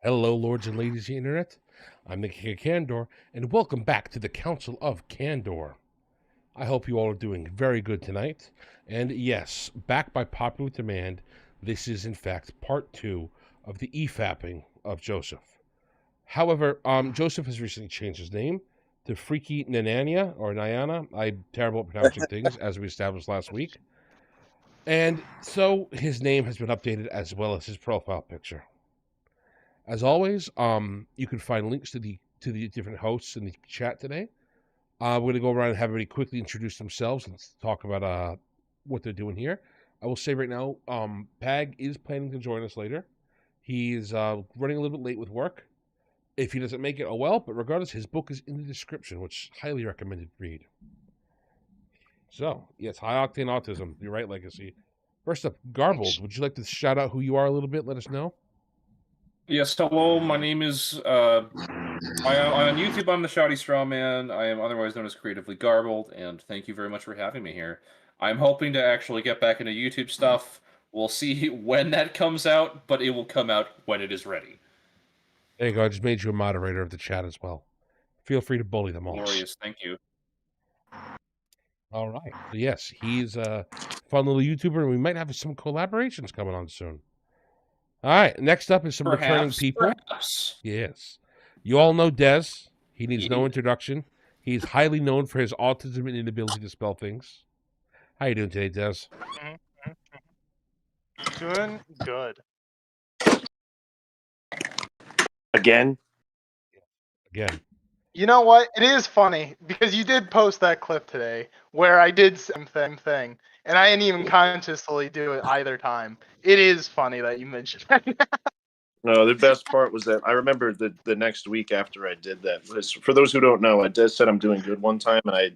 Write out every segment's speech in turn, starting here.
Hello, lords and ladies of the internet. I'm the King of Candor, and welcome back to the Council of Candor. I hope you all are doing very good tonight. And yes, back by popular demand, this is in fact part 2 of the EFAPing of Joseph. However, Joseph has recently changed his name to FreakyNanaya or Nayana. I'm terrible at pronouncing things, as we established last week. And so his name has been updated as well as his profile picture. As always, you can find links to the different hosts in the chat today. We're going to go around and have everybody quickly introduce themselves and talk about what they're doing here. I will say right now, Pag is planning to join us later. He is running a little bit late with work. If he doesn't make it, oh well, but regardless, his book is in the description, which highly recommended read. So, yes, High Octane Autism, You're Right Legacy. First up, Garbled, would you like to shout out who you are a little bit? Let us know. Yes, hello, my name is, on YouTube, I'm the Shouty Strawman. I am otherwise known as Creatively Garbled, and thank you very much for having me here. I'm hoping to actually get back into YouTube stuff. We'll see when that comes out, but it will come out when it is ready. There you go, I just made you a moderator of the chat as well. Feel free to bully them all. Glorious, thank you. All right. So yes, he's a fun little YouTuber, and we might have some collaborations coming on soon. All right. Next up is some returning people. Perhaps. Yes. You all know Dez. He needs no introduction. He's highly known for his autism and inability to spell things. How you doing today, Dez? Doing good. Again. You know what? It is funny because you did post that clip today where I did same thing, and I didn't even consciously do it either time. It is funny that you mentioned that. No, the best part was that I remember the next week after I did that. For those who don't know, I Des said I'm doing good one time, and I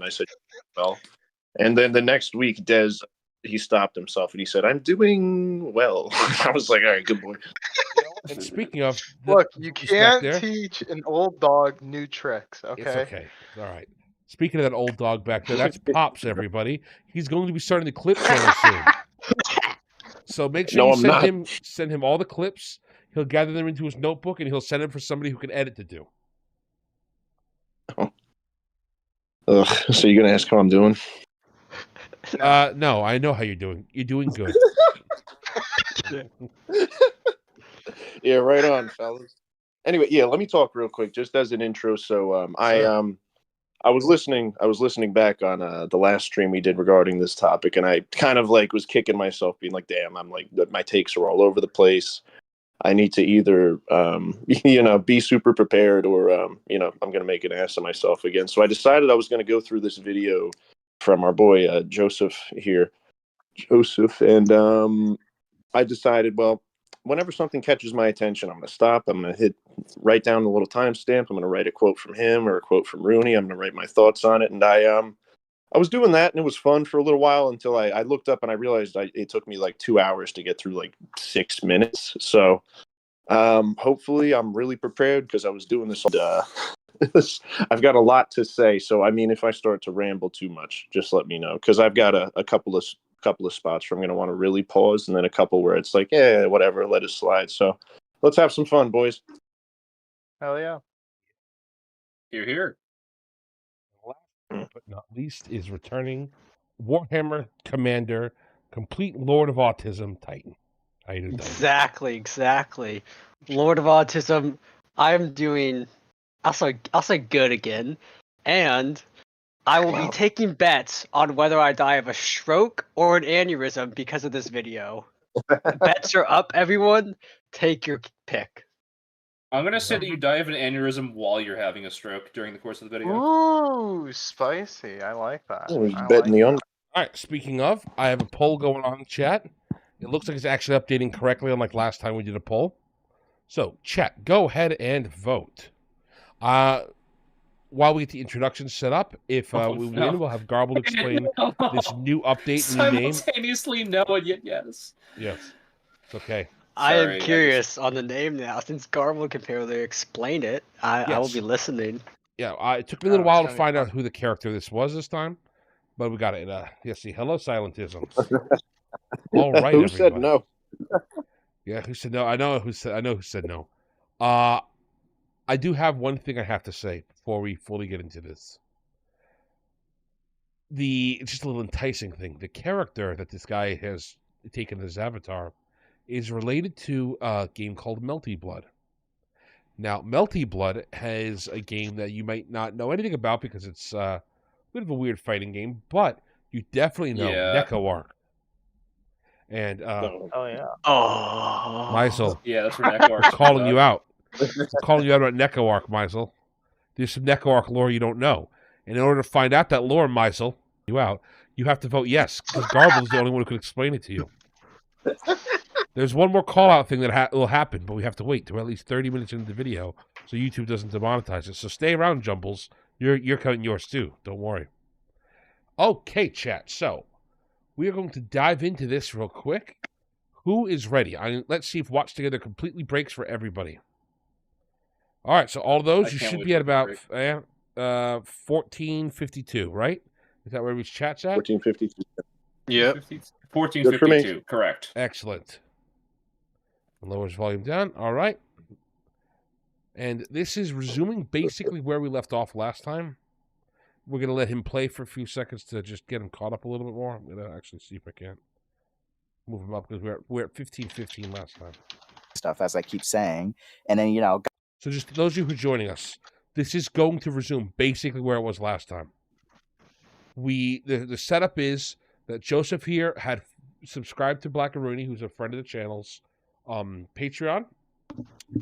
said, well. And then the next week, Des, he stopped himself and he said, I'm doing well. I was like, all right, good boy. And speaking of... Look, you can't teach an old dog new tricks, okay? It's okay. All right. Speaking of that old dog back there, that's Pops, everybody. He's going to be starting the clip channel soon. So make sure you send him all the clips. He'll gather them into his notebook, and he'll send them for somebody who can edit to do. Ugh, so you're going to ask how I'm doing? No, I know how you're doing. You're doing good. Yeah, right on, fellas. Anyway, yeah, let me talk real quick, just as an intro. So, I was listening back on the last stream we did regarding this topic, and I kind of was kicking myself, being like, "Damn, I'm my takes are all over the place. I need to either, be super prepared, or I'm gonna make an ass of myself again." So I decided I was gonna go through this video from our boy Joseph here, and I decided, well, whenever something catches my attention, I'm going to stop. I'm going to write down a little timestamp. I'm going to write a quote from him or a quote from Rooney. I'm going to write my thoughts on it. And I was doing that, and it was fun for a little while until I looked up and I realized it took me 2 hours to get through 6 minutes. So hopefully I'm really prepared, because I was doing this. I've got a lot to say. So, I mean, if I start to ramble too much, just let me know, because I've got a couple of spots where I'm going to want to really pause, and then a couple where it's whatever, let it slide. So let's have some fun, boys. Hell yeah. You're here. Last but not least is returning Warhammer Commander, complete Lord of Autism, Titan. How you doing, Titan? Exactly. Lord of Autism, I'm doing, I'll say good again, and I will be taking bets on whether I die of a stroke or an aneurysm because of this video. Bets are up, everyone. Take your pick. I'm going to say that you die of an aneurysm while you're having a stroke during the course of the video. Ooh, spicy. I like that. All right, speaking of, I have a poll going on in chat. It looks like it's actually updating correctly, unlike last time we did a poll. So, chat, go ahead and vote. While we get the introduction set up, if we win, we'll have Garbled explain this new update, new name. Simultaneously no, and yet yes. Yes. It's okay. I am curious on the name now, since Garbled can barely explain it. I will be listening. Yeah, it took me a little while to find out who the character this was this time, but we got it. Yes, see, hello, Silentisms. All right, who said no? Yeah, who said no? I know who said no. I do have one thing I have to say before we fully get into this. It's just a little enticing thing. The character that this guy has taken as avatar is related to a game called Melty Blood. Now, Melty Blood has a game that you might not know anything about because it's a bit of a weird fighting game, but you definitely know Yeah. NecoArc. And No. Oh yeah. Oh. Meisel, Yeah, that's where NecoArc calling you out. I'm calling you out about NecoArc, Meisel. There's some NecoArc lore you don't know. And in order to find out that lore, Meisel, you have to vote yes, because Garble's the only one who can explain it to you. There's one more call-out thing that will happen, but we have to wait till at least 30 minutes into the video so YouTube doesn't demonetize it. So stay around, Jumbles. You're cutting yours too. Don't worry. Okay, chat. So we are going to dive into this real quick. Who is ready? Let's see if Watch Together completely breaks for everybody. All right, so all of those, you should be at about 1452, right? Is that where everybody's chat's at? 1452. Yep. 1452, correct. Excellent. Lowers volume down. All right. And this is resuming basically where we left off last time. We're going to let him play for a few seconds to just get him caught up a little bit more. I'm going to actually see if I can move him up because we're at 15:15 last time. Stuff, as I keep saying. And then, So just those of you who are joining us, this is going to resume basically where it was last time. The setup is that Joseph here had subscribed to Blackarooni, who's a friend of the channel's Patreon.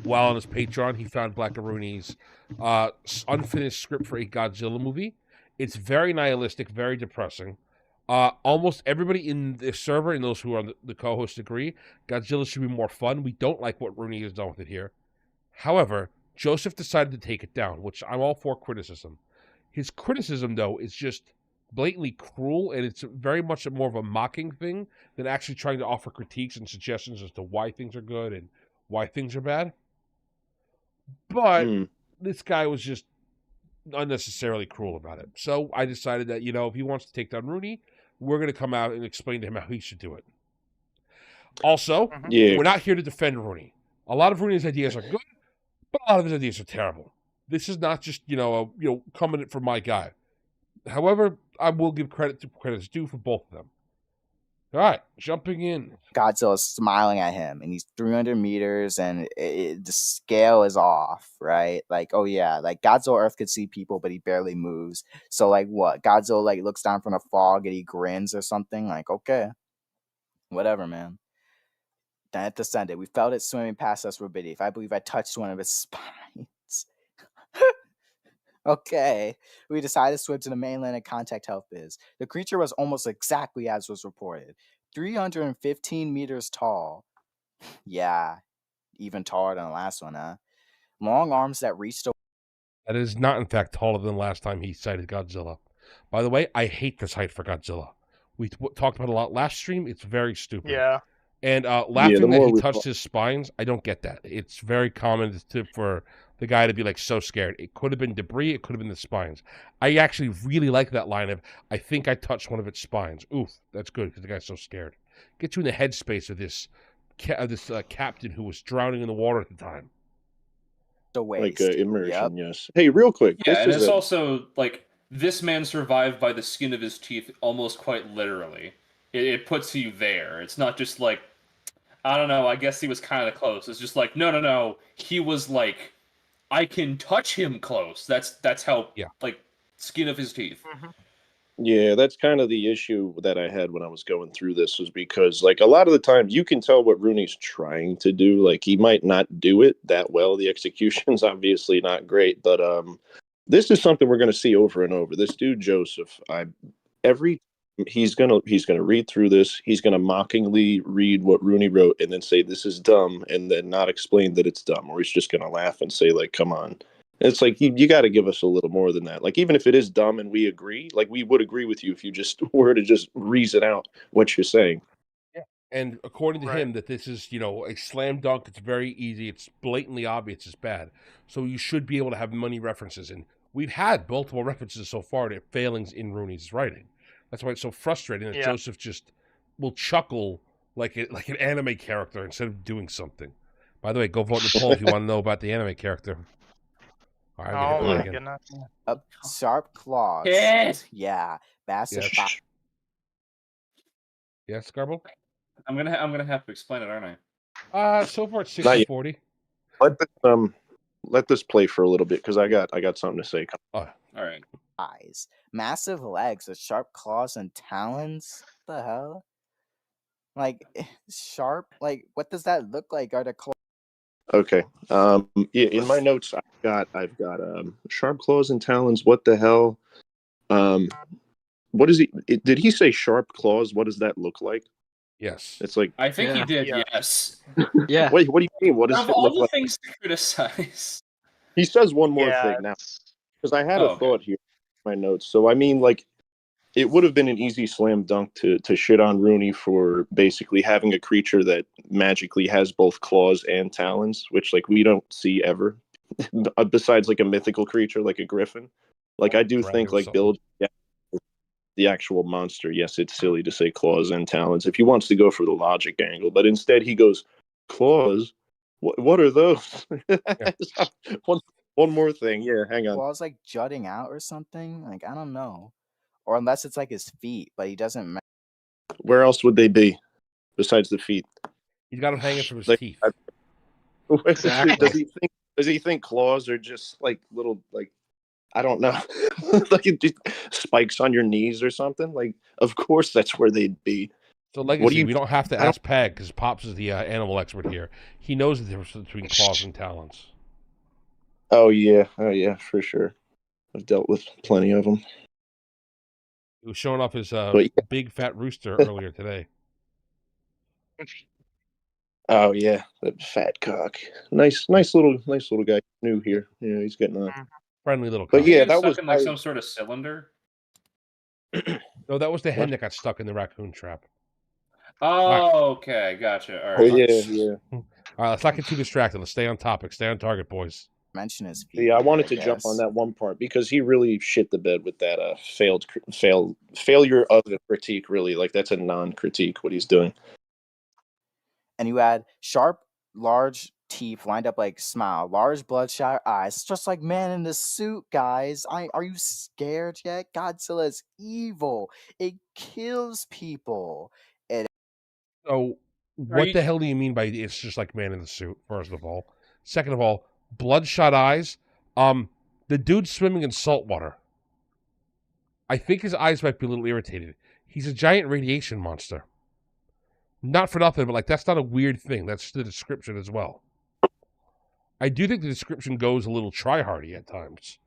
While on his Patreon, he found Blackarooni's unfinished script for a Godzilla movie. It's very nihilistic, very depressing. Almost everybody in the server and those who are on the co-hosts agree Godzilla should be more fun. We don't like what Rooney has done with it here. However, Joseph decided to take it down, which I'm all for criticism. His criticism, though, is just blatantly cruel, and it's very much more of a mocking thing than actually trying to offer critiques and suggestions as to why things are good and why things are bad. But this guy was just unnecessarily cruel about it. So I decided that, if he wants to take down Rooney, we're going to come out and explain to him how he should do it. Also, we're not here to defend Rooney. A lot of Rooney's ideas are good, but a lot of his ideas are terrible. This is not just, coming from my guy. However, I will give credit's due for both of them. All right, jumping in. Godzilla's smiling at him, and he's 300 meters, and the scale is off, right? Like, oh yeah, like Godzilla Earth could see people, but he barely moves. So like what? Godzilla like looks down from the fog and he grins or something. Like, okay, whatever, man. Then it descended. We felt it swimming past us rapidly. I believe I touched one of its spines. Okay. We decided to swim to the mainland and contact Health Biz. The creature was almost exactly as was reported. 315 meters tall. Yeah. Even taller than the last one, huh? Long arms that reached away. That is not, in fact, taller than last time he cited Godzilla. By the way, I hate this height for Godzilla. We talked about it a lot last stream. It's very stupid. Yeah. And laughing that he touched his spines, I don't get that. It's very common for the guy to be like so scared. It could have been debris. It could have been the spines. I actually really like that line of, I think I touched one of its spines. Oof, that's good because the guy's so scared. Get you in the headspace of this captain who was drowning in the water at the time. Waste. Like immersion, yes. Hey, real quick. Yeah, and it's also like this man survived by the skin of his teeth almost quite literally. It puts you there. It's not just like, I don't know, I guess he was kind of close. It's just like, no. He was like, I can touch him close. That's how, like, skin of his teeth. Mm-hmm. Yeah, that's kind of the issue that I had when I was going through this, was because, like, a lot of the time you can tell what Rooney's trying to do. Like, he might not do it that well. The execution's obviously not great, but this is something we're going to see over and over. This dude, Joseph, he's gonna read through this. He's gonna mockingly read what Rooney wrote and then say this is dumb, and then not explain that it's dumb, or he's just gonna laugh and say like, "Come on." It's like you got to give us a little more than that. Like, even if it is dumb and we agree, like we would agree with you if you just were to just reason out what you're saying. Yeah, and according to him, that this is a slam dunk. It's very easy. It's blatantly obvious. It's bad. So you should be able to have money references, and we've had multiple references so far to failings in Rooney's writing. That's why it's so frustrating that Joseph just will chuckle like an anime character instead of doing something. By the way, go vote in the poll if you want to know about the anime character. All right, Oh my again. goodness. Sharp claws. Yes. Yeah, massive. Yes. Yes, Garble. I'm gonna have to explain it, aren't I? So far it's Not yet. 60-40. Let this play for a little bit because I got something to say. All right. Eyes, massive legs with sharp claws and talons. What the hell? Like sharp? Like what does that look like? Are the claws? Okay. Yeah, in my notes I've got sharp claws and talons. What the hell? What is he? Did he say sharp claws? What does that look like? Yes. It's like I think he Yeah. did. Yeah. Yes. Yeah. Wait, what do you mean? What does Of it all look the like? things to criticize. He says one more Yeah, thing now it's- because I had Oh, a okay. thought here in my notes. So I mean, like, it would have been an easy slam dunk to shit on Rooney for basically having a creature that magically has both claws and talons, which like we don't see ever, besides like a mythical creature like a griffin. Like I do Dragon think or like something. build the actual monster. Yes, it's silly to say claws and talons if he wants to go for the logic angle, but instead he goes claws. What are those? One more thing. Yeah, hang on. Claws like jutting out or something? Like I don't know. Or unless it's like his feet, but he doesn't. Where else would they be besides the feet? He's got him hanging from his Like, teeth. Exactly. Does he think claws are just like little like I don't know, like it just spikes on your knees or something? Like, of course that's where they'd be. So Legacy, you- we don't have to I don't- ask Peg because Pops is the animal expert here. He knows the difference between claws and talons. Oh yeah, for sure. I've dealt with plenty of them. He was showing off his But yeah. big fat rooster earlier today. Oh yeah, that fat cock. Nice little guy. New here. Yeah, he's getting on. Friendly little But cock. yeah, He gets that stuck was in like some sort of cylinder. No, that was the hen What? that got stuck in the raccoon trap. Oh, okay, gotcha. All Oh right. yeah. All right, let's not get too distracted. Let's stay on topic. Stay on target, boys. Mention his feet. Yeah, I wanted to jump guess. on that one part because he really shit the bed with that failure of the critique. Really, like that's a non-critique what he's doing. And you add sharp, large teeth lined up like smile, large bloodshot eyes, just like man in the suit, guys. Are you scared yet? Godzilla's evil. It kills people. So, what you- the hell do you mean by it's just like man in the suit? First of all, second of all, bloodshot eyes. The dude's swimming in salt water. I think his eyes might be a little irritated. He's a giant radiation monster. Not for nothing, but like that's not a weird thing. That's the description as well. I do think the description goes a little tryhardy at times,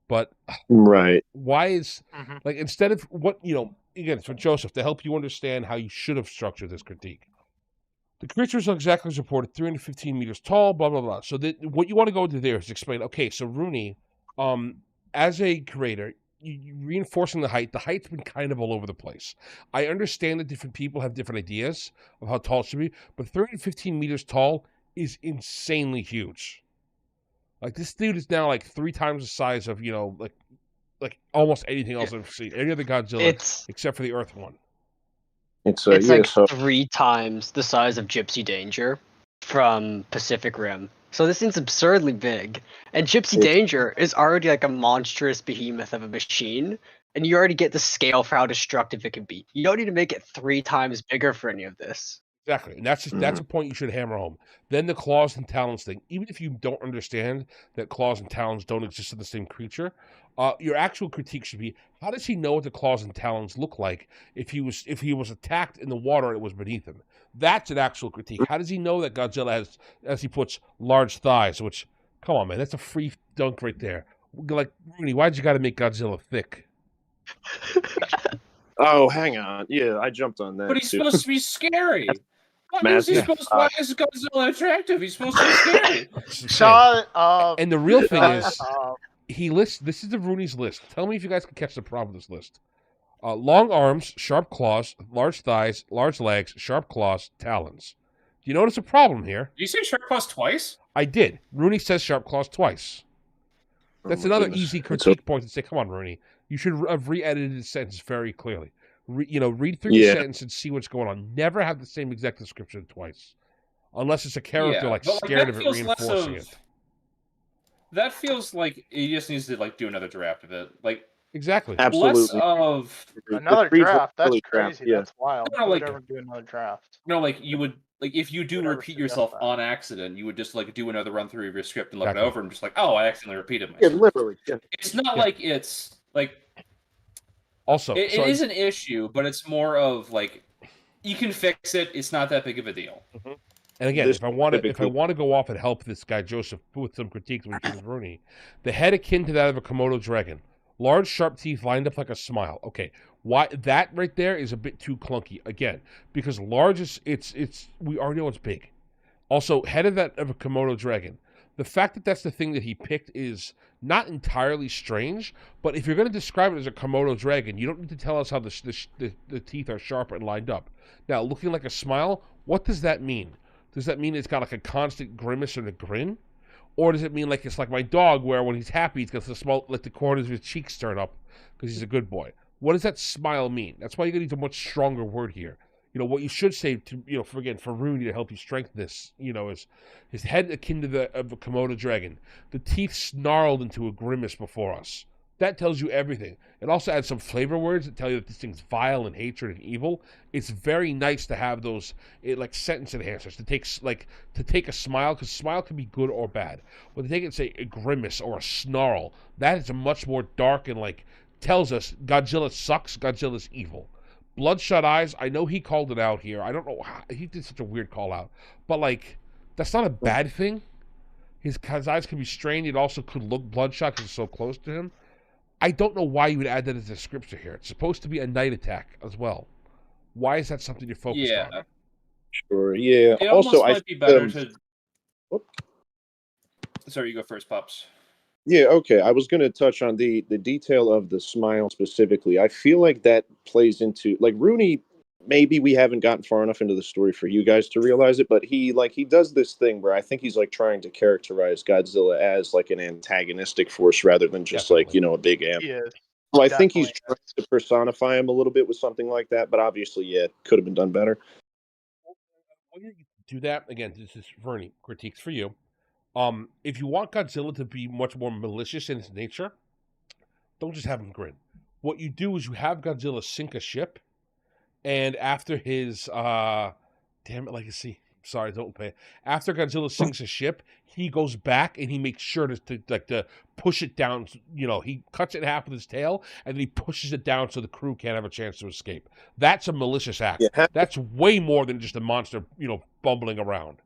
but Right. why is Mhm. like instead of what again for Joseph to help you understand how you should have structured this critique. The creatures are exactly as reported, 315 meters tall, blah blah blah. So what you want to go into there is explain. Okay, so Rooney, as a creator, you reinforcing the height. The height's been kind of all over the place. I understand that different people have different ideas of how tall it should be, but 315 meters tall is insanely huge. Like this dude is now like 3 times the size of like almost anything else I've seen. Any other Godzilla It's except for the Earth one. It's it's yeah. like So 3 times the size of Gypsy Danger from Pacific Rim. So this thing's absurdly big. And Gypsy It's- Danger is already like a monstrous behemoth of a machine. And you already get the scale for how destructive it can be. You don't need to make it 3 times bigger for any of this. Exactly, and that's a point you should hammer home. Then the claws and talons thing. Even if you don't understand that claws and talons don't exist in the same creature, your actual critique should be: how does he know what the claws and talons look like if he was attacked in the water and it was beneath him? That's an actual critique. How does he know that Godzilla has, as he puts, large thighs? Which, come on, man, that's a free dunk right there. Like Rooney, why'd you got to make Godzilla thick? oh, hang on. Yeah, I jumped on that. But he's too. supposed to be scary. What Massive. is he supposed? Why is Godzilla attractive? He's supposed to be scary. It's insane. Shut up. And the real thing Shut is, up. he lists. This is the Rooney's list. Tell me if you guys can catch the problem with this list. Long arms, sharp claws, large thighs, large legs, sharp claws, talons. Do you notice a problem here? Did you say sharp claws twice? I did. Rooney says sharp claws twice. That's Oh, my another goodness. easy It's critique point to say, come on, Rooney. You should have re-edited the sentence very clearly. Read through Yeah. the sentence and see what's going on. Never have the same exact description twice. unless it's a character Yeah, like but, scared that of it feels less reinforcing of- it. That feels like he just needs to like do another draft of it. Like Exactly. less Absolutely. of Another The trees are draft? That's really crazy. crap, yeah. That's wild. No, Who would like- ever do another draft? like you would like if you do Would ever repeat suggest yourself that? on accident, you would just like do another run through of your script and look Exactly. it over and just like, oh, I accidentally repeated Yeah, myself. literally. Yeah. It's not Yeah. like it's like Also, it so is an issue, but it's more of like you can fix it. It's not that big of a deal. and again, This if I want typically- to go off and help this guy Joseph with some critiques when he chooses Rooney, the head akin to that of a Komodo dragon, large sharp teeth lined up like a smile. Okay, why that right there is a bit too clunky again because large is it's we already know it's big. Also, head of that of a Komodo dragon. The fact that that's the thing that he picked is not entirely strange, but if you're going to describe it as a Komodo dragon, you don't need to tell us how the teeth are sharp and lined up. Now, looking like a smile, what does that mean? Does that mean it's got like a constant grimace and a grin? Or does it mean like it's like my dog where when he's happy, he's got the small, like the corners of his cheeks turn up because he's a good boy? What does that smile mean? That's why you're going to need a much stronger word here. What you should say to, for Rooney to help you strengthen this, is his head akin to the of a Komodo dragon, the teeth snarled into a grimace before us. That tells you everything. It also adds some flavor words that tell you that this thing's vile and hatred and evil. It's very nice to have those like sentence enhancers to take a smile, because smile can be good or bad. But to take it and say a grimace or a snarl, that is a much more dark and like tells us Godzilla sucks, Godzilla's evil. Bloodshot eyes, I know he called it out here. I don't know how, he did such a weird call out. But like, that's not a bad thing. His eyes could be strained. It also could look bloodshot because it's so close to him. I don't know why you would add that as a descriptor here. It's supposed to be a night attack as well. Why is that something you're focused on? Sure. Yeah. It Also, almost I might be better think, to. Whoop. Sorry, you go first, Pops. Yeah, okay. I was going to touch on the detail of the smile specifically. I feel like that plays into like Rooney. Maybe we haven't gotten far enough into the story for you guys to realize it, but he does this thing where I think he's like trying to characterize Godzilla as like an antagonistic force rather than just like, a big amp. He is. So I think he's Definitely. trying to personify him a little bit with something like that, but obviously, yeah, it could have been done better. When you do that, again, this is Vernie, critiques for you. If you want Godzilla to be much more malicious in his nature, don't just have him grin. What you do is you have Godzilla sink a ship, and after his after Godzilla sinks a ship, he goes back and he makes sure to push it down. He cuts it in half with his tail, and then he pushes it down so the crew can't have a chance to escape. That's a malicious act. Yeah. That's way more than just a monster, bumbling around.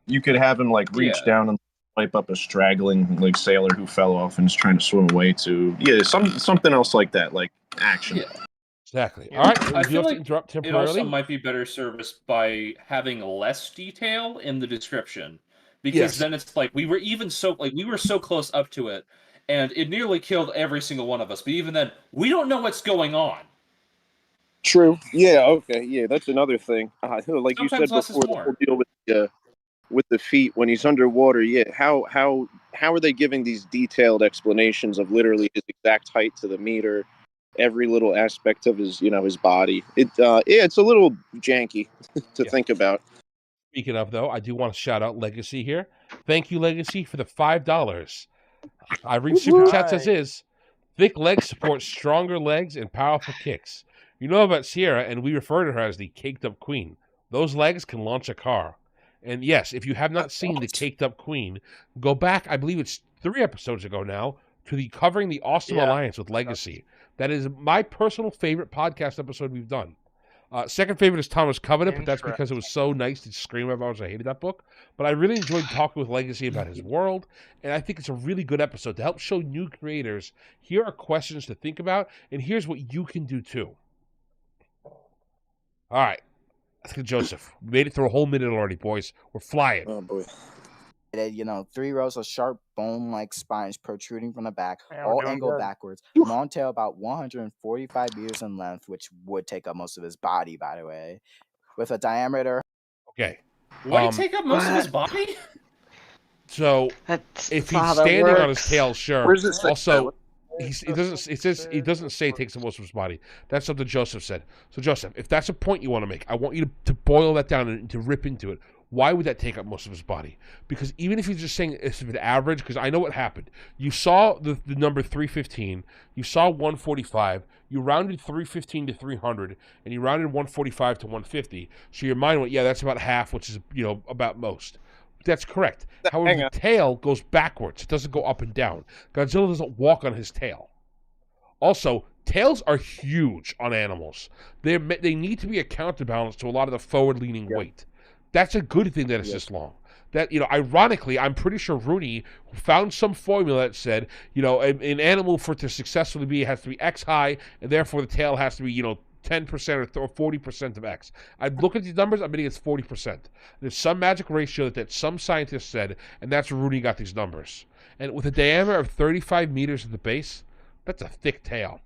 You could have him like reach down and wipe up a straggling like sailor who fell off and is trying to swim away to something else like that, like action. Yeah. Exactly. Yeah. All right. I We do feel have to like interrupt It temporarily. also might be better serviced by having less detail in the description, because Yes. then it's like we were so close up to it, and it nearly killed every single one of us. But even then, we don't know what's going on. True. Yeah. Okay. Yeah, that's another thing. Like you said Sometimes less is before, the more. whole deal with the feet when he's underwater. Yeah. How are they giving these detailed explanations of literally his exact height to the meter, every little aspect of his his body? It's a little janky to think about. Speaking of, though, I do want to shout out Legacy here. Thank you, Legacy, for the $5. I read super chats as is. Thick legs support stronger legs and powerful kicks. You know about Sierra, and we refer to her as the caked up queen. Those legs can launch a car. And yes, if you have not seen the caked up queen, go back, I believe it's 3 episodes ago now, to the Covering the Awesome Alliance with Legacy. That is my personal favorite podcast episode we've done. Second favorite is Thomas Covenant, but that's because it was so nice to scream about how much I hated that book. But I really enjoyed talking with Legacy about his world, and I think it's a really good episode to help show new creators. Here are questions to think about, and here's what you can do too. All right, let's get Joseph. We made it through a whole minute already, boys. We're flying. Oh boy. 3 rows of sharp bone-like spines protruding from the back, Yeah, all we're doing angled good. backwards. Long tail about 145 meters in length, which would take up most of his body, by the way. With a diameter. Okay. Would he take up most of his body? So That's if not he's how that standing on his works. tail, sure. Where's this thing? Also, It doesn't. It says he doesn't say it takes up most of his body. That's something Joseph said. So Joseph, if that's a point you want to make, I want you to boil that down and to rip into it. Why would that take up most of his body? Because even if you're just saying it's an average, because I know what happened. You saw the number 315, you saw 145, you rounded 315 to 300, and you rounded 145 to 150. So your mind went, yeah, that's about half, which is about most. That's correct. However, the tail goes backwards. It doesn't go up and down. Godzilla doesn't walk on his tail. Also, tails are huge on animals. They need to be a counterbalance to a lot of the forward-leaning weight. That's a good thing that it's this long. That, ironically, I'm pretty sure Rooney found some formula that said, an animal for it to successfully be, it has to be X high, and therefore the tail has to be, 10% or 40% of X. I'd look at these numbers, I'm betting it's 40%. There's some magic ratio that some scientist said, and that's where Rooney got these numbers. And with a diameter of 35 meters at the base, that's a thick tail.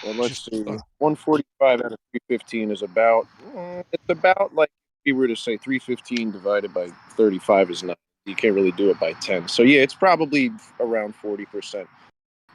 Well, let's see. 145 out of 315 is about, it's about like if you were to say 315 divided by 35 is 9. You can't really do it by 10. So, yeah, it's probably around 40%.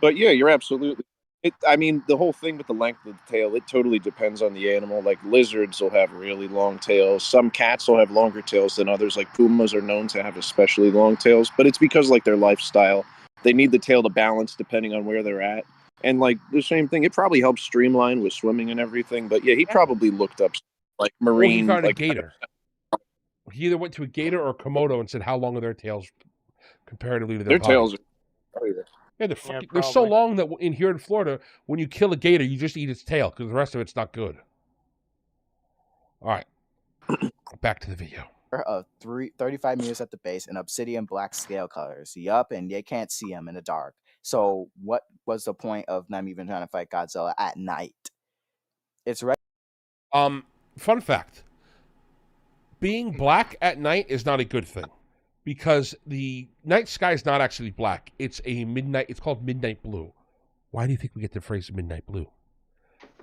But, yeah, you're absolutely. The whole thing with the length of the tail, it totally depends on the animal. Like lizards will have really long tails. Some cats will have longer tails than others. Like pumas are known to have especially long tails. But it's because, like, their lifestyle. They need the tail to balance depending on where they're at. And, like, the same thing, it probably helps streamline with swimming and everything. But, yeah, he probably looked up, like, marine. Or he found a gator. He either went to a gator or a Komodo and said, how long are their tails comparatively to their body? Tails are... Yeah, they're so long that here in Florida, when you kill a gator, you just eat its tail because the rest of it's not good. All right. Back to the video. 35 meters at the base and obsidian black scale colors. Yup, and they can't see him in the dark. So what was the point of them even trying to fight Godzilla at night? It's right. Fun fact. Being black at night is not a good thing. Because the night sky is not actually black. It's called midnight blue. Why do you think we get the phrase midnight blue?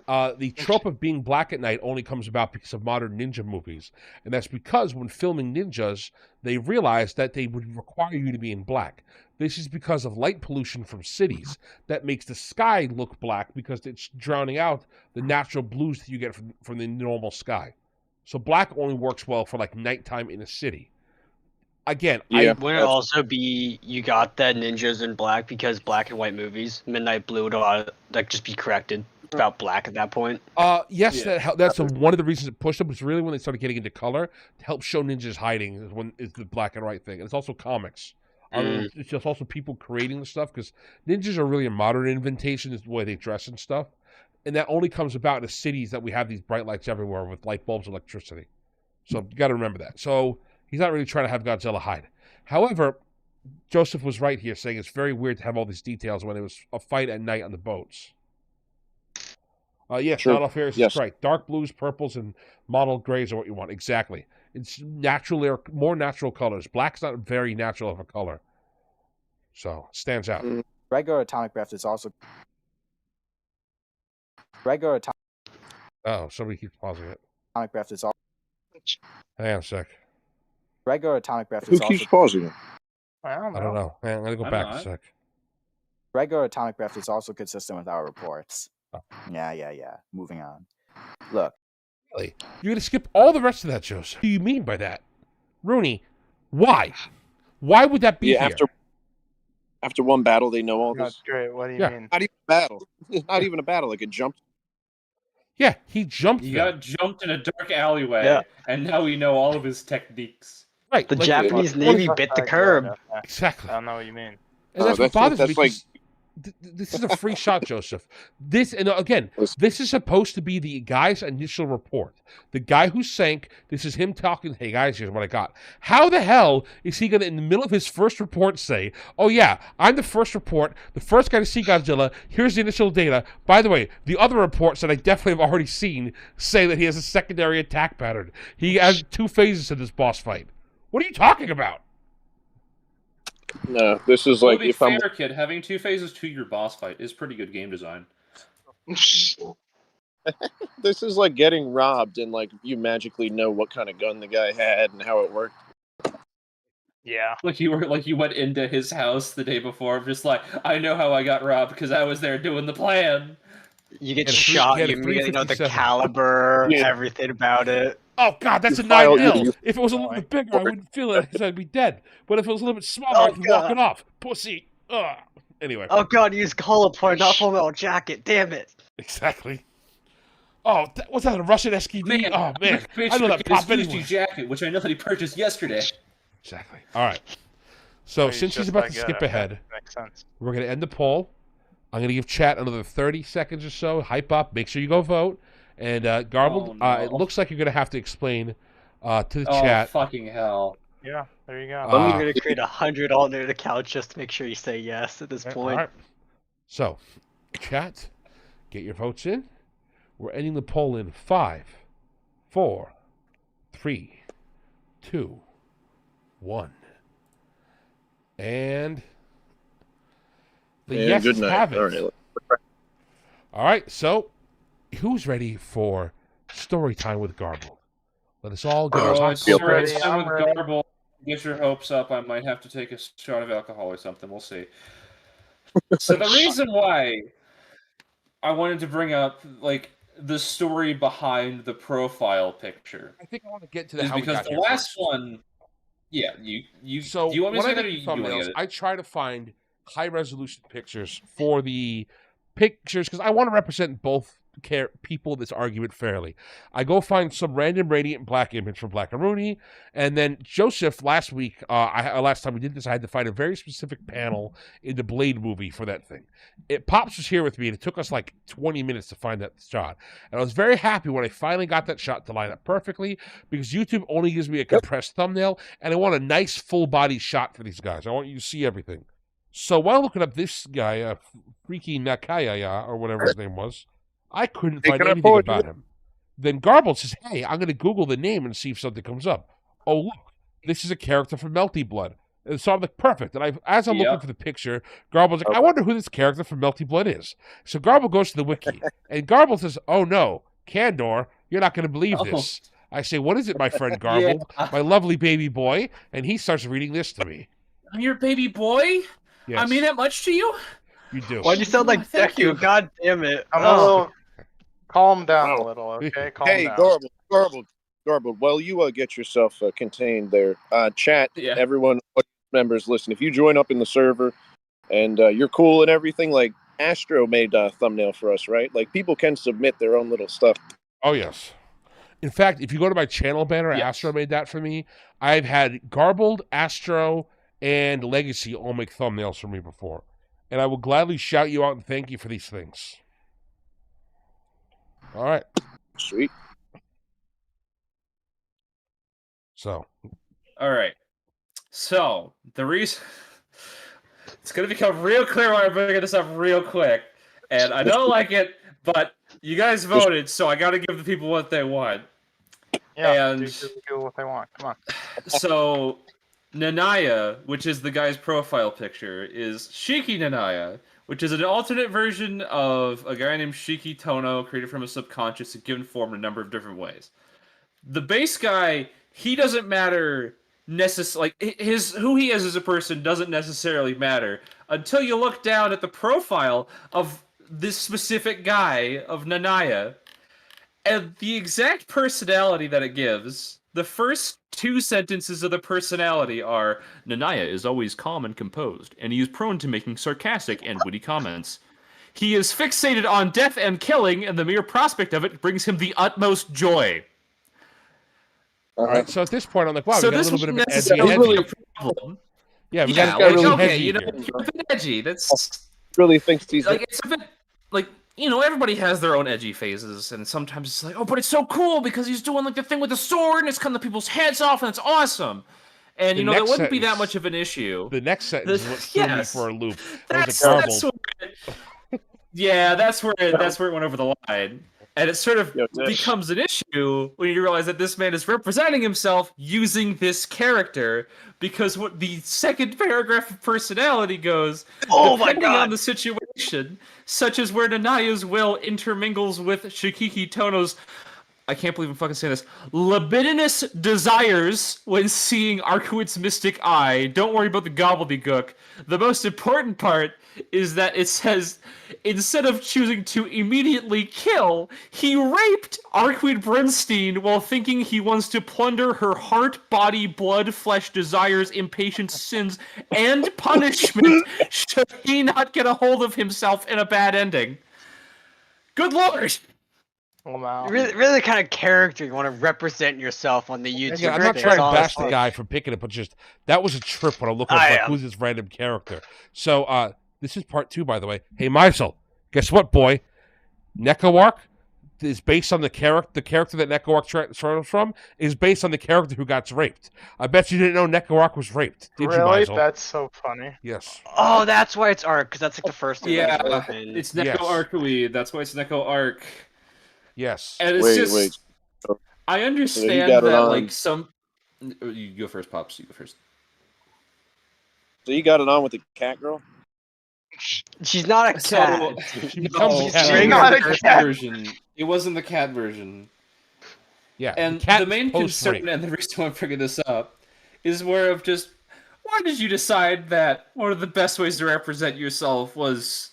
The trope of being black at night only comes about because of modern ninja movies. And that's because when filming ninjas, they realized that they would require you to be in black. This is because of light pollution from cities that makes the sky look black because it's drowning out the natural blues that you get from the normal sky. So black only works well for like nighttime in a city. Again, wouldn't it also be you got that ninjas in black because black and white movies, midnight blue would just be corrected about black at that point? Yes, yeah. That's one of the reasons it pushed them. Was really when they started getting into color to help show ninjas hiding is the black and white thing. And it's also comics. It's just also people creating the stuff because ninjas are really a modern invention is the way they dress and stuff. And that only comes about in the cities that we have these bright lights everywhere with light bulbs, electricity. So you got to remember that. So he's not really trying to have Godzilla hide. However, Joseph was right here saying it's very weird to have all these details when it was a fight at night on the boats. Yes, not all fairies is right. Dark blues, purples, and mottled grays are what you want. Exactly. It's more natural colors. Black's not very natural of a color. So, it stands out. Regular atomic breath is also... Oh, somebody keeps pausing it. Atomic breath is also... Hang on a sec. Regular atomic breath is also... Who keeps pausing it? I don't know. I'm going to go back a sec. Regular atomic breath is also consistent with our reports. Oh. Yeah. Moving on. Look. Really? You're going to skip all the rest of that, Joseph. What do you mean by that? Rooney, why? Why would that be here? After one battle, they know all this? That's great. What do you mean? Not even a battle. It's not even a battle. Like, it jumped. Yeah, he jumped. He got jumped in a dark alleyway, and now we know all of his techniques. Right. The Japanese Navy bit the curb. Exactly. I don't know what you mean. And that's what bothers me. Like... This is a free shot, Joseph. This is supposed to be the guy's initial report. The guy who sank, this is him talking, hey guys, here's what I got. How the hell is he going to, in the middle of his first report, say, oh yeah, I'm the first report, the first guy to see Godzilla, here's the initial data. By the way, the other reports that I definitely have already seen say that he has a secondary attack pattern. He has 2 phases to this boss fight. What are you talking about? No, this is like if I'm kid, having 2 phases to your boss fight is pretty good game design. This is like getting robbed and like you magically know what kind of gun the guy had and how it worked. Yeah. Like you went into his house the day before, just like, I know how I got robbed because I was there doing the plan. You get Had a shot, had a you immediately know the 357. caliber, Yeah. everything about it. Oh God, that's You a file- 9mm. you- If it was a little bit bigger, I wouldn't feel it because I'd be dead. But if it was a little bit smaller, Oh, I could walk God. it off. Pussy. Ugh. Anyway. Oh god, use collar point, not full metal jacket, damn it. Exactly. Oh, was that a Russian SKD? Man, Oh man, Rich I know that his pop Gucci anywhere. jacket, which I know that he purchased yesterday. Exactly. All right. So He's since he's just about that to good, skip okay. ahead, Makes sense. we're going to end the poll. I'm going to give chat another 30 seconds or so. Hype up. Make sure you go vote. And Garbled, Oh, no. it looks like you're going to have to explain to the Oh, chat. fucking hell. Yeah, there you go. Uh, I'm gonna create 100 alternate accounts just to make sure you say yes at this Yeah, All point. right. So, chat, get your votes in. We're ending the poll in 5, 4, 3, 2, 1. And the Yeah, yeses good night. have it. All right. All right, so who's ready for story time with Garble? Let us all get our Oh, hot it's feel cocoa. ready. time I'm with ready. Garble. Get your hopes up. I might have to take a shot of alcohol or something. We'll see. So the reason why I wanted to bring up like the story behind the profile picture I think I want to get to the is how we because got the here last first. one. Yeah, you. So do you want me to when I say that, or make you the want to thumbnails, get it? I try to find high resolution pictures for the pictures because I want to represent both people in this argument fairly. I go find some random radiant black image from Blackarooni, and then Joseph last week, last time we did this, I had to find a very specific panel in the Blade movie for that thing. Pops was here with me, and it took us like 20 minutes to find that shot. And I was very happy when I finally got that shot to line up perfectly because YouTube only gives me a compressed thumbnail, and I want a nice full body shot for these guys. I want you to see everything. So while looking up this guy, FreakyNanaya, or whatever his name was, I couldn't Hey, find can I anything forward about him. Then Garble says, hey, I'm going to Google the name and see if something comes up. Oh, look, this is a character from Melty Blood. And so I'm like, perfect. And as I'm looking for the picture, Garble's like, I wonder who this character from Melty Blood is. So Garble goes to the wiki, and Garble says, oh no, Candor, you're not going to believe this. I say, what is it, my friend Garble, my lovely baby boy? And he starts reading this to me. I'm your baby boy. Yes, I mean that much to you. you do. Why'd you sound like Thank you. Deku? God damn it. I'm Oh. a little. Calm down a Wow. little, okay? Calm Hey, down. Garbled. While you get yourself contained there, chat, Yeah. everyone, members, listen. If you join up in the server and you're cool and everything, like Astro made a thumbnail for us, right? Like people can submit their own little stuff. Oh, yes. In fact, if you go to my channel banner, Yes. Astro made that for me. I've had Garbled, Astro, and Legacy all make thumbnails for me before. And I will gladly shout you out and thank you for these things. All right. Sweet. So, All right. So the reason it's going to become real clear why I'm bringing this up real quick, and I don't like it, but you guys voted, so I got to give the people what they want. Yeah, And- do what they want. Come on. So Nanaya, which is the guy's profile picture, is FreakyNanaya, which is an alternate version of a guy named Shiki Tono, created from a subconscious and given form in a number of different ways. The base guy, he doesn't matter like who he is as a person doesn't necessarily matter until you look down at the profile of this specific guy of Nanaya, and the exact personality that it gives. The first two sentences of the personality are, Nanaya is always calm and composed, and he is prone to making sarcastic and witty comments. He is fixated on death and killing, and the mere prospect of it brings him the utmost joy. all right. So at this point, I'm like, wow, So we got a this little bit of an wouldn't edgy necessarily edgy. be a problem. Yeah, we Yeah, got like, edgy okay, edgy you know, here. you're a bit edgy. That's Really thinks he's like, it's a bit like, you know, everybody has their own edgy phases, and sometimes it's like, oh, but it's so cool because he's doing like the thing with the sword and it's cutting the people's heads off and it's awesome. And you know, that next wouldn't be that sentence- much of an issue. The next sentence is what threw me Yes. for a loop. That's I was like, where yeah, that's where it went over the line. And it sort of Yeah, yeah. becomes an issue when you realize that this man is representing himself using this character, because what the second paragraph of personality goes, Oh my depending God. on the situation, such as where Nanaya's will intermingles with Shikiki Tono's, I can't believe I'm fucking saying this. Libidinous desires when seeing Arcuit's mystic eye. Don't worry about the gobbledygook. The most important part is that it says, instead of choosing to immediately kill, he raped Arcuit Bernstein while thinking he wants to plunder her heart, body, blood, flesh, desires, impatience, sins, and punishment should he not get a hold of himself in a bad ending. Good lord! Oh, wow. Really the kind of character you want to represent yourself on the YouTube. Again, I'm not space, trying to bash honestly. the guy for picking it, but just that was a trip when I'm looking at like, who's this random character. So this is part 2, by the way. Hey, Meisel, guess what, boy? Nekoark is based on the character that Nekoark transforms from is based on the character who got raped. I bet you didn't know Nekoark was raped, did you, Really? Meisel? That's so funny. Yes. Oh, that's why it's Arc, because that's like the first thing. Yeah, that's open. it's Neko Arkui. That's why it's Neko Arc. Yes. And it's just, I understand got it that on. like some. You go first, Pops. You go first. So you got it on with the cat girl? She's not a cat. She becomes a cat. She's not a the cat. version. It wasn't the cat version. Yeah. And cat the main post-rape. concern, and the reason why I'm bringing this up, is more of just, why did you decide that one of the best ways to represent yourself was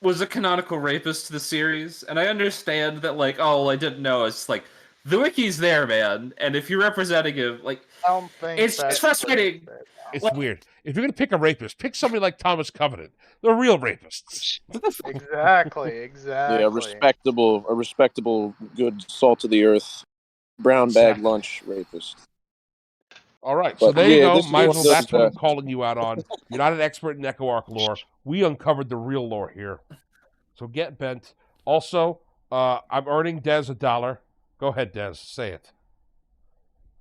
a canonical rapist to the series? And I understand that, like, oh, well, I didn't know. It's like, the wiki's there, man. And if you're representing him, like, I don't think it's that's frustrating. It's weird. If you're going to pick a rapist, pick somebody like Thomas Covenant. They're real rapists. Exactly. Yeah, a respectable, good, salt of the earth, brown bag lunch rapist. All right, so But, there you yeah, go, this is Michael. what That's does what I'm that. calling you out on. You're not an expert in Nekoark lore. We uncovered the real lore here. So get bent. Also, I'm earning Dez $1. Go ahead, Dez. Say it.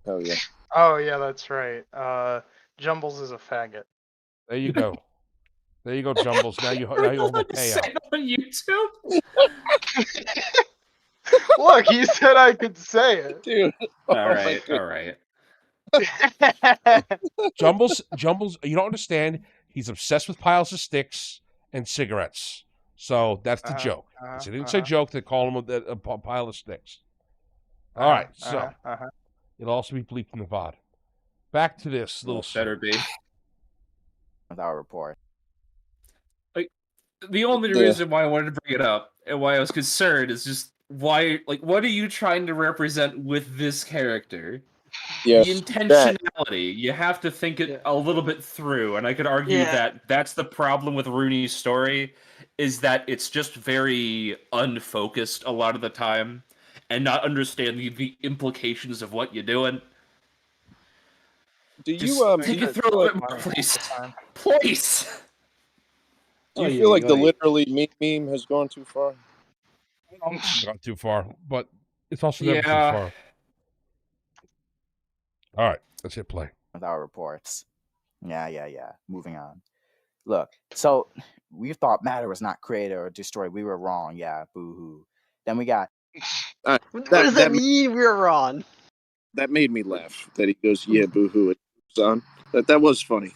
Hell yeah. Oh yeah, that's right. Jumbles is a faggot. There you go. There you go, Jumbles. Now you hold a Say payout. it on YouTube. Look, he said I could say it. Dude. All right. Jumbles, you don't understand. He's obsessed with piles of sticks and cigarettes. So that's the joke. It's an inside joke to call him a pile of sticks. All right, so it'll also be bleeped in the VOD. Back to this little better be. With our report. The only reason why I wanted to bring it up and why I was concerned is just why, like, what are you trying to represent with this character? Yes, the intentionality. You have to think it a little bit through, and I could argue that that's the problem with Rooney's story, is that it's just very unfocused a lot of the time, and not understanding the implications of what you're doing. Do you just take it through a little bit more, please? Please. Do you feel like the literally meme has gone too far? Not too far, but it's also never too far. All right, let's hit play. With our reports. Yeah. Moving on. Look, so we thought matter was not created or destroyed. We were wrong. Yeah, boo-hoo. Then we got... what does that mean we were wrong? That made me laugh. That he goes, yeah, boo-hoo, son. That was funny.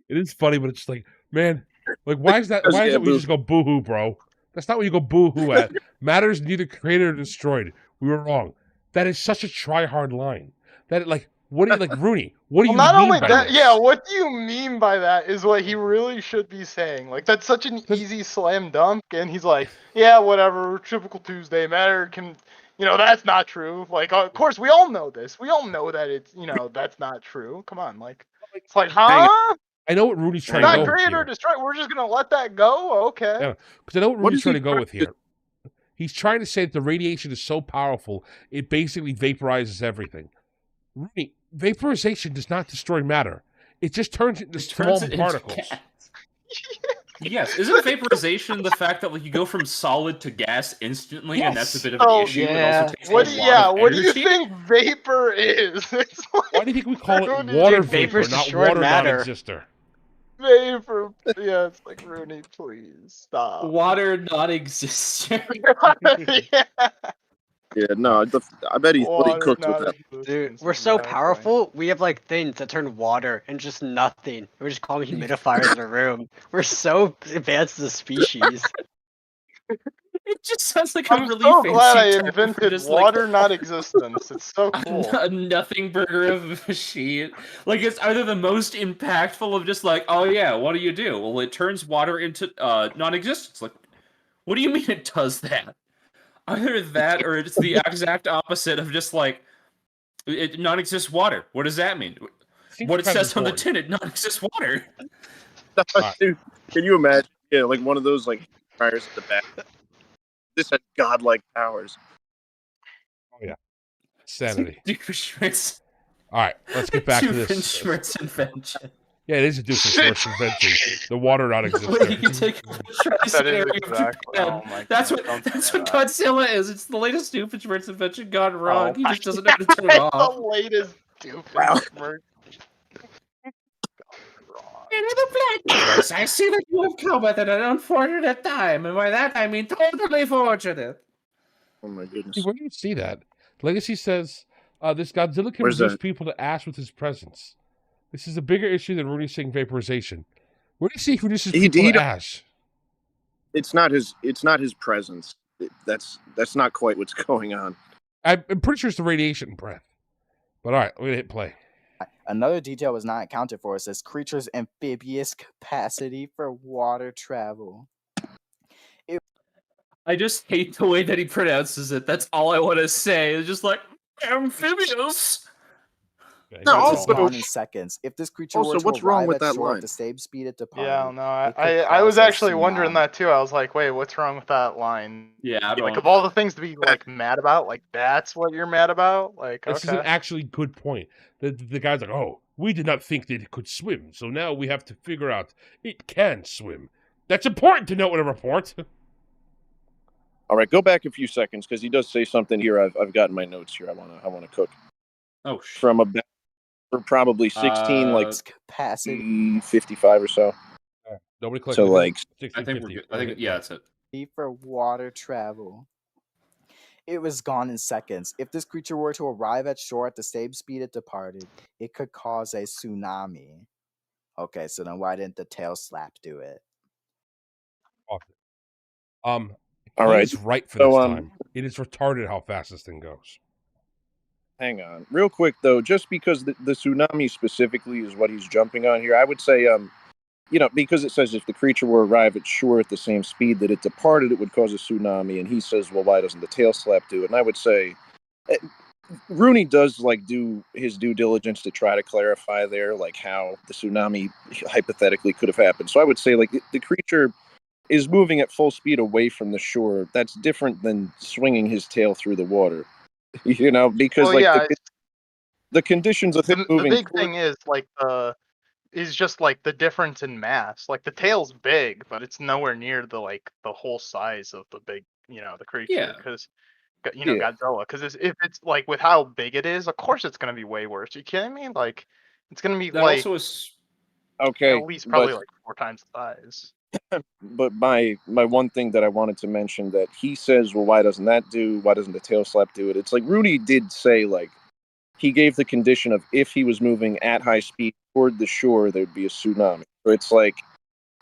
It is funny, but it's like, man, like, why is that? Why is it we just go boo-hoo, bro? That's not what you go boo-hoo at. Matter is neither created or destroyed. We were wrong. That is such a try-hard line. That, like, what do you, like, Rooney, what do you not mean only by that, this? yeah, what do you mean by that is what he really should be saying. Like, that's such an easy slam dunk, and he's like, yeah, whatever, typical Tuesday, matter can, that's not true. Like, of course, we all know this. We all know that it's, that's not true. Come on, like, it's like, huh? I know what Rooney's trying to go with Not create or destroy. We're just going to let that go? Okay. Yeah, because I know what Rooney's trying to go with here. He's trying to say that the radiation is so powerful, it basically vaporizes everything. Rooney, vaporization does not destroy matter. It just turns it into small particles. Yes, isn't vaporization the fact that, like, you go from solid to gas instantly, and that's a bit of an issue? Yeah. It also takes a lot of what do you energy? think vapor is? It's like, why do you think we call it water vapor, not water non-exister? Vapor. Yeah, it's like, Rooney, please stop. Water non-exister. Yeah, no, I bet he's fully cooked with that. Dude, we're so powerful, we have, like, things that turn water and just nothing. We're just calling humidifiers in a room. We're so advanced as a species. It just sounds like a I'm really so fancy glad I term for invented just water, like not existence. It's so cool. a nothing burger of a sheet. Like it's either the most impactful of just like, oh yeah, what do you do? Well, it turns water into non-existence. Like, what do you mean it does that? Either that or it's the exact opposite of just like it non-exists water. What does that mean? Seems What it kind of says on the important. tin, it non-exists water. Alright. Dude, can you imagine? Yeah, like one of those like fires at the back. This had godlike powers. Oh yeah, sanity. Doofenshmirtz. All right, let's get back to this. Doofenshmirtz invention. Yeah, it is a Doofenshmirtz invention. The water not Where you existing. can take over the That is area of exactly. Japan. Oh my That's God, what don't that's say what that. Godzilla is. It's the latest Doofenshmirtz invention gone wrong. Oh He my just doesn't know how to turn it God, off. the latest Doofenshmirtz. Yes, I see that you have come at an unfortunate time, and by that I mean totally fortunate. Oh my goodness. See, where do you see that? Legacy says this Godzilla can Where's reduce that? people to ash with his presence. This is a bigger issue than Rooney saying vaporization. Where do you see he reduces people to ash? It's not his presence. That's not quite what's going on. I'm pretty sure it's the radiation breath. But all right, we're gonna hit play. Another detail was not accounted for is this creature's amphibious capacity for water travel. I just hate the way that he pronounces it. That's all I want to say. It's just like amphibious. Okay, No, It that's was also- all. gone in seconds. If this creature Also, were to what's wrong arrive with at that shore at line? the same speed it departed, Yeah, no, it could I was cause a actually wondering tsunami. that too. I was like, wait, what's wrong with that line? Yeah, I Like, don't. of all the things to be like mad about, like that's what you're mad about? Like, This is an okay. actually good point. The guy's like, oh, we did not think that it could swim, so now we have to figure out it can swim. That's important to note in a report. All right, go back a few seconds because he does say something here. I've got in my notes here. I wanna cook Oh shit. from about for probably 16, like Its capacity 55 or so. Nobody clicked. So like, I think we're good. I think yeah, that's it. for water travel. It was gone in seconds. If this creature were to arrive at shore at the same speed it departed, it could cause a tsunami. Okay, so then why didn't the tail slap do it? all He right. is right for So, this time. It is retarded how fast this thing goes. Hang on, real quick though, just because the tsunami specifically is what he's jumping on here, I would say, because it says if the creature were to arrive at shore at the same speed that it departed, it would cause a tsunami. And he says, well, why doesn't the tail slap do it? And I would say, Rooney does like do his due diligence to try to clarify there, like how the tsunami hypothetically could have happened. So I would say, like the creature is moving at full speed away from the shore. That's different than swinging his tail through the water. Because Well, like yeah, the conditions of him the moving. big thing is like is just like the difference in mass. Like the tail's big, but it's nowhere near the whole size of the big, the creature. Yeah. Because Yeah. Godzilla. Because if it's like with how big it is, of course it's gonna be way worse. You kidding me? Like it's gonna be That like also is. Okay, at least probably like 4 times the size. but my one thing that I wanted to mention that he says, well, why doesn't the tail slap do it? It's like Rudy did say, like, he gave the condition of if he was moving at high speed toward the shore, there'd be a tsunami. So it's like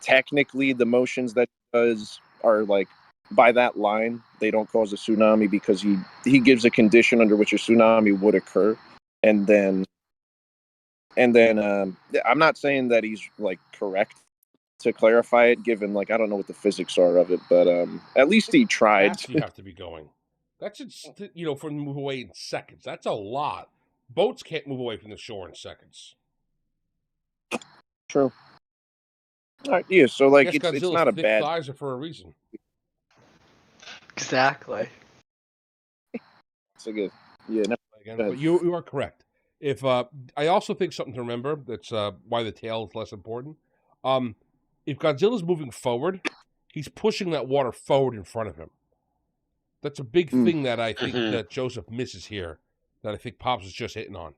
technically the motions that he does are like by that line, they don't cause a tsunami because he gives a condition under which a tsunami would occur. And then I'm not saying that he's like correct to clarify it, given like I don't know what the physics are of it, but at least he tried. Fast you have to be going. That should, for move away in seconds. That's a lot. Boats can't move away from the shore in seconds. True. All right, yeah. So like, I guess it's Godzilla's not a thick bad. thighs are for a reason. Exactly. It's a good. Yeah. No, Again, Go ahead. but you are correct. If I also think something to remember that's why the tail is less important. If Godzilla's moving forward, he's pushing that water forward in front of him. That's a big thing that I think that Joseph misses here. That I think Pops is just hitting on.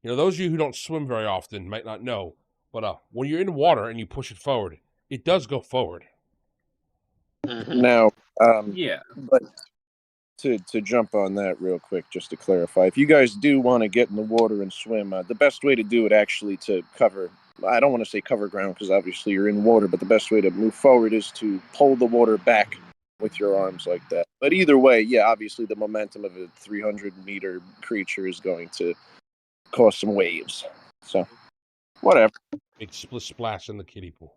Those of you who don't swim very often might not know, but when you're in water and you push it forward, it does go forward. Now, Yeah. but to jump on that real quick, just to clarify, if you guys do want to get in the water and swim, the best way to do it actually to cover I don't want to say cover ground because obviously you're in water, but the best way to move forward is to pull the water back with your arms like that. But either way, yeah, obviously the momentum of a 300-meter creature is going to cause some waves. So, whatever. Big splash in the kiddie pool.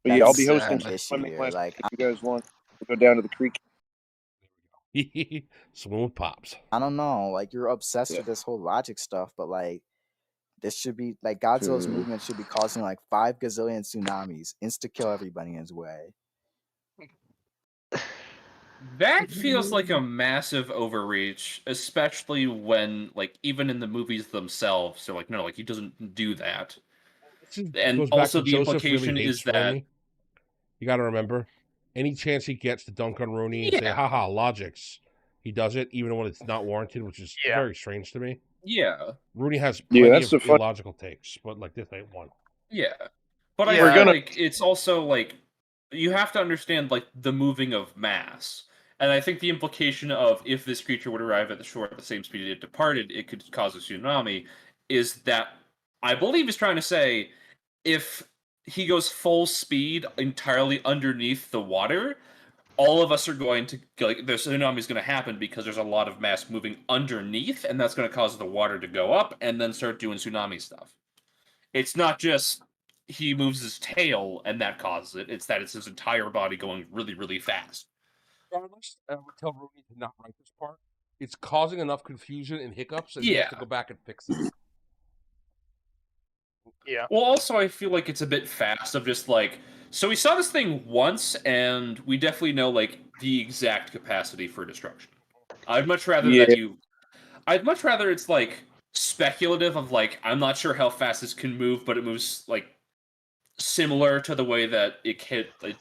But yeah, I'll be That's hosting an issue swimming here. lessons Like, if you guys want to go down to the creek. Swim with Pops. I don't know. Like, you're obsessed Yeah. with this whole logic stuff, but like, this should be like Godzilla's movement should be causing like 5 gazillion tsunamis, insta kill everybody in his way. That feels like a massive overreach, especially when, like, even in the movies themselves, they're like, no, like, he doesn't do that. And Goes back also to the Joseph implication really hates is that Rooney. You got to remember, any chance he gets to dunk on Rooney and say, Yeah. haha, logics, he does it, even when it's not warranted, which is Yeah. very strange to me. yeah, Rooney has Yeah, plenty that's of the fun- illogical takes, but like this ain't one. yeah. But I Yeah. feel like it's also, like, you have to understand, like, the moving of mass. And I think the implication of if this creature would arrive at the shore at the same speed it departed, it could cause a tsunami, is that I believe is trying to say if he goes full speed entirely underneath the water, all of us are going to, like, the tsunami is going to happen because there's a lot of mass moving underneath, and that's going to cause the water to go up and then start doing tsunami stuff. It's not just he moves his tail and that causes it, it's that it's his entire body going really, really fast. Regardless, I would tell Rooney to not write this part. It's causing enough confusion and hiccups that he has to Yeah. go back and fix it. Yeah. Well, also, I feel like it's a bit fast of just, like, so we saw this thing once, and we definitely know, like, the exact capacity for destruction. I'd much rather Yeah. I'd much rather it's, like, speculative of, like, I'm not sure how fast this can move, but it moves, like, similar to the way that it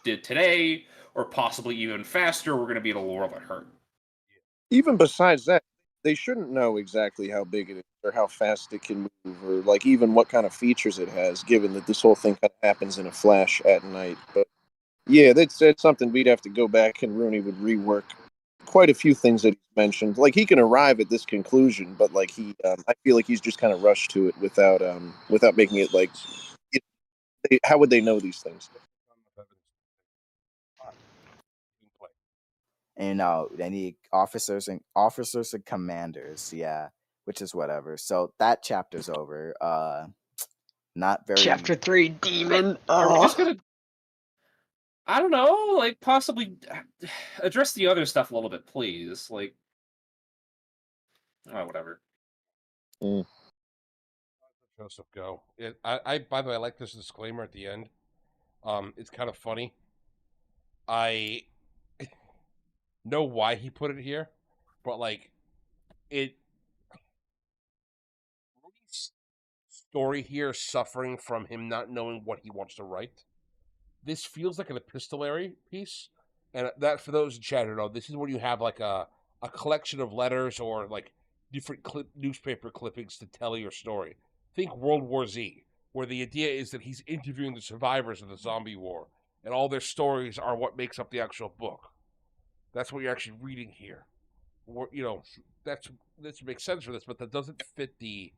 did today, or possibly even faster. We're going to be able to world it hurt. Even besides that, they shouldn't know exactly how big it is or how fast it can move or like even what kind of features it has, given that this whole thing kind of happens in a flash at night. But yeah, that's something we'd have to go back and Rooney would rework quite a few things that he's mentioned. Like he can arrive at this conclusion, but like I feel like he's just kind of rushed to it without making it like, how would they know these things? And, you know, they need officers and commanders, yeah, which is whatever. So that chapter's over. Not very. Chapter 3, Demon. Are we just gonna, I don't know, like, possibly address the other stuff a little bit, please? Like, oh, whatever. Joseph, go. I by the way, I like this disclaimer at the end. It's kind of funny. I know why he put it here, but like Rudy's story here suffering from him not knowing what he wants to write. This feels like an epistolary piece, and that for those in chat who know, this is when you have like a collection of letters or like different newspaper clippings to tell your story. Think World War Z, where the idea is that he's interviewing the survivors of the zombie war, and all their stories are what makes up the actual book. That's what you're actually reading here. You know, this makes sense for this, but that doesn't fit the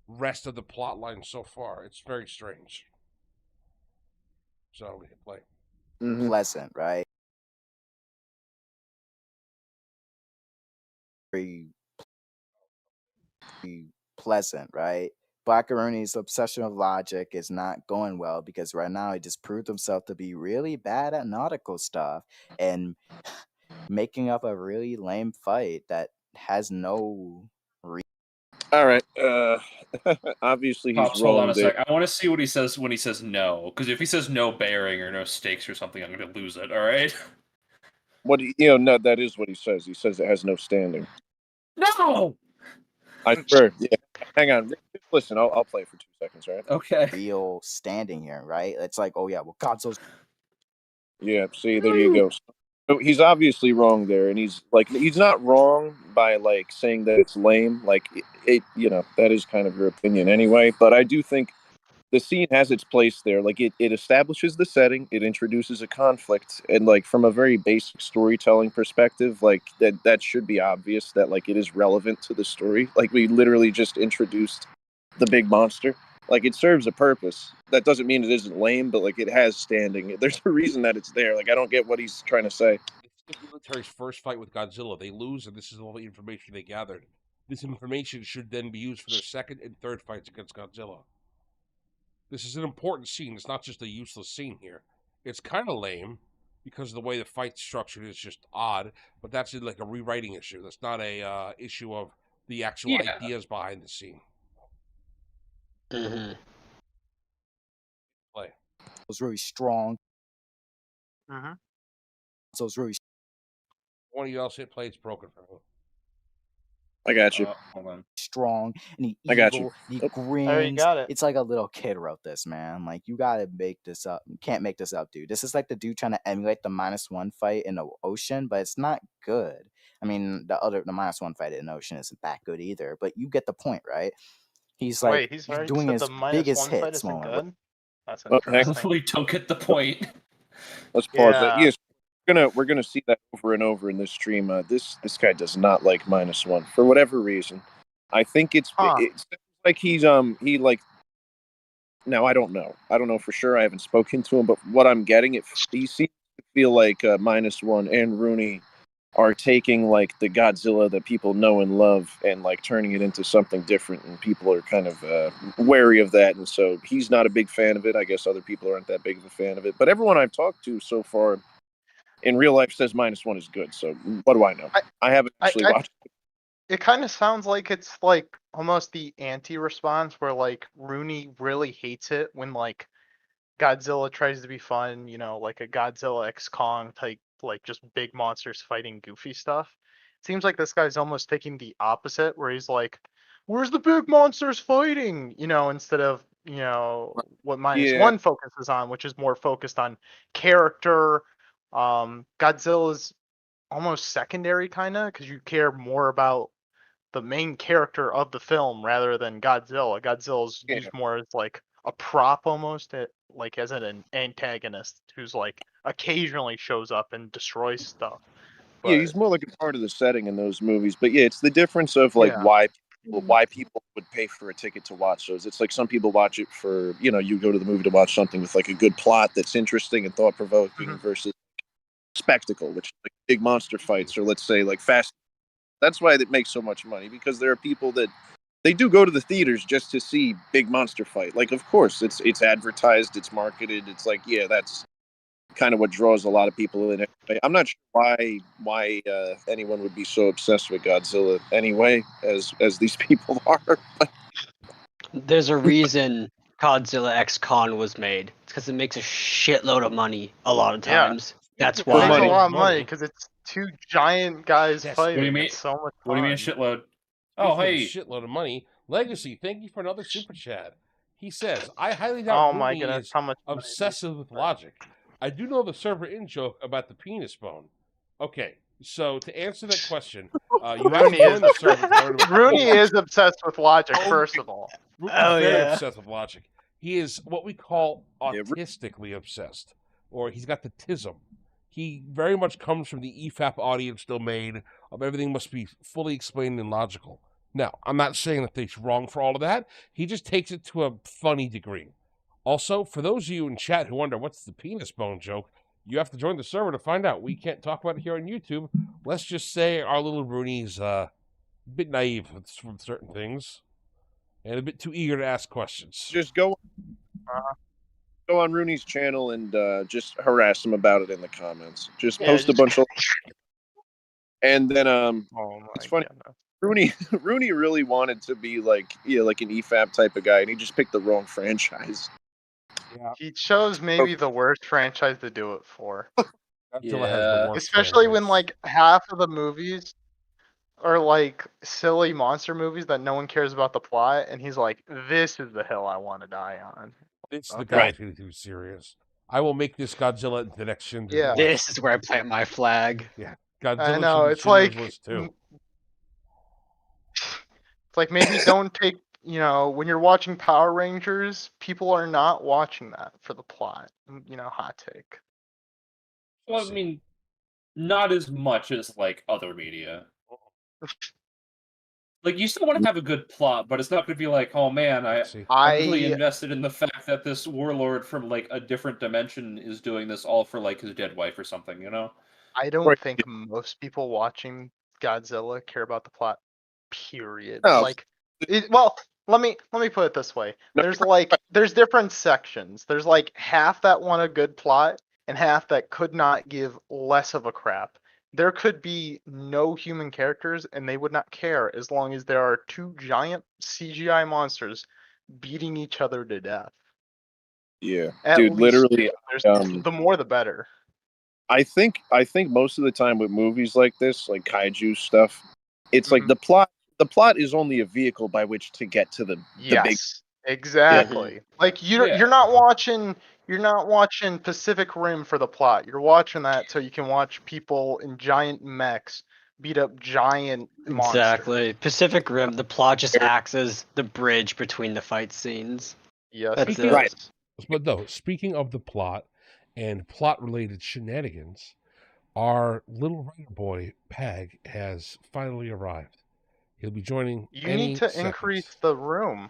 rest of the plot line so far. It's very strange. So we can play. Pleasant, right? Very pleasant, right? Blackarooni's obsession with logic is not going well because right now he just proved himself to be really bad at nautical stuff and making up a really lame fight that has no All right. Obviously he's Pops, hold wrong on a there. sec. I want to see what he says when he says no, because if he says no bearing or no stakes or something, I'm going to lose it. All right. No, that is what he says. He says it has no standing. No. I swear. Yeah. Hang on. Listen, I'll play for 2 seconds, right? Okay. real standing here, right? It's like, oh yeah, well, Godzilla's Yeah. See, there you go. So he's obviously wrong there, and he's not wrong by like saying that it's lame. Like that is kind of your opinion anyway. But I do think the scene has its place there. Like it establishes the setting, it introduces a conflict, and like from a very basic storytelling perspective, like that should be obvious that like it is relevant to the story. Like we literally just introduced the big monster. Like, it serves a purpose. That doesn't mean it isn't lame, but like, it has standing. There's a reason that it's there. Like, I don't get what he's trying to say. It's the military's first fight with Godzilla. They lose, and this is all the information they gathered. This information should then be used for their second and third fights against Godzilla. This is an important scene. It's not just a useless scene here. It's kind of lame because the way the fight's structured is just odd, but that's like a rewriting issue. That's not a issue of the actual ideas behind the scene. Mm-hmm. Play. It was really strong. Mm-hmm. So it's really One of you else hit play, it's broken for him. I got you. Hold on. strong and he I got you. evil. He Oh. grins. There, you got it. It's like a little kid wrote this, man. Like, you gotta make this up. You can't make this up, dude. This is like the dude trying to emulate the -1 fight in the ocean, but it's not good. I mean, the -1 fight in the ocean isn't that good either, but you get the point, right? He's like Wait, he's already doing said his the -1 biggest fight hits isn't moment. good. That's Oh, heck. interesting. We don't get the point. Let's pause that. Yeah. Yes, we're gonna see that over and over in this stream. This guy does not like -1 for whatever reason. I think it's like he like. Now I don't know. I don't know for sure. I haven't spoken to him, but what I'm getting, he seems to feel like -1 and Rooney are taking like the Godzilla that people know and love and like turning it into something different, and people are kind of wary of that, and so he's not a big fan of it. I guess other people aren't that big of a fan of it, but everyone I've talked to so far in real life says -1 is good. So what do I know? I haven't actually watched it. It kind of sounds like it's like almost the anti-response where like Rooney really hates it when like Godzilla tries to be fun, you know, like a Godzilla X Kong type, like just big monsters fighting goofy stuff. It seems like this guy's almost taking the opposite, where he's like, "Where's the big monsters fighting?" You know, instead of what -1 focuses on, which is more focused on character. Godzilla's almost secondary, kind of, because you care more about the main character of the film rather than Godzilla. Godzilla's used more as like a prop almost, like as an antagonist who's like occasionally shows up and destroys stuff. But, Yeah, he's more like a part of the setting in those movies. But yeah, it's the difference of like why people would pay for a ticket to watch those. It's like some people watch it for, you go to the movie to watch something with like a good plot that's interesting and thought provoking versus spectacle, which is like big monster fights, or let's say like Fast. That's why it makes so much money, because there are people that they do go to the theaters just to see big monster fight. Like, of course, it's advertised, it's marketed. It's like, yeah, that's kind of what draws a lot of people in. I'm not sure why anyone would be so obsessed with Godzilla anyway, as these people are. There's a reason Godzilla X Kong was made. It's because it makes a shitload of money a lot of times. That's it why. makes a lot of money because it's two giant guys fighting. What do you mean? It's so much fun. What do you mean a shitload? Oh, hey, a shitload of money. Legacy, thank you for another super chat. He says, "I highly doubt Rooney is how much obsessive with logic. I do know the server in joke about the penis bone. Okay, so to answer that question, you have to join the server to learn about Rooney is obsessed with logic, first of all. Rooney's very obsessed with logic. He is what we call autistically obsessed, or he's got the tism. He very much comes from the EFAP audience domain of everything must be fully explained and logical. Now, I'm not saying that he's wrong for all of that. He just takes it to a funny degree. Also, for those of you in chat who wonder what's the penis bone joke, you have to join the server to find out. We can't talk about it here on YouTube. Let's just say our little Rooney's a bit naive with certain things and a bit too eager to ask questions. Just go on Rooney's channel and just harass him about it in the comments. Just post a bunch of, and then it's funny. Rooney really wanted to be like an EFAP type of guy, and he just picked the wrong franchise. Yeah. He chose maybe the worst franchise to do it for. Godzilla has the worst Especially franchise. when like half of the movies are like silly monster movies that no one cares about the plot, and he's like, "This is the hill I want to die on." It's the guy's getting too serious. I will make this Godzilla into the next Schindler's List. This is where I plant my flag. Yeah, Godzilla. I know, it's Schindler's like List too. It's like maybe don't take, when you're watching Power Rangers, people are not watching that for the plot. Hot take. Well, I mean, not as much as like other media. Like, you still want to have a good plot, but it's not going to be like, oh man, See, I'm really invested in the fact that this warlord from like a different dimension is doing this all for like his dead wife or something, you know? I don't Right. think most people watching Godzilla care about the plot. Period. No. Like, well, let me put it this way. No, There's different sections. There's like half that want a good plot and half that could not give less of a crap. There could be no human characters and they would not care as long as there are two giant CGI monsters beating each other to death. Yeah, At dude, least literally, two. The more the better. I think most of the time with movies like this, like kaiju stuff, it's like the plot is only a vehicle by which to get to the big. Yes, exactly. Like you're not watching Pacific Rim for the plot. You're watching that so you can watch people in giant mechs beat up giant monsters. Exactly. Pacific Rim, the plot just acts as the bridge between the fight scenes. Yes, That's it it. does. Right. but no. Speaking of the plot and plot-related shenanigans, our little writer boy Pag has finally arrived. He'll be joining. You any need to second. increase the room.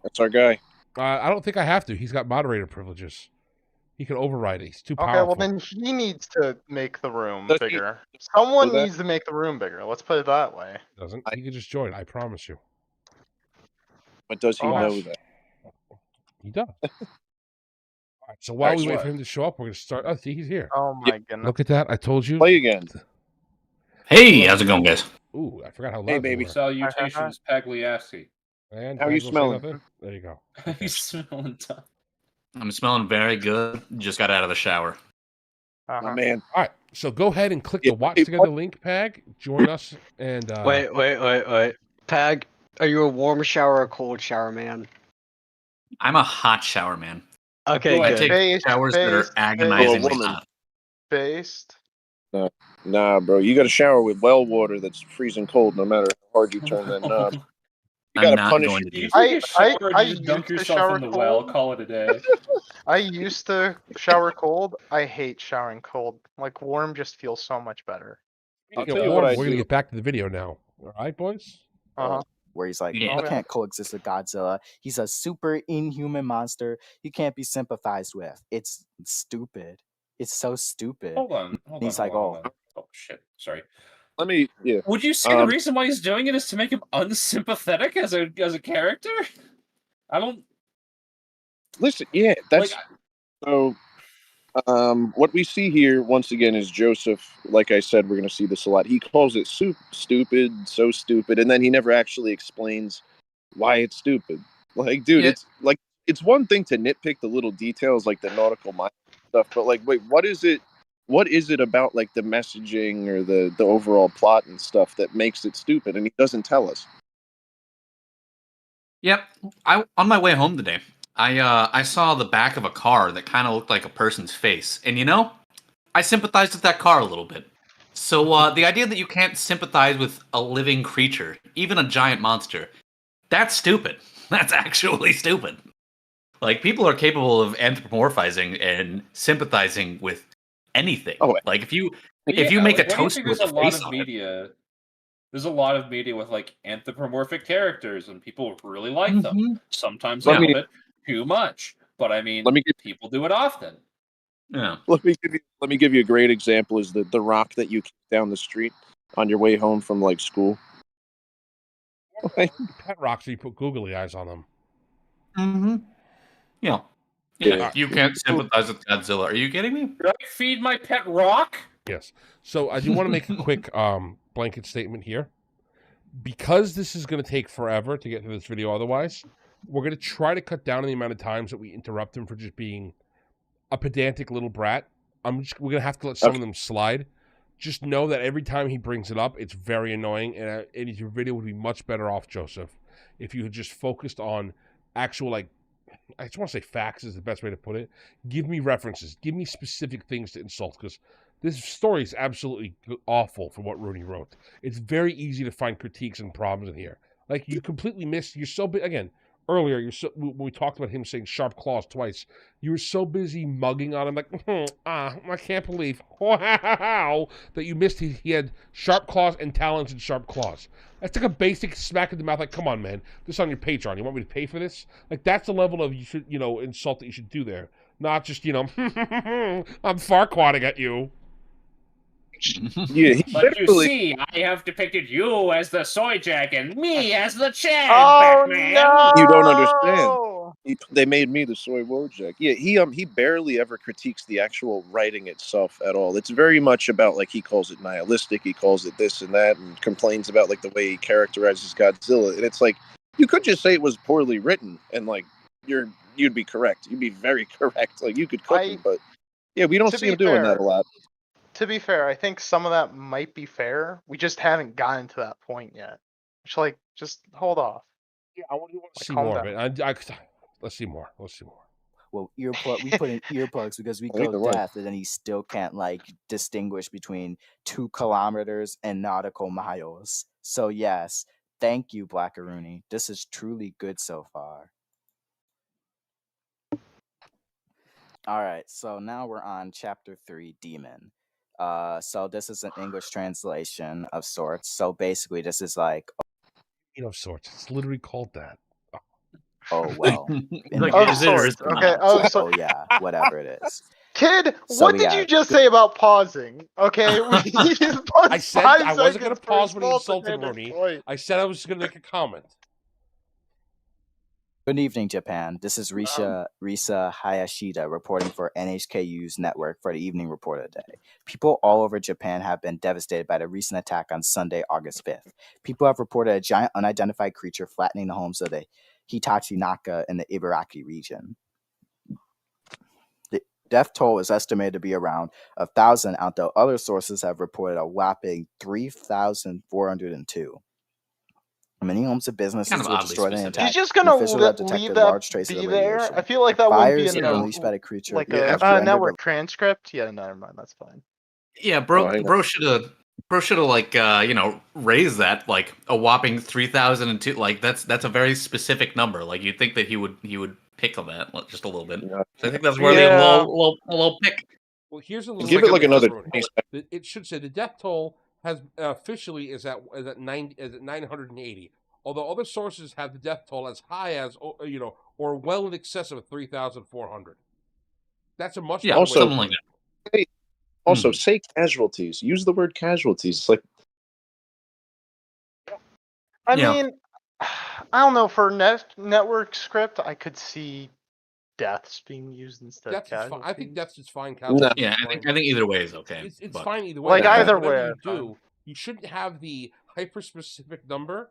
That's our guy. I don't think I have to. He's got moderator privileges. He can override it. He's too Okay, powerful. well then he needs to make the room Does he bigger. Someone do that? needs to make the room bigger. Let's put it that way. Doesn't. He can just join. I promise you. But does he Oh. know that? He does. All right. So while Alright, we so wait what? for him to show up, we're gonna start. Oh, see, he's here. Oh my goodness. Look at that. I told you. Play again. Hey, how's it going, guys? Ooh, I forgot how loud Hey, you baby. were. Salutations, Pagliassi. And How Pag you will say smelling? nothing? There you go. He's smelling tough. I'm smelling very good. Just got out of the shower. My man. All right. So go ahead and click Yeah, the watch hey, together link, Pag. Join us and Wait. Pag, are you a warm shower or cold shower man? I'm a hot shower man. Okay, Go I ahead. good. take showers that are agonizingly woman. hot. Based. Nah, bro. You got to shower with well water that's freezing cold, no matter how hard you turn that knob. You I'm gotta not punish going your to You do take a shower I and just dunk used to yourself shower in the well, cold. call it a day. I used to shower cold. I hate showering cold. Like warm just feels so much better. I'll Speaking tell of you warm, what I we're gonna do. get back to the video now. All right, boys. Where he's like, Yeah. you can't coexist with Godzilla. He's a super inhuman monster. You can't be sympathized with. It's stupid. It's so stupid. Hold on. He's like, Oh shit. Sorry. Let me. Yeah. Would you say the reason why he's doing it is to make him unsympathetic as a character? I don't Listen. Yeah. That's like. so. What we see here once again is Joseph. Like I said, we're going to see this a lot. He calls it stupid, so stupid, and then he never actually explains why it's stupid. Like, dude, Yeah. it's like it's one thing to nitpick the little details, like the nautical mind stuff, but like, wait, what is it? What is it about like the messaging or the overall plot and stuff that makes it stupid? And he doesn't tell us. Yep. On my way home today, I saw the back of a car that kind of looked like a person's face, and you know, I sympathized with that car a little bit. So the idea that you can't sympathize with a living creature, even a giant monster, that's stupid. That's actually stupid. Like, people are capable of anthropomorphizing and sympathizing with anything. Oh, like if you Yeah, make like, a what do you toaster think with there's a a lot face of on it, media. There's a lot of media with like anthropomorphic characters, and people really like them. Sometimes a Let me- little bit too much, but I mean, Let me give- people do it often. yeah. Let me give you a great example. Is the rock that you kick down the street on your way home from like school? Pet rocks, you put googly eyes on them. Mm-hmm. Yeah. Yeah. You can't sympathize with Godzilla. Are you kidding me? Should I feed my pet rock? Yes. So I do want to make a quick blanket statement here. Because this is going to take forever to get through this video otherwise, we're going to try to cut down on the amount of times that we interrupt him for just being a pedantic little brat. We're going to have to let some of them slide. Just know that every time he brings it up, it's very annoying, and your video would be much better off, Joseph, if you had just focused on actual, like, I just want to say facts is the best way to put it. Give me references. Give me specific things to insult, because this story is absolutely awful for what Rooney wrote. It's very easy to find critiques and problems in here. Like, you completely missed. You're so big. Again, earlier, when we talked about him saying sharp claws twice, you were so busy mugging on him, like, I can't believe wow, that you missed he had sharp claws and talons and sharp claws. That's like a basic smack in the mouth, like, come on, man, this is on your Patreon. You want me to pay for this? Like, that's the level of insult that you should do there. Not just, I'm Farquaading at you. Yeah, but you see, I have depicted you as the soy jack and me as the Chad, Oh Batman. no! You don't understand. They made me the soy Wojak. Yeah, he barely ever critiques the actual writing itself at all. It's very much about, like, he calls it nihilistic, he calls it this and that, and complains about, like, the way he characterizes Godzilla. And it's like, you could just say it was poorly written, and, like, you'd be correct. You'd be very correct. Like, you could cook him, but yeah, we don't see him doing that a lot. To be fair, I think some of that might be fair. We just haven't gotten to that point yet. Just hold off. Yeah, I want to see more of it. Let's see more. Well, we put in earplugs because we go deaf, and then he still can't, like, distinguish between 2 kilometers and nautical miles. So yes, thank you, Blackarooni. This is truly good so far. All right, so now we're on chapter 3, Demon. So this is an English translation of sorts. So basically, this is like of sorts. It's literally called that. Oh well. Like, of is it or is sorts. it Okay. not? Oh yeah, whatever it is. Kid, So what did you just say about pausing? Okay, I said I wasn't going to pause when he insulted Rooney. I said I was going to make a comment. Good evening, Japan. This is Risa Hayashida reporting for NHKU's network for the Evening Report of the Day. People all over Japan have been devastated by the recent attack on Sunday, August 5th. People have reported a giant unidentified creature flattening the homes of the Hitachi Naka in the Ibaraki region. The death toll is estimated to be around 1,000, although other sources have reported a whopping 3,402. Many homes and businesses were destroyed in the attack. He's just gonna leave that be there. I feel like that wouldn't be a network transcript. Yeah, never mind. That's fine. Yeah, bro should have like raised that like a whopping 3,002. Like that's a very specific number. Like you'd think that he would pick on that just a little bit. Yeah. So I think that's worthy of a little pick. Well, here's a little. Give it like another. It should say the death toll has officially is at 980. Although other sources have the death toll as high as or well in excess of 3,400. That's a much also something like that. Also, say casualties. Use the word casualties. It's like, I mean, I don't know. For network script, I could see deaths being used instead of casualties. I think deaths is fine. No. Yeah, I think either way is okay. It's fine either way. Like either way, you shouldn't have the hyper-specific number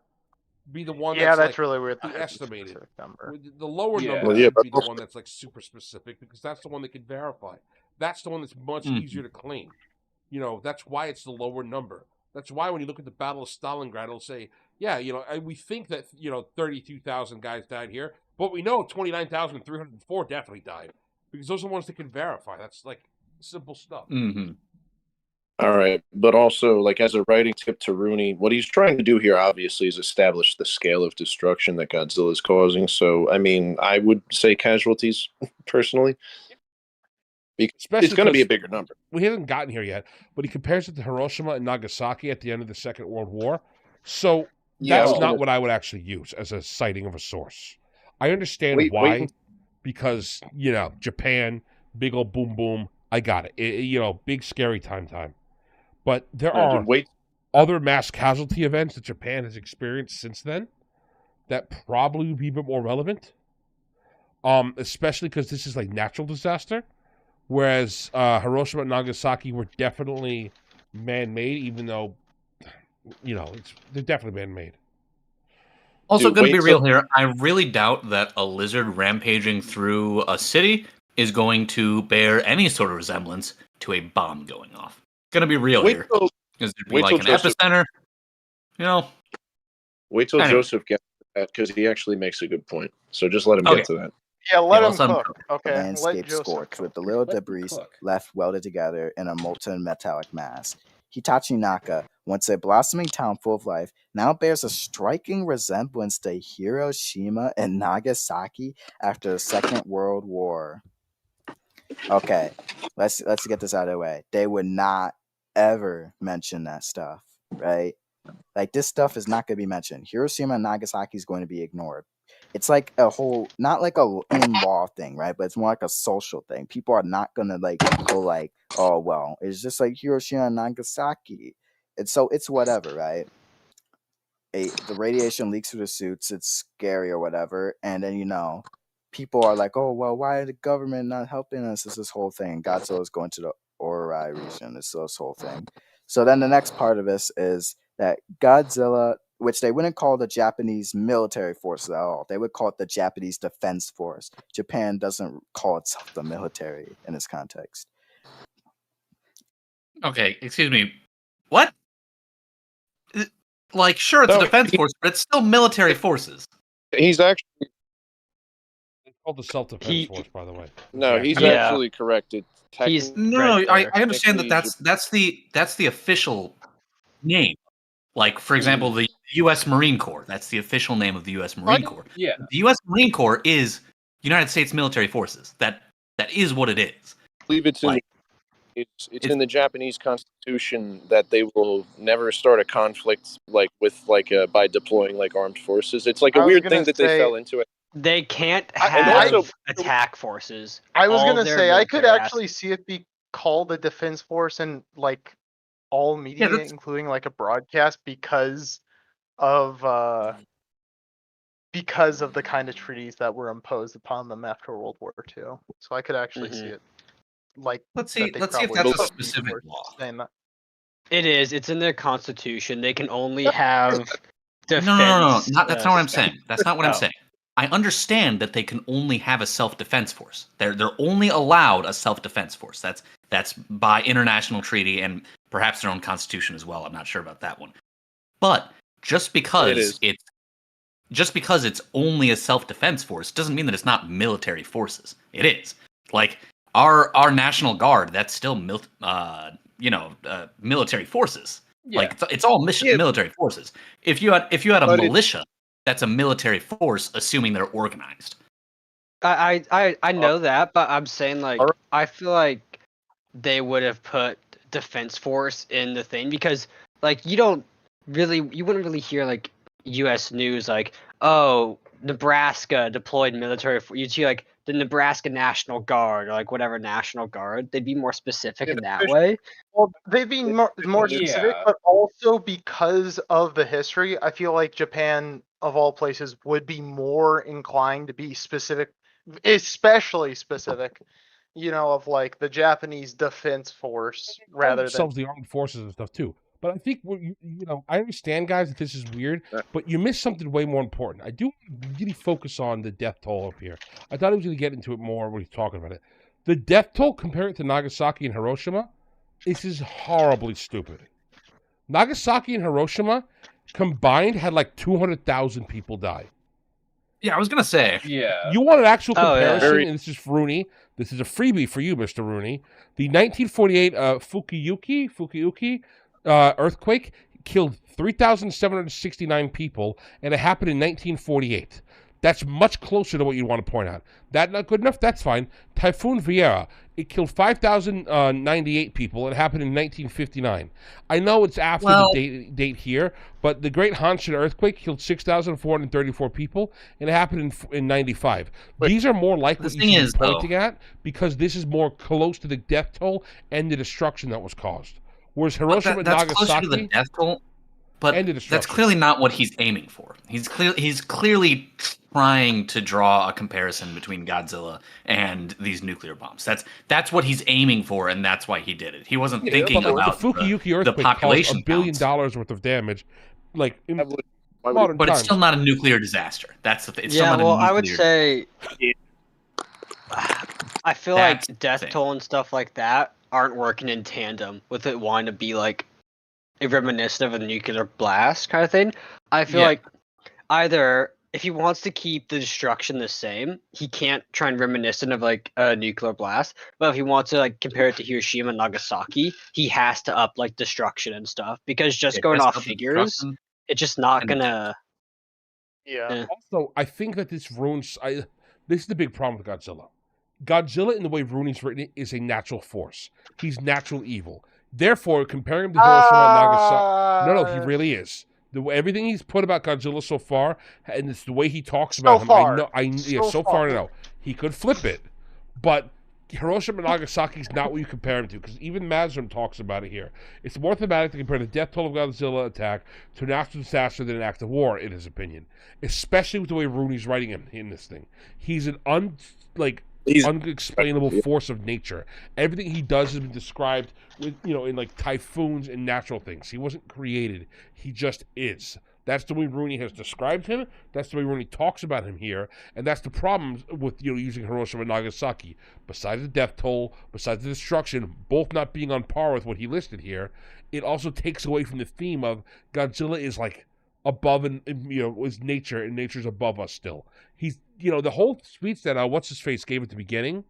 be the one. Yeah, that's really weird. The estimated number. The lower number should be the one that's like super specific because that's the one that can verify. That's the one that's much easier to claim. That's why it's the lower number. That's why when you look at the Battle of Stalingrad, it'll say, we think that 32,000 guys died here, but we know 29,304 definitely died because those are the ones that can verify. That's like simple stuff. Mm-hmm. All right, but also, like, as a writing tip to Rooney, what he's trying to do here, obviously, is establish the scale of destruction that Godzilla is causing. So, I mean, I would say casualties, personally. Because it's going to be a bigger number. We haven't gotten here yet, but he compares it to Hiroshima and Nagasaki at the end of the Second World War. So, that's not what I would actually use as a citing of a source. I understand why, because, Japan, big old boom boom, I got it. Big scary time. But there are other mass casualty events that Japan has experienced since then that probably would be a bit more relevant, especially because this is like natural disaster, whereas Hiroshima and Nagasaki were definitely man-made, even though, they're definitely man-made. Also, going to be real here, I really doubt that a lizard rampaging through a city is going to bear any sort of resemblance to a bomb going off. Going to be real here. Is it be like an epicenter? Wait till Joseph gets to that because he actually makes a good point. So just let him get to that. Yeah, let him cook. Okay. Landscape scorched with the little debris left welded together in a molten metallic mass. Hitachi Naka, once a blossoming town full of life, now bears a striking resemblance to Hiroshima and Nagasaki after the Second World War. Okay, let's get this out of the way. They would not ever mention that stuff, right? Like, this stuff is not going to be mentioned. Hiroshima and Nagasaki is going to be ignored. It's like a whole, not like a in-law thing, right? But it's more like a social thing. People are not going to like go like, oh, well, it's just like Hiroshima and Nagasaki. It's whatever, right? The radiation leaks through the suits. It's scary or whatever. And then, people are like, oh, well, why is the government not helping us? It's this whole thing. Godzilla is going to the Ori region. It's this whole thing. So then the next part of this is that Godzilla, which they wouldn't call the Japanese military forces at all. They would call it the Japanese Defense Force. Japan doesn't call itself the military in this context. Okay, excuse me. What? Like, sure, it's a defense force, but it's still military forces. He's actually It's called the Self-Defense Force, by the way. he's Yeah. absolutely correct. I understand that that's the official name. Like, for example, the U.S. Marine Corps. That's the official name of the U.S. Marine Corps. Yeah. The U.S. Marine Corps is United States military forces. That is what it is. I believe it's in the Japanese constitution that they will never start a conflict by deploying like armed forces. It's like a weird thing that they fell into. They can't And have also- attack forces. I was All gonna their say I could military actually see it be called a defense force in like all media, including like a broadcast, because of the kind of treaties that were imposed upon them after World War II. So I could actually see it like. Let's see if probably that's a would be specific forced law. saying that. It is. It's in their constitution. They can only have defense. No. That's not what I'm saying. That's not what I'm Oh. saying. I understand that they can only have a self-defense force. They're only allowed a self-defense force. That's by international treaty and perhaps their own constitution as well. I'm not sure about that one. But just because it's only a self-defense force doesn't mean that it's not military forces. It is. Like our National Guard, that's still military forces. Yeah. Like it's all military forces. If you had a militia, that's a military force, assuming they're organized. I know that, but I'm saying like I feel like they would have put defense force in the thing because like you wouldn't really hear like U.S. news like, oh, Nebraska deployed military. You'd see like the Nebraska National Guard or like whatever National Guard. They'd be more specific in that way. Well, they'd be more specific, but also because of the history, I feel like Japan, of all places, would be more inclined to be specific, especially specific, of like the Japanese Defense Force rather than the armed forces and stuff too. But I think I understand, guys, that this is weird, but you missed something way more important. I do really focus on the death toll up here. I thought he was going to get into it more when he's talking about it. The death toll compared to Nagasaki and Hiroshima, this is horribly stupid. Nagasaki and Hiroshima combined had like 200,000 people die. Yeah, I was gonna say. Yeah. You want an actual comparison, yeah. and this is for Rooney. This is a freebie for you, Mr. Rooney. The 1948 Fukuyuki earthquake killed 3,769 people, and it happened in 1948. That's much closer to what you want to point out. That not good enough? That's fine. Typhoon Vieira, it killed 5,098 people. It happened in 1959. I know it's after the date here, but the Great Hanshin earthquake killed 6,434 people, and it happened in 95. These are more like what you should be pointing at, because this is more close to the death toll and the destruction that was caused. Whereas Hiroshima and that's Nagasaki, closer to the death toll, but that's clearly not what he's aiming for. He's clearly trying to draw a comparison between Godzilla and these nuclear bombs. That's what he's aiming for, and that's why he did it. He wasn't thinking about the Fukuyuki earthquake the population caused $1 billion worth of damage, like in modern but times. it's still not a nuclear disaster. That's the thing. It's yeah, still not well, a nuclear I would say, I feel That's like death toll and stuff like that aren't working in tandem with it wanting to be like a reminiscent of a nuclear blast kind of thing. I feel like either if he wants to keep the destruction the same, he can't try and reminiscent of like a nuclear blast. But if he wants to like compare it to Hiroshima and Nagasaki, he has to up like destruction and stuff because just Yeah, going just off up the figures, destruction it's just not and gonna. Yeah. Also, I think that this ruins. This is the big problem with Godzilla. Godzilla, in the way Rooney's written it, is a natural force. He's natural evil. Therefore, comparing him to Hiroshima and Nagasaki, no, he really is. Everything he's put about Godzilla so far, and it's the way he talks about him. far. So far, I know he could flip it, but Hiroshima and Nagasaki is not what you compare him to, because even Mazrim talks about it here. It's more thematic to compare the death toll of Godzilla attack to an actual disaster than an act of war, in his opinion. Especially with the way Rooney's writing him in this thing. He's an unexplainable force of nature. Everything he does has been described with, in like typhoons and natural things. He wasn't created. He just is. That's the way Rooney has described him. That's the way Rooney talks about him here. And that's the problem with using Hiroshima and Nagasaki. Besides the death toll, besides the destruction, both not being on par with what he listed here, it also takes away from the theme of Godzilla is like above and is nature, and nature's above us still. He's the whole speech that what's his face gave at the beginning,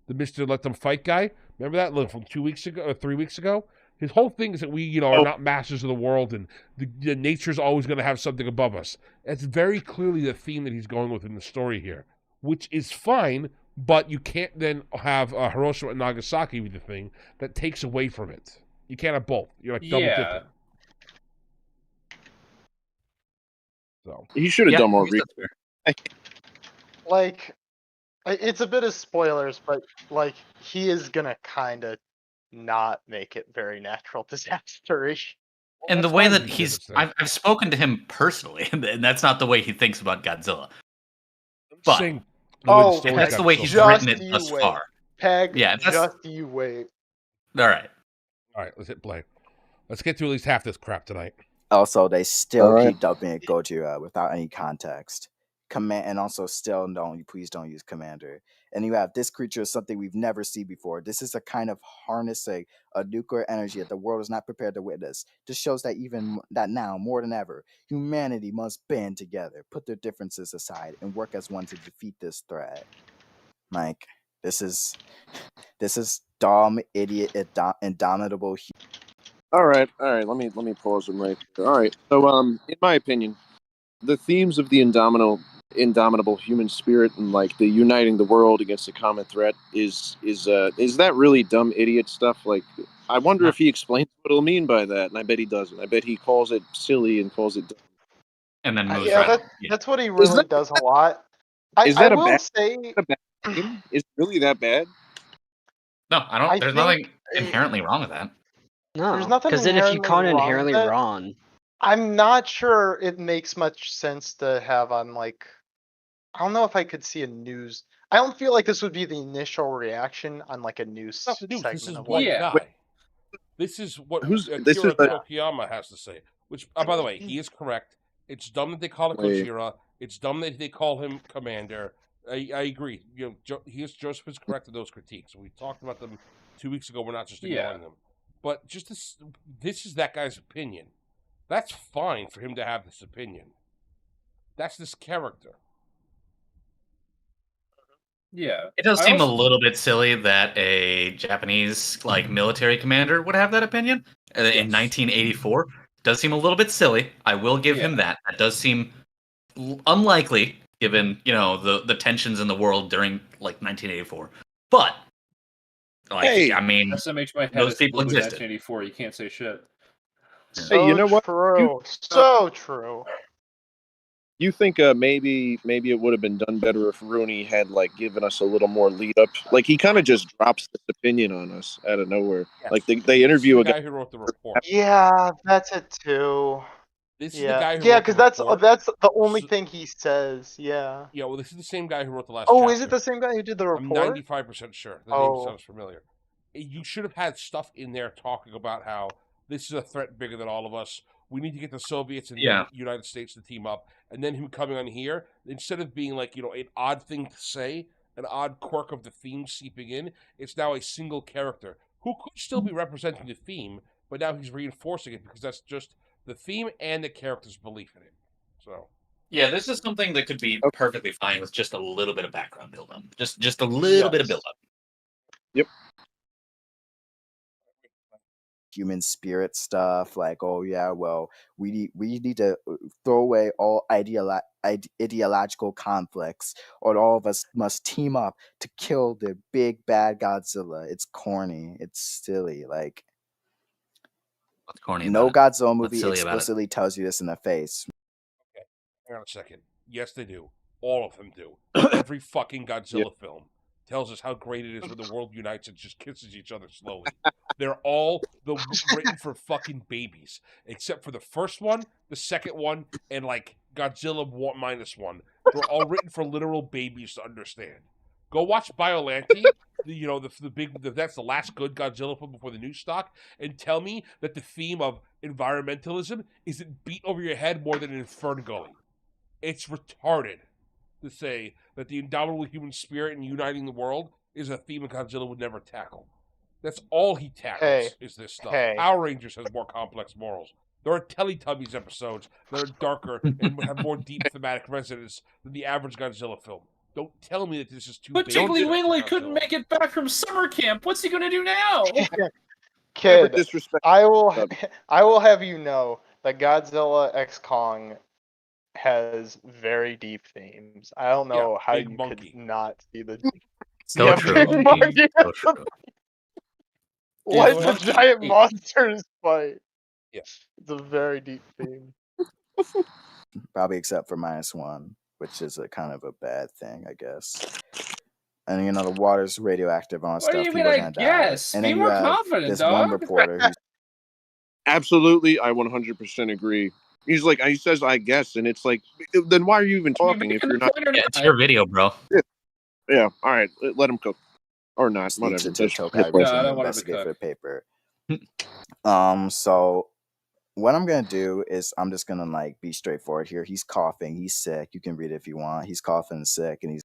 the Mr. Let Them Fight guy. Remember that from 2 weeks ago or 3 weeks ago? His whole thing is that we are not masters of the world, and the nature's always going to have something above us. That's very clearly the theme that he's going with in the story here, which is fine, but you can't then have Hiroshima and Nagasaki be the thing that takes away from it. You can't have both. You're like double dipping. So He should have done more research. Like, it's a bit of spoilers, but like he is gonna kind of not make it very natural disaster-ish. And the way that I've spoken to him personally, and that's not the way he thinks about Godzilla. But that's the way he's written it thus far. Peg, yeah, just you wait. All right, let's hit play. Let's get through at least half this crap tonight. Also, they still keep dubbing it Gojira without any context. And also still please don't use Commander. And you have this creature is something we've never seen before. This is a kind of harnessing a nuclear energy that the world is not prepared to witness. This shows that that now, more than ever, humanity must band together, put their differences aside, and work as one to defeat this threat. Mike, this is dumb, idiot, indomitable. All right. Let me pause him right there. All right. So, in my opinion, the themes of the indomitable human spirit and like the uniting the world against a common threat is that really dumb idiot stuff? Like, I wonder if he explains what it'll mean by that, and I bet he doesn't. I bet he calls it silly and calls it dumb. And then moves that's what he really does a lot. I will say, is it really that bad? No, I don't. There's nothing inherently wrong with that. No, there's nothing. Because then if you can't inherently wrong. I'm not sure it makes much sense to have on like, I don't know if I could see a news. I don't feel like this would be the initial reaction on like a news segment. This is one guy. This is what Akira Tokiyama has to say. Which, by the way, he is correct. It's dumb that they call it Gojira. It's dumb that they call him Commander. I agree. Joseph is correct in those critiques. We talked about them 2 weeks ago. We're not just ignoring them. But just this is that guy's opinion. That's fine for him to have this opinion. That's this character. Yeah. It does seem a little bit silly that a Japanese military commander would have that opinion in 1984. Does seem a little bit silly. I will give him that. That does seem unlikely given, the tensions in the world during 1984. But I mean, those people existed. 1984, you can't say shit. So you know what? True. So true. You think maybe it would have been done better if Rooney had given us a little more lead up? He kind of just drops this opinion on us out of nowhere. Yeah. They interview a guy who wrote the report. Yeah, that's it too. This is the guy who because that's the only thing he says. Yeah. Yeah, well, this is the same guy who wrote the last. Oh, chapter. Is it the same guy who did the report? I'm 95% sure. The name sounds familiar. You should have had stuff in there talking about how this is a threat bigger than all of us. We need to get the Soviets and the United States to team up. And then him coming on here, instead of being an odd thing to say, an odd quirk of the theme seeping in, it's now a single character who could still be representing the theme, but now he's reinforcing it because that's just the theme and the character's belief in it. So Yeah, this is something that could be perfectly fine with just a little bit of background build-up. Just a little bit of build-up. Yep. Human spirit stuff, like, oh yeah, well, we need to throw away all ideological conflicts, or all of us must team up to kill the big bad Godzilla. It's corny. It's silly. Like, What's corny no about Godzilla What's movie silly about it? explicitly tells you this in the face. Okay, hang on a second. Yes, they do. All of them do. Every fucking Godzilla film tells us how great it is when the world unites and just kisses each other slowly. They're all written for fucking babies, except for the first one, the second one, and like Godzilla -1. They're all written for literal babies to understand. Go watch Biollante, that's the last good Godzilla film before the new stock, and tell me that the theme of environmentalism isn't beat over your head more than in Ferngully. It's retarded to say that the indomitable human spirit and uniting the world is a theme Godzilla would never tackle. That's all he tackles is this stuff. Power Rangers has more complex morals. There are Teletubbies episodes that are darker and have more deep thematic resonance than the average Godzilla film. Don't tell me that this is too But basic. Jiggly Wingley couldn't make it back from summer camp. What's he gonna do now? Kid, I will have you know that Godzilla X Kong has very deep themes. I don't know how you could not see the So true. big monkey. So true. Let the giant monsters fight. Yes. It's a very deep theme. Probably except for -1, which is a kind of a bad thing, I guess. And the water's radioactive on stuff. What do you mean? People are I gonna die. guess. And Be then more you have confident, this dog. one reporter who's Absolutely, I 100% agree. He says, I guess, and it's like, then why are you even talking if you're not? Yeah, it's your video, bro. Yeah, all right, let him cook. Or not, sneaks whatever. into Just Tokai hit region I to don't want him to investigate for the cook. paper. So what I'm gonna do is I'm just gonna be straightforward here. He's coughing. He's sick. You can read it if you want. He's coughing and sick, and he's.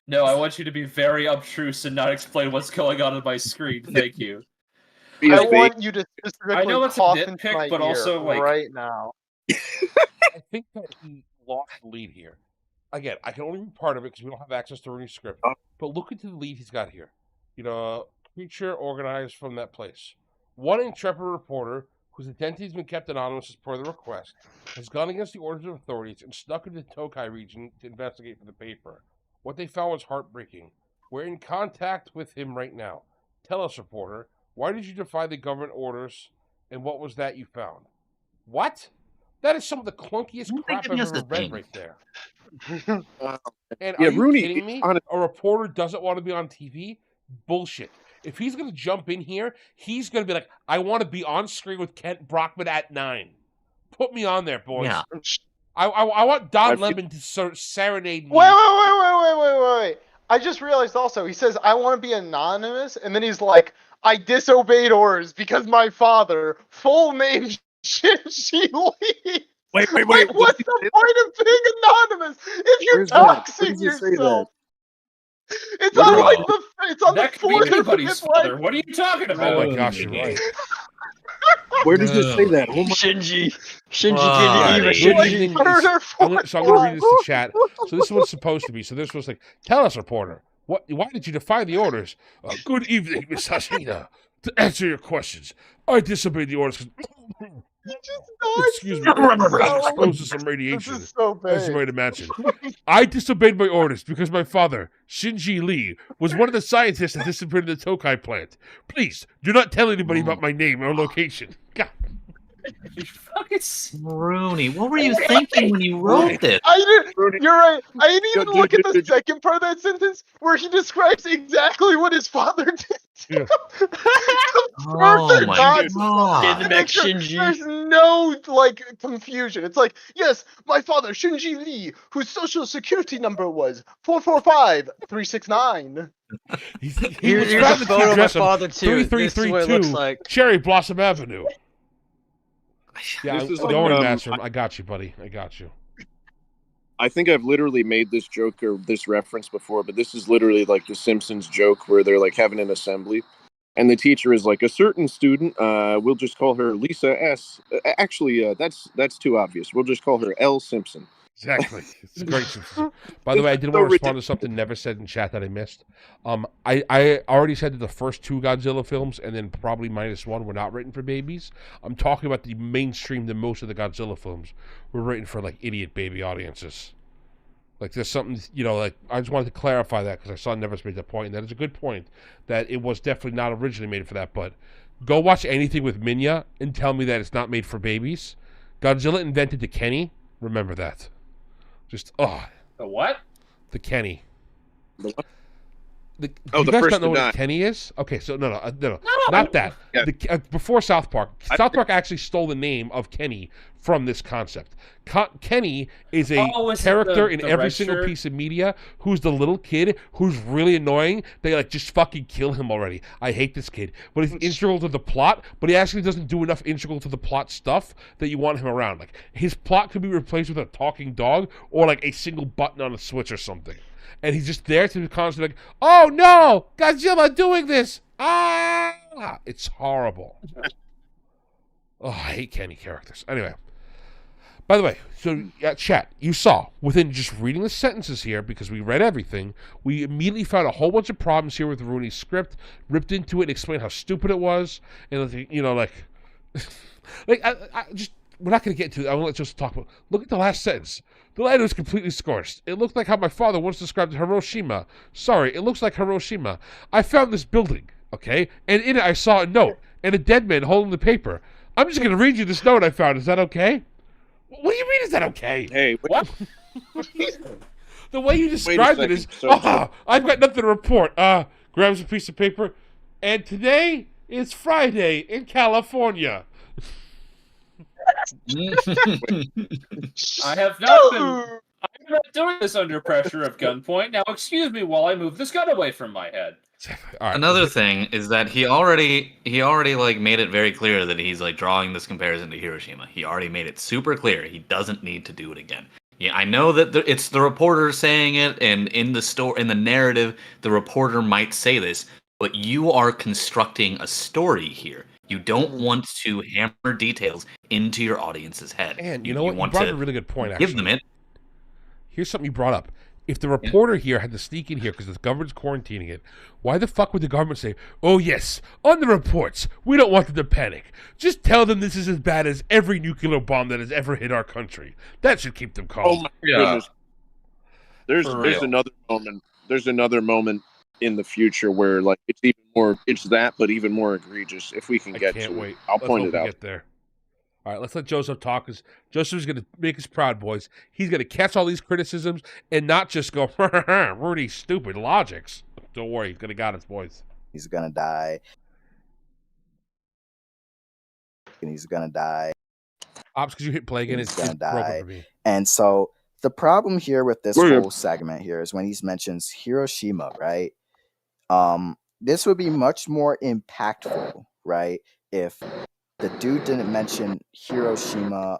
No, I want you to be very obtruse and not explain what's going on my screen. Thank you. I want you to specifically I know it's a cough into nitpick, my but ear also, like- right now. I think that he lost the lead here. Again, I can only read part of it because we don't have access to any script. But look into the lead he's got here. Creature organized from that place. One intrepid reporter, whose identity has been kept anonymous as per the request, has gone against the orders of authorities and snuck into the Tokai region to investigate for the paper. What they found was heartbreaking. We're in contact with him right now. Tell us, reporter, why did you defy the government orders, and what was that you found? What? That is some of the clunkiest crap I've ever read right there. And are you Rooney, kidding me? A reporter doesn't want to be on TV? Bullshit. If he's going to jump in here, he's going to be like, I want to be on screen with Kent Brockman at 9. Put me on there, boys. Yeah. I want Don Lemon to serenade me. Wait. I just realized also, he says, I want to be anonymous, and then he's like, I disobeyed orders because my father, full name Shinji Lee. Wait. Like, what's the point of being anonymous if you're doxing yourself? It's on that the could be fourth or anybody's fifth father. line. What are you talking about? Oh my gosh, you're right. Where does it say that? Shinji Right. Shinji. I'm going to read this to chat. So this is what it's supposed to be. So this was like, tell us, reporter, why did you defy the orders? Good evening, Miss Hashina. To answer your questions, I disobeyed the orders. Excuse me. Exposed to some radiation. This is so bad. As you might imagine. I disobeyed my orders because my father, Shinji Lee, was one of the scientists that disappeared in the Tokai plant. Please, do not tell anybody about my name or location. God. You fucking Rooney, what were you thinking when you wrote this? You're right. I didn't even look at the second part of that sentence where he describes exactly what his father did. Yeah. Oh my god. There's no confusion. It's like, yes, my father, Shinji Lee, whose social security number was 445-369. Here's a photo of my father too. This is what it looks like. Cherry Blossom Avenue. Yeah, This don't worry, Master. I got you, buddy. I got you. I think I've literally made this joke or this reference before, but this is literally like the Simpsons joke where they're like having an assembly, and the teacher is like, a certain student, we'll just call her Lisa S. Actually, that's too obvious. We'll just call her L. Simpson. Exactly. It's great. By the way, I did So want to respond to something never said in chat that I missed. I already said that the first 2 Godzilla films, and then probably -1, were not written for babies. I'm talking about the mainstream, most of the Godzilla films were written for like idiot baby audiences. Like there's something, like I just wanted to clarify that because I saw Never's made that point, and that is a good point, that it was definitely not originally made for that. But go watch anything with Minya and tell me that it's not made for babies. Godzilla invented the Kenny. Remember that. Just The what? the Kenny. The what? You The guys first don't know to what die. a Kenny is? Okay, so no, not that. Yeah. Before South Park, South Park actually stole the name of Kenny from this concept. Kenny is a is it character the in every red single shirt? piece of media who's the little kid who's really annoying. They like just fucking kill him already. I hate this kid, but he's integral to the plot. But he actually doesn't do enough integral to the plot stuff that you want him around. Like his plot could be replaced with a talking dog or like a single button on a switch or something. And he's just there to be constantly like, oh no, Godzilla doing this. Ah, it's horrible. Oh, I hate Kenny characters. Anyway, by the way, so chat, you saw within just reading the sentences here, because we read everything, we immediately found a whole bunch of problems here with Rooney's script, ripped into it, and explained how stupid it was, and we're not going to get into it. I will let Joseph talk about. Look at the last sentence. The land was completely scorched. It looked like how my father once described Hiroshima. Sorry, it looks like Hiroshima. I found this building, okay? And in it I saw a note and a dead man holding the paper. I'm just going to read you this note I found. Is that okay? What do you mean is that okay? Hey, What? The way you described it is, So- I've got nothing to report. Grabs a piece of paper. And today is Friday in California. I have not been. I'm not doing this under pressure of gunpoint. Now, excuse me while I move this gun away from my head. All right. Another thing is that he already like made it very clear that he's like drawing this comparison to Hiroshima. He already made it super clear. He doesn't need to do it again. Yeah, I know that it's the reporter saying it, and in the narrative, the reporter might say this, but you are constructing a story here. You don't want to hammer details into your audience's head. And you know what? You brought up a really good point, actually. Give them it. Here's something you brought up. If the reporter here had to sneak in here because the government's quarantining it, why the fuck would the government say, oh yes, on the reports, we don't want them to panic. Just tell them this is as bad as every nuclear bomb that has ever hit our country. That should keep them calm. Oh my goodness. There's another moment. There's another moment in the future where like it's that, but even more egregious. If we can get to it, I'll point it out. Get there. All right, let's let Joseph talk, because Joseph's going to make us proud, boys. He's going to catch all these criticisms and not just go, Rudy, stupid logics. Don't worry, he's going to got us, boys. He's gonna die. And he's gonna die. Ops, because you hit play again, He's it's gonna broken die. for me. And so the problem here with this We're good. whole segment here is when he mentions Hiroshima, right? This would be much more impactful, right, if the dude didn't mention Hiroshima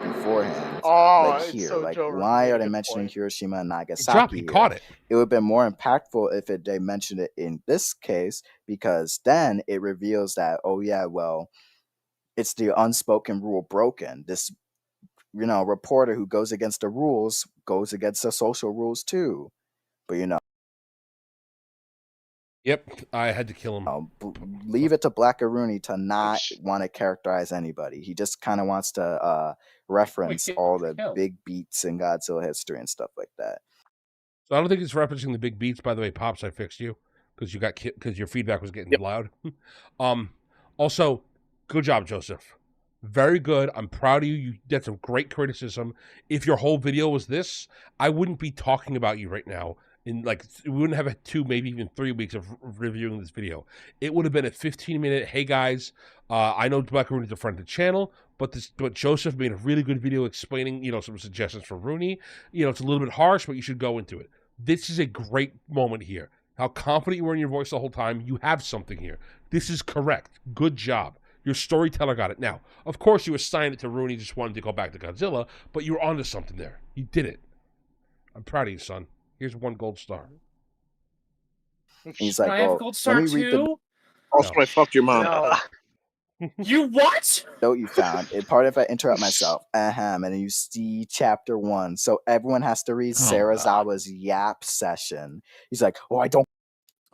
beforehand. Like it's here. so Like, Joe Rogan why made are a they good mentioning point. Hiroshima and He Nagasaki? He caught it. It would have been more impactful if they mentioned it in this case, because then it reveals that, oh yeah, well, it's the unspoken rule broken. This, reporter who goes against the rules goes against the social rules too. But Yep, I had to kill him. leave it to Blackarooni to not want to characterize anybody. He just kind of wants to reference all the big beats in Godzilla history and stuff like that. So I don't think it's referencing the big beats. By the way, Pops, I fixed you because your feedback was getting loud. Also, good job, Joseph. Very good. I'm proud of you. You did some great criticism. If your whole video was this, I wouldn't be talking about you right now. We wouldn't have 2, maybe even 3 weeks of reviewing this video. It would have been a 15-minute, hey guys, I know Blackarooni's a friend of the channel, but Joseph made a really good video explaining, some suggestions for Rooney. It's a little bit harsh, but you should go into it. This is a great moment here. How confident you were in your voice the whole time. You have something here. This is correct. Good job. Your storyteller got it. Now, of course, you assigned it to Rooney, just wanted to go back to Godzilla, but you were onto something there. You did it. I'm proud of you, son. Here's 1 gold star. He's like, Can I have a gold star let me read the too? Also, I fucked your mom. No. You what? Note you found. Part if I interrupt myself. And then you see chapter 1. So everyone has to read Sarazawa's yap session. He's like, oh, I don't.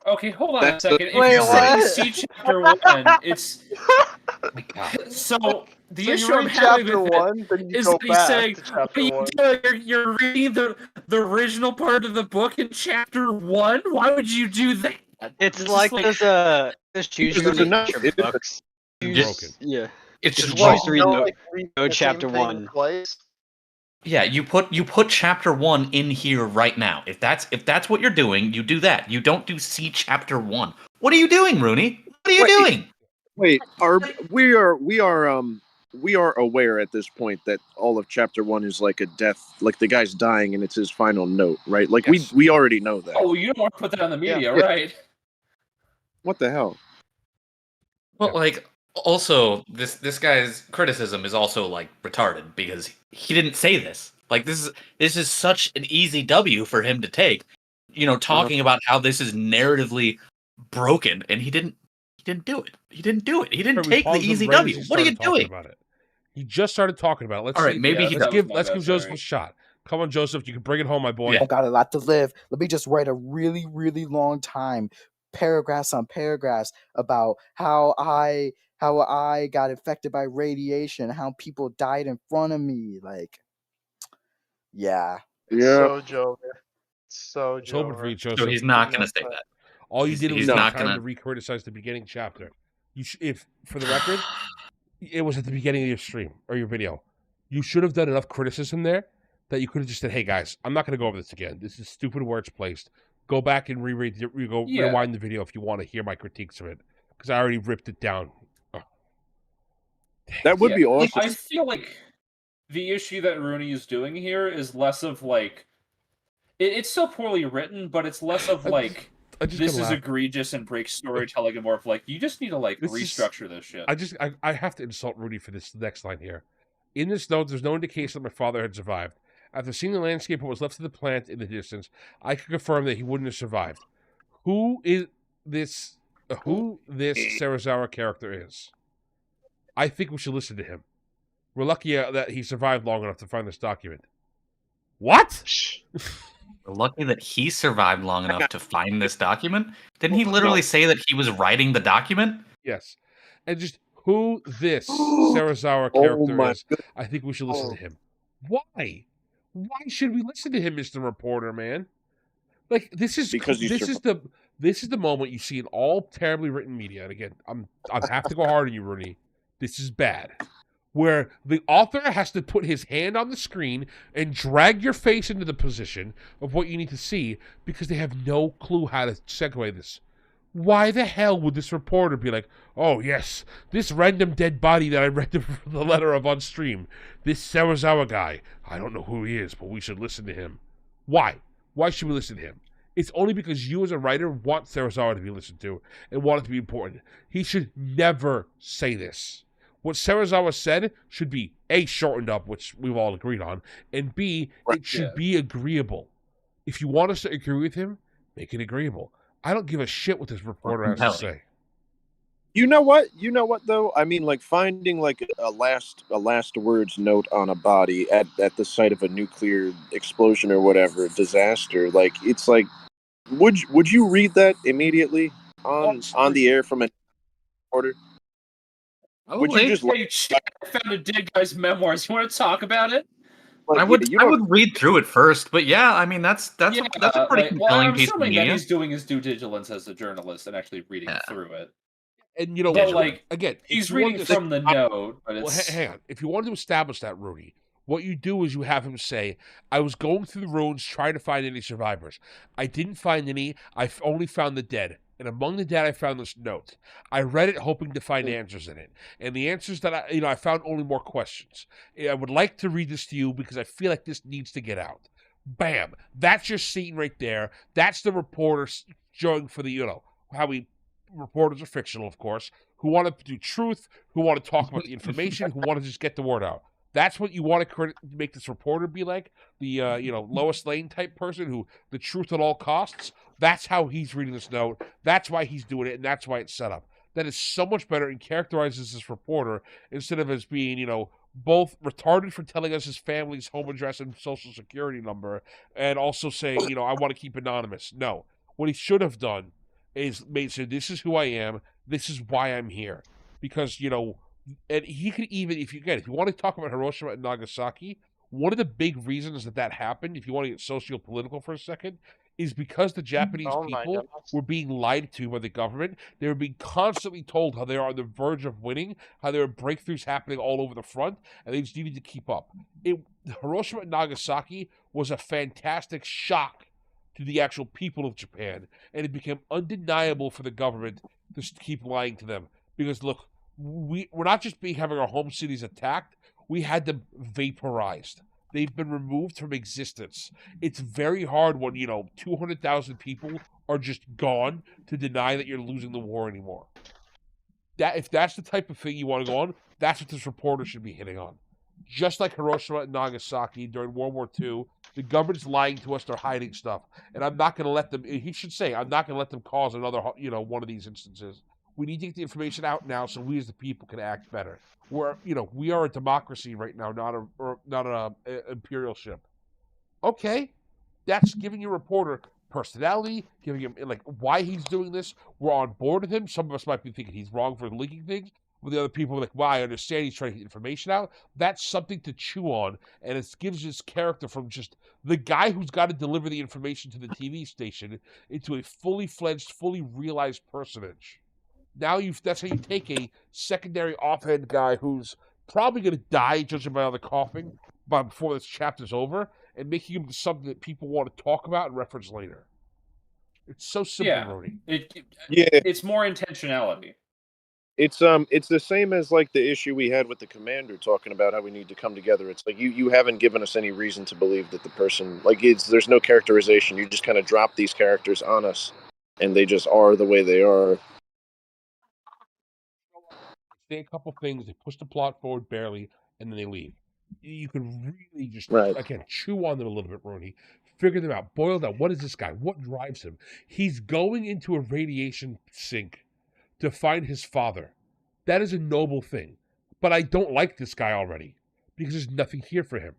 Okay, hold on a second. If Wait, you're saying what? see chapter 1, it's so the So issue you I'm read having chapter with 1, then it you is go that he's back saying, to "What chapter are you 1. doing? You're reading the original part of the book in chapter 1. Why would you do that?" It's It's like just Because there's usually it's a note. picture It is a- books. Broken. Yeah. It's It's just why I wrong. used to read Don't, no, like, read no the chapter same thing 1. twice. Yeah, you put chapter 1 in here right now. If that's what you're doing, you do that. You don't do see chapter 1. What are you doing, Rooney? What are you doing? Wait, we are aware at this point that all of chapter 1 is like a death, like the guy's dying and it's his final note, right? Like Yes. we already know that. Oh, you don't want to put that on the media, Yeah. right? What the hell? Well, like, also, this guy's criticism is also like retarded because he didn't say this. Like, this is such an easy W for him to take. You know, talking about how this is narratively broken, and he didn't do it. He didn't do it. He didn't We take the paused him easy right as W. he What are you started talking doing? about it. He just started talking about it. Let's All right, see. maybe Yeah, he that does. was my Let's bad, give Joseph sorry. a shot. Come on, Joseph. You can bring it home, my boy. Yeah. I got a lot to live. Let me just write a really, really long time, paragraphs on paragraphs about how I got affected by radiation, how people died in front of me. Like, yeah. It's Yeah. so Joker. So I was hoping for Joker. you, Joseph. So he's not No, going to say but- that. All you did was he's take not time gonna- to re-criticize the beginning chapter. If for the record, it was at the beginning of your stream or your video. You should have done enough criticism there that you could have just said, "Hey guys, I'm not going to go over this again. This is stupid where it's placed. Go back and rewind the video if you want to hear my critiques of it, because I already ripped it down." Oh. That would be awesome. I feel like the issue that Rooney is doing here is less of like it's still poorly written, but it's less of like I just this gotta is laugh. egregious and breaks storytelling, and more of like you just need to like This is- restructure this shit. I have to insult Rudy for this next line here. In this note, there's no indication that my father had survived. After seeing the landscape and what was left of the plant in the distance, I could confirm that he wouldn't have survived. Who this Sarazawa character is? I think we should listen to him. We're lucky that he survived long enough to find this document. What? We're lucky that he survived long enough to find this document. Didn't he literally say that he was writing the document? Yes. And just who this Sarazawa character my is, I think we should listen to him. Why? Why should we listen to him, Mr. Reporter, man? Like this is Because he's this is the moment you see in all terribly written media. And again, I have to go hard on you, Rooney. This is bad. Where the author has to put his hand on the screen and drag your face into the position of what you need to see because they have no clue how to segue this. Why the hell would this reporter be like, oh, yes, this random dead body that I read the letter of on stream, this Sarazawa guy, I don't know who he is, but we should listen to him. Why? Why should we listen to him? It's only because you as a writer want Sarazawa to be listened to and want it to be important. He should never say this. What Sarazawa said should be, A, shortened up, which we've all agreed on, and B, it should be agreeable. If you want us to agree with him, make it agreeable. I don't give a shit what this reporter has to say. You know what? Though, I mean, like finding like a last words note on a body at the site of a nuclear explosion or whatever disaster. Like it's like, would you read that immediately on the air from a reporter? Would you just Hey, chat, I found a dead guy's memoirs. You want to talk about it? like, I would read through it first, but yeah, I mean that's a pretty compelling I'm piece of assuming that media. he's doing his due diligence as a journalist and actually reading through it. And you know, But like again, he's reading from the note, but it's hang on. If you wanted to establish that, Rudy, what you do is you have him say, I was going through the ruins trying to find any survivors. I didn't find any. I only found the dead. And among the dead, I found this note. I read it hoping to find answers in it. And the answers that I found only more questions. I would like to read this to you because I feel like this needs to get out. Bam. That's your scene right there. That's the reporter showing for the, how reporters are fictional, of course, who want to do truth, who want to talk about the information, who want to just get the word out. That's what you want to make this reporter be like, the Lois Lane type person who the truth at all costs. That's how he's reading this note. That's why he's doing it, and that's why it's set up. that is so much better and characterizes this reporter instead of as being, both retarded for telling us his family's home address and social security number and also saying, I want to keep anonymous. No. What he should have done is say, this is who I am. This is why I'm here. Because, and he could even, if you want to talk about Hiroshima and Nagasaki, one of the big reasons that happened, if you want to get socio-political for a second, is because the Japanese people were being lied to by the government. They were being constantly told how they are on the verge of winning, how there are breakthroughs happening all over the front, and they just needed to keep up. Hiroshima and Nagasaki was a fantastic shock to the actual people of Japan, and it became undeniable for the government to keep lying to them. Because, look, we're not just having our home cities attacked, we had them vaporized. They've been removed from existence. It's very hard when, 200,000 people are just gone to deny that you're losing the war anymore. If that's the type of thing you want to go on, that's what this reporter should be hitting on. Just like Hiroshima and Nagasaki during World War II, the government's lying to us, they're hiding stuff. And I'm not going to let them, he should say, I'm not going to let them cause another, one of these instances. We need to get the information out now so we as the people can act better. We are a democracy right now, not an imperial ship. Okay, that's giving your reporter personality, giving him why he's doing this. We're on board with him. Some of us might be thinking he's wrong for leaking things. But the other people are like, well, I understand he's trying to get information out. That's something to chew on, and it gives his character from just the guy who's got to deliver the information to the TV station into a fully fledged, fully realized personage. Now that's how you take a secondary offhand guy who's probably going to die, judging by all the coughing, before this chapter's over, and making him something that people want to talk about and reference later. It's so simple, Rudy. It's more intentionality. It's the same as like the issue we had with the commander talking about how we need to come together. It's like you haven't given us any reason to believe that the person there's no characterization. You just kind of drop these characters on us, and they just are the way they are. Say a couple things, they push the plot forward barely, and then they leave. You can really just, again, chew on them a little bit, Rooney. Figure them out. Boil down. What is this guy? What drives him? He's going into a radiation sink to find his father. That is a noble thing. But I don't like this guy already because there's nothing here for him.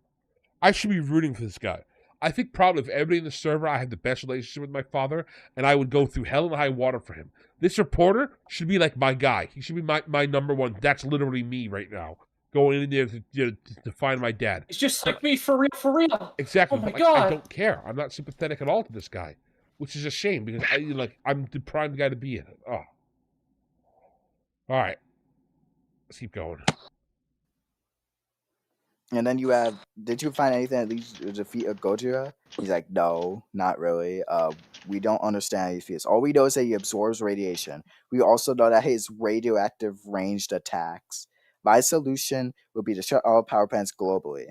I should be rooting for this guy. I think probably if everybody in the server, I had the best relationship with my father, and I would go through hell and high water for him. This reporter should be like my guy. He should be my number one. That's literally me right now, going in there to find my dad. It's just like me, for real. Exactly. Oh my but God. I don't care. I'm not sympathetic at all to this guy, which is a shame because I'm the prime guy to be in it. Oh. All right. Let's keep going. And then you have, did you find anything that leads to the defeat of Gojira? He's like, no, not really. We don't understand how he feels. All we know is that he absorbs radiation. We also know that his radioactive ranged attacks. My solution would be to shut all power plants globally.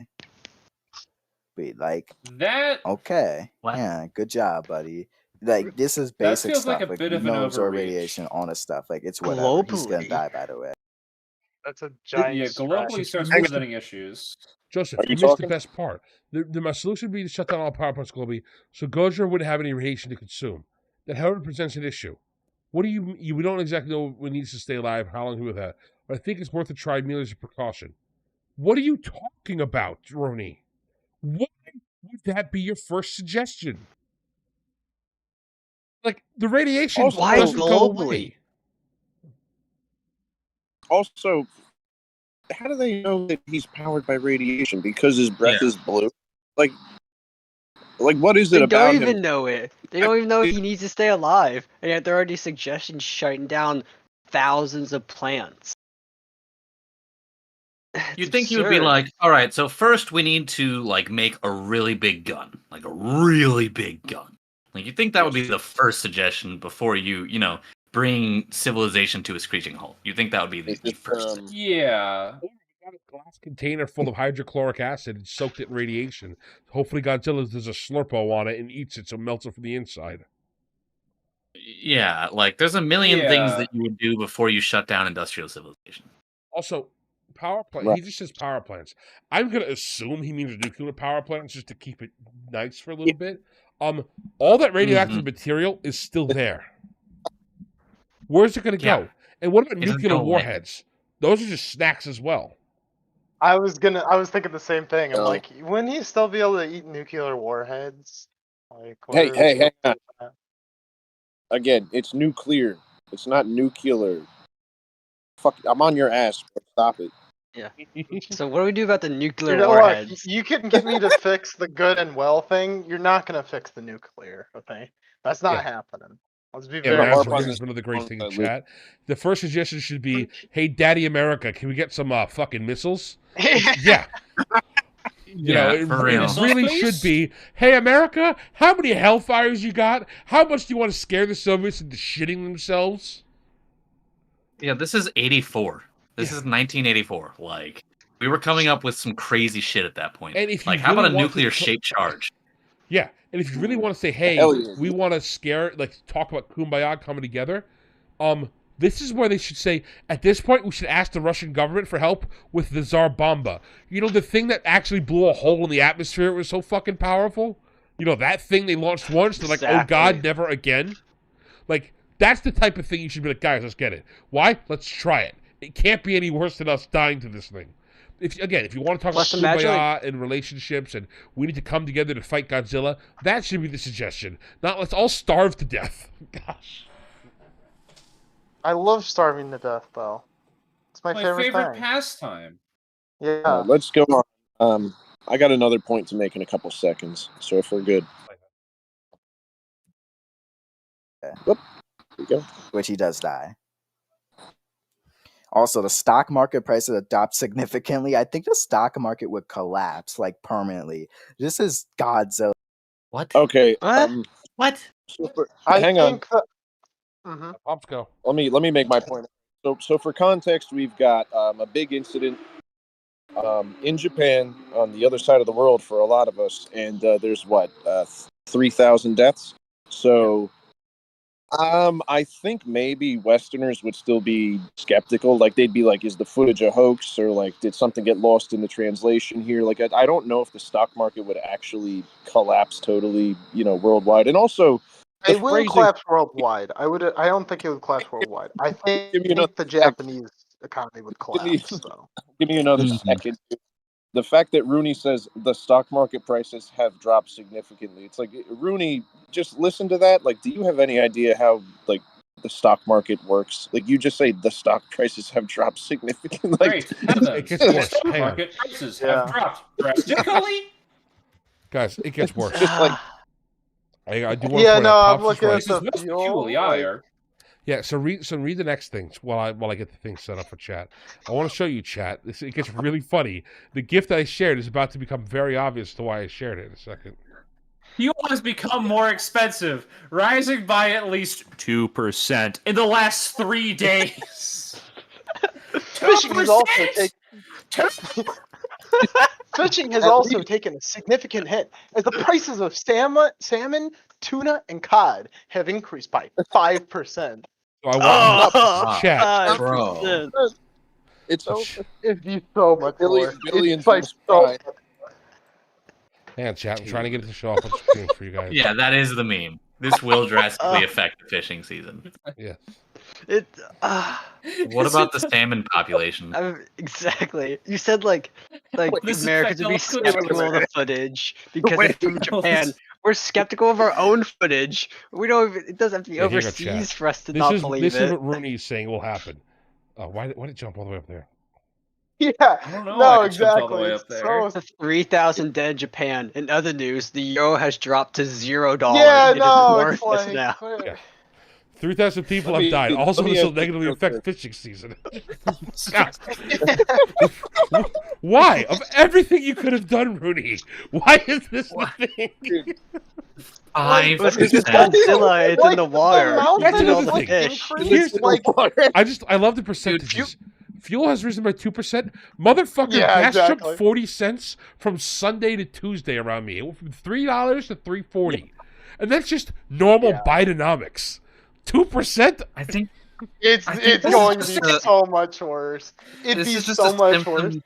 Wait, that? Okay. What? Yeah, good job, buddy. This is That basic feels stuff. like a bit of an absorb overreach. radiation, all this stuff. It's whatever. He's gonna Globally? die, by the way. That's a giant globally stretch. starts presenting issues. Joseph, you missed the best part. My solution would be to shut down all power plants globally so Gojira wouldn't have any radiation to consume. That, however, presents an issue. What do we don't exactly know what needs to stay alive, how long he would have, but I think it's worth a try merely as a precaution. What are you talking about, Roni? Why would that be your first suggestion? The radiation doesn't go away. Also, how do they know that he's powered by radiation? Because his breath is blue? What is it about him? They don't even know it. They don't even know he needs to stay alive. And yet there are these suggestions shutting down thousands of plants. You'd think he would be like, all right, so first we need to make a really big gun. Like a really big gun. You'd think that would be the first suggestion before you bring civilization to a screeching halt. You think that would be the first thing. Yeah. Or you got a glass container full of hydrochloric acid and soaked it in radiation. Hopefully Godzilla does a Slurpo on it and eats it so it melts it from the inside. Yeah, there's a million things that you would do before you shut down industrial civilization. Also, power plant. Right. He just says power plants. I'm going to assume he means nuclear power plants just to keep it nice for a little bit. All that radioactive material is still there. Where's it going to go? And what about It doesn't nuclear go away. warheads? Those are just snacks as well. I was thinking the same thing. I'm Oh. like, wouldn't he still be able to eat nuclear warheads? Like, Hey, where is hang the- on. Again, it's nuclear. It's not nuclear. Fuck, I'm on your ass, bro. Stop it. So what do we do about the nuclear Look, warheads? you can get me to fix the good and well thing. You're not gonna fix the nuclear, okay? That's not happening. Let's be Yeah, very Maz Mark clear. brings is up another great thing in on the chat. The first suggestion should be, "Hey, Daddy America, can we get some fucking missiles?" Yeah. You know, Yeah, for real. it really Missiles, should be, "Hey, America, how many Hellfires you got? How much do you want to scare the Soviets into shitting themselves?" Yeah, this is 84. This is 1984. Like, we were coming up with some crazy shit at that point. And if you Like, how about really a want nuclear to- shaped charge? Yeah, and if you really want to say, "Hey, Hell yeah. we want to scare, like, talk about Kumbaya coming together," this is where they should say, at this point, we should ask the Russian government for help with the Tsar Bomba. You know, the thing that actually blew a hole in the atmosphere, it was so fucking powerful? You know, that thing they launched once, they're like, oh God, Exactly. never again? Like, that's the type of thing you should be like, guys, let's get it. Why? Let's try it. It can't be any worse than us dying to this thing. If you want to talk Plus, about imagine, Kumbaya and relationships and we need to come together to fight Godzilla, that should be the suggestion. Not let's all starve to death. Gosh. I love starving to death, though. It's my, My favorite favorite thing. pastime. Yeah. Let's go on. I got another point to make in a couple seconds, so if we're good. Whoop. Here we go. Which he does die. Also, the stock market prices have dropped significantly. I think the stock market would collapse like permanently. This is Godzilla. What? Okay. What? What? Hang on. Think that... Mhm. Pops go. Let me make my point. So for context, we've got a big incident in Japan on the other side of the world for a lot of us, and there's 3,000 deaths. So I think maybe Westerners would still be skeptical. Like they'd be like, "Is the footage a hoax?" Or like, "Did something get lost in the translation here?" Like I don't know if the stock market would actually collapse totally, worldwide. And also, the It wouldn't phrasing- collapse worldwide. I don't think it would collapse worldwide. I Give me another think the sec. Japanese economy would Give me- collapse, though. Give me another second. The fact that Rooney says the stock market prices have dropped significantly. It's like, Rooney, just listen to that. Like, do you have any idea how, like, the stock market works? Like, you just say the stock prices have dropped significantly. Like, Great heavens. It gets worse. Stock Hang on. market prices Yeah. have dropped drastically. Guys, it gets worse. just like, I do want to Yeah, point no, out I'm Pops is looking right. at This is the what's fuel. peculiar. Yeah, so read the next things while I get the thing set up for chat. I want to show you chat. It gets really funny. The gift that I shared is about to become very obvious to why I shared it in a second. Fuel has become more expensive, rising by at least 2% in the last 3 days. Fishing has also 2%? Fishing has At also taken a significant hit as the prices of salmon, tuna, and cod have increased by 5%. So I want Oh, chat. Bro. 5%. it's So over. It'd be so much Billions- more. billions It's like must so cry. Hang on, chat. I'm trying to get it to show up on screen for you guys. Yeah, that is the meme. This will drastically affect the fishing season. Yeah. It. What about the salmon population? Exactly. You said like This Americans would be affects all skeptical of the footage because Wait, it's from Japan. We're skeptical of our own footage. We don't. It doesn't have to be Yeah, here you go, overseas chat. for us to not believe this it. is what Rooney is saying will happen. Why did it jump all the way up there? Yeah, I don't know. no, I could jump all the exactly. way It's up there. so 3,000 dead in Japan. In other news, the euro has dropped to $0. yeah, It is no, it's worthless like now. Yeah. 3,000 people Let have me- died. Also, let me this will ask you negatively real affect quick. fishing season. Why? Of everything you could have done, Rooney, why is this the thing? 5%. It's because it's Godzilla. It's in the water. amount That's that another it's, like, thing. increased, Here's- like, I love the percentages. Fuel has risen by 2%. Motherfucker, Yeah, gas exactly. jumped 40 cents from Sunday to Tuesday around me. It went from $3 to $3.40. And that's just normal Bidenomics. 2%? I think it's I think this going is to be just a- so much worse. It'd this be is just so a much symptom worse.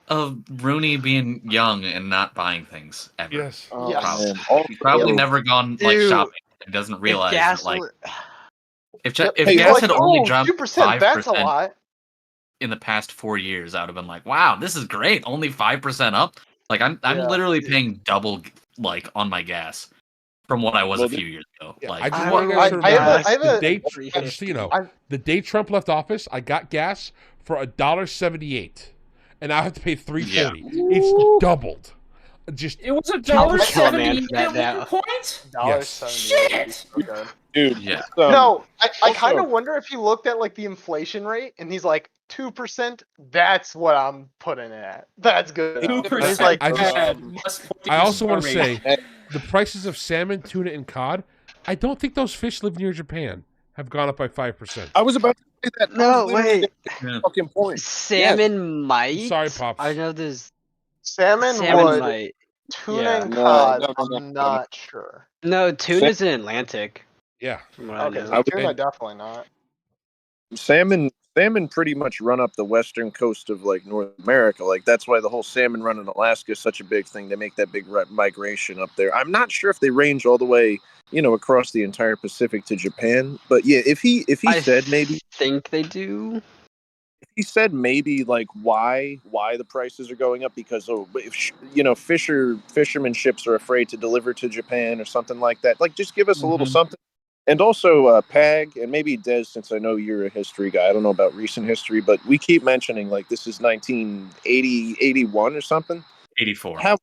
of Rooney being young and not buying things ever. Yes. Oh, Yes. Probably. man. Also, He's probably never gone like Dude, shopping and doesn't realize that, like If Yep. if Hey, gas like, had only oh, jumped 2%, that's a 5% lot. in the past 4 years, I would have been like, "Wow, this is great! Only 5% up." Like I'm Yeah. literally paying double like on my gas from what I was Well, a few years ago. Yeah, like I just I want you guys to remember remember I have the a- day. $3.50. Just so you know, I- the day Trump left office, I got gas for $1.78, and I have to pay $3.40. It's doubled. Just It was a I'll dollar just kill a man seventy for that at now. one point. $1.78. Shit! dude. Yeah. No, I kind also- of wonder if he looked at like the inflation rate and he's like 2%. That's what I'm putting it at. That's good. enough. 2%. He's like, I just- Must put I also in want to our say rate. the prices of salmon, tuna, and cod. I don't think those fish live near Japan have gone up by 5%. I was about to say that. No, wait. Yeah. Fucking point. Salmon might. Sorry, Pops. I know there's salmon salmon would. might. Tuna Yeah. and No, cod, no, no, I'm no. not sure. No, tuna's in Atlantic. Yeah. From what Okay, I so know. tuna And- definitely not. Salmon pretty much run up the western coast of like North America. Like that's why the whole salmon run in Alaska is such a big thing. They make that big migration up there. I'm not sure if they range all the way, across the entire Pacific to Japan. But yeah, if he I said maybe think they do. he said maybe like why the prices are going up because if fishermen ships are afraid to deliver to Japan or something like that. Like just give us a little something. And also Pag and maybe Des, since I know you're a history guy. I don't know about recent history, but we keep mentioning like this is 1980, 81 or something. 84. How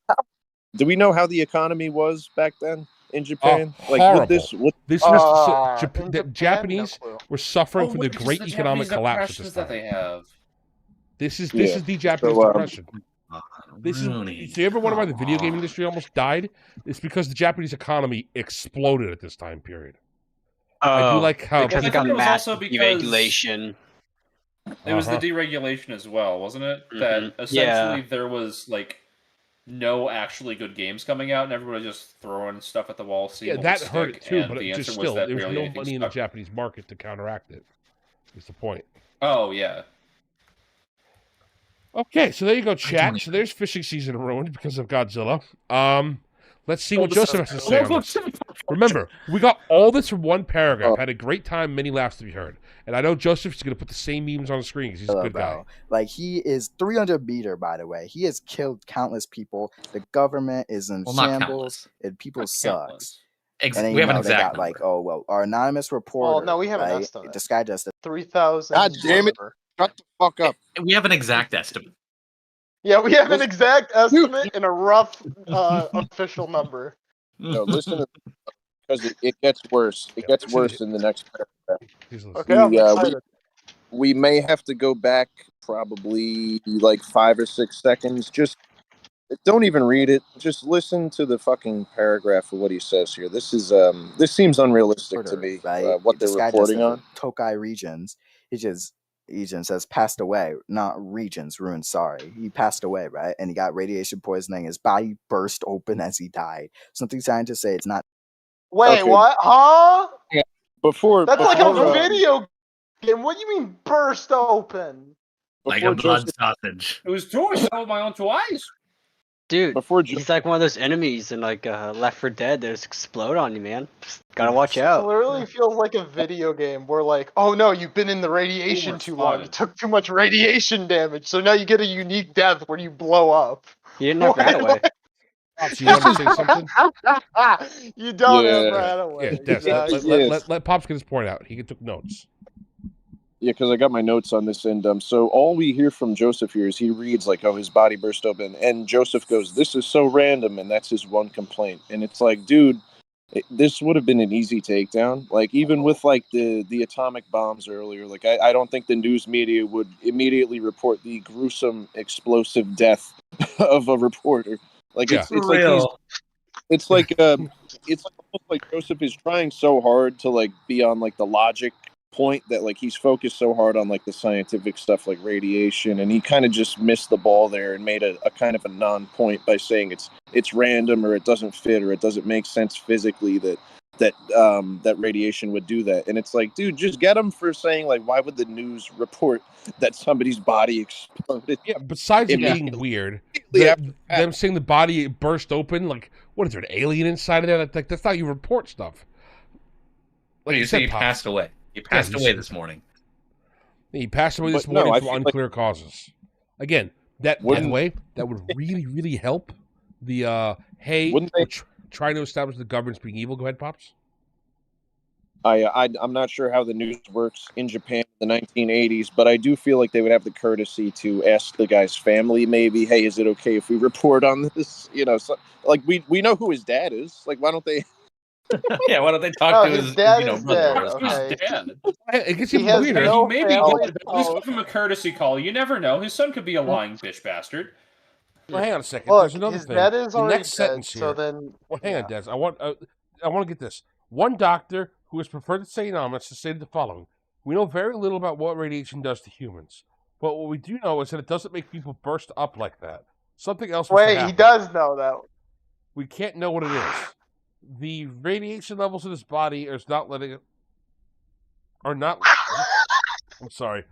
do we know how the economy was back then in Japan? Horrible. This was in the Japan, Japanese no clue. were suffering Oh, from wait, the 'cause Great the Economic Japanese collapse at depressions this that time. they have. This is Yeah. the Japanese So, depression. This Rooney. is. Do you ever wonder why the video game industry almost died? It's because the Japanese economy exploded at this time period. I do like how because I it got think it was mass also because- deregulation. It was the Uh-huh. deregulation as well, wasn't it? Mhm. That essentially Yeah. there was like no actually good games coming out, and everybody was just throwing stuff at the wall. Seeing yeah, what that would hurt stick, it too, and but the it answer just was still that there was barely no anything money in the stuck. Japanese market to counteract it. Is the point. Oh yeah. Okay, so there you go, chat. So there's fishing season ruined because of Godzilla. Let's see Oh, what this Joseph has to say on this. Remember, we got all this from one paragraph. Had a great time, many laughs to be heard. And I know Joseph's going to put the same memes on the screen because he's a good guy. Like he is 300-meter, by the way. He has killed countless people. The government is in Well, not shambles, countless. and people Not sucks. countless. And then, We have an they exact got number. like, oh well, our anonymous reporter. no, we have an right? estimate. This guy just 3,000. God damn it. Shut the fuck up. We have an exact estimate. Yeah, we have an Listen- exact estimate and a rough official number. No, listen to because it gets worse. It gets worse in the next paragraph. He's listening. Okay, I'm We, excited. We may have to go back probably like 5 or 6 seconds. Just don't even read it. Just listen to the fucking paragraph of what he says here. This seems unrealistic to me. right? What they're This guy just reporting said on. the Tokai regions. Regions has passed away, not regions ruined. Sorry, he passed away, right? And he got radiation poisoning. His body burst open as he died. Something scientists say it's not. Wait, Okay. what? Huh? Before That's like before, a video game. What do you mean burst open? Like before a blood Joseph, sausage. It was true. I saw it with my own two eyes. Dude, before he's like one of those enemies in like Left 4 Dead that just explode on you, man. Just gotta watch It out. literally feels like a video game where like, oh no, you've been in the radiation Ooh, too long. You spotted. took too much radiation damage, so now you get a unique death where you blow up. You didn't have ran away. Pops, you want to say something? You don't Yeah. have ran away. Yeah, Des, Exactly. let Pops get his point out. He took notes. Yeah, because I got my notes on this, and so all we hear from Joseph here is he reads like, "Oh, his body burst open," and Joseph goes, "This is so random," and that's his one complaint. And it's like, dude, this would have been an easy takedown. Like even with like the atomic bombs earlier, like I don't think the news media would immediately report the gruesome explosive death of a reporter. Like it's like it's like it's like almost like Joseph is trying so hard to like be on like the logic point that like he's focused so hard on like the scientific stuff like radiation, and he kind of just missed the ball there and made a kind of a non-point by saying it's random or it doesn't fit or it doesn't make sense physically that radiation would do that. And it's like, dude, just get him for saying like, why would the news report that somebody's body exploded? Yeah, besides it Yeah. being weird, Yeah. them saying the body burst open, like, what is there, an alien inside of there? Like, that's how you report stuff. What do you say? He passed away. He passed he's- away this morning. He passed away this But no, morning I for feel like- unclear causes. Again, by the Wouldn't- way, that would really, really help the hey, Wouldn't they- we're trying to establish the government's being evil. Go ahead, Pops. I'm not sure how the news works in Japan in the 1980s, but I do feel like they would have the courtesy to ask the guy's family, maybe, hey, is it okay if we report on this? You know, so, like we know who his dad is. Like, why don't they? Yeah, why don't they talk Oh, to his his dad you know, is brother? dead. or his Okay. son? His dad. It gets He even has weirder. no He may be family. dead, but at least give him a courtesy call. You never know. His son could be a lying bitch bastard. Well, hang on a second. Look, There's another his thing. dad is The already next dead, sentence so here. then... Well, hang on, yeah. Des. I want to get this. One doctor who has preferred to say anonymous has stated the following: "We know very little about what radiation does to humans, but what we do know is that it doesn't make people burst up like that. Something else must have Wait, he happened. does know that. We can't know what it is. The radiation levels in his body is not letting it. Are not. I'm sorry,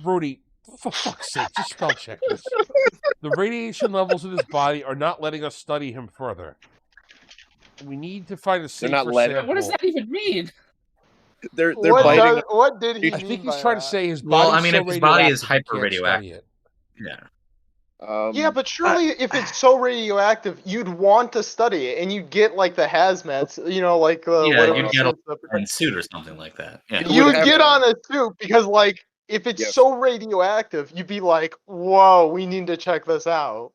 Rudy. For fuck's sake, just spell check this. The radiation levels in his body are not letting us study him further. We need to find a safer not letting- sample." What does that even mean? They're What, biting. what did he I mean think he's by trying that? to say his Well, body's I mean, so if his body is radioactive, we can't study hyper-radioactive. it. Yeah. Yeah, but surely if it's so radioactive, you'd want to study it, and you'd get like the hazmats, you know, like Yeah, whatever. you'd get a suits that- and suit or something like that. Yeah. You you would would have get to. on a suit because, like, if it's Yes. so radioactive, you'd be like, "Whoa, we need to check this out."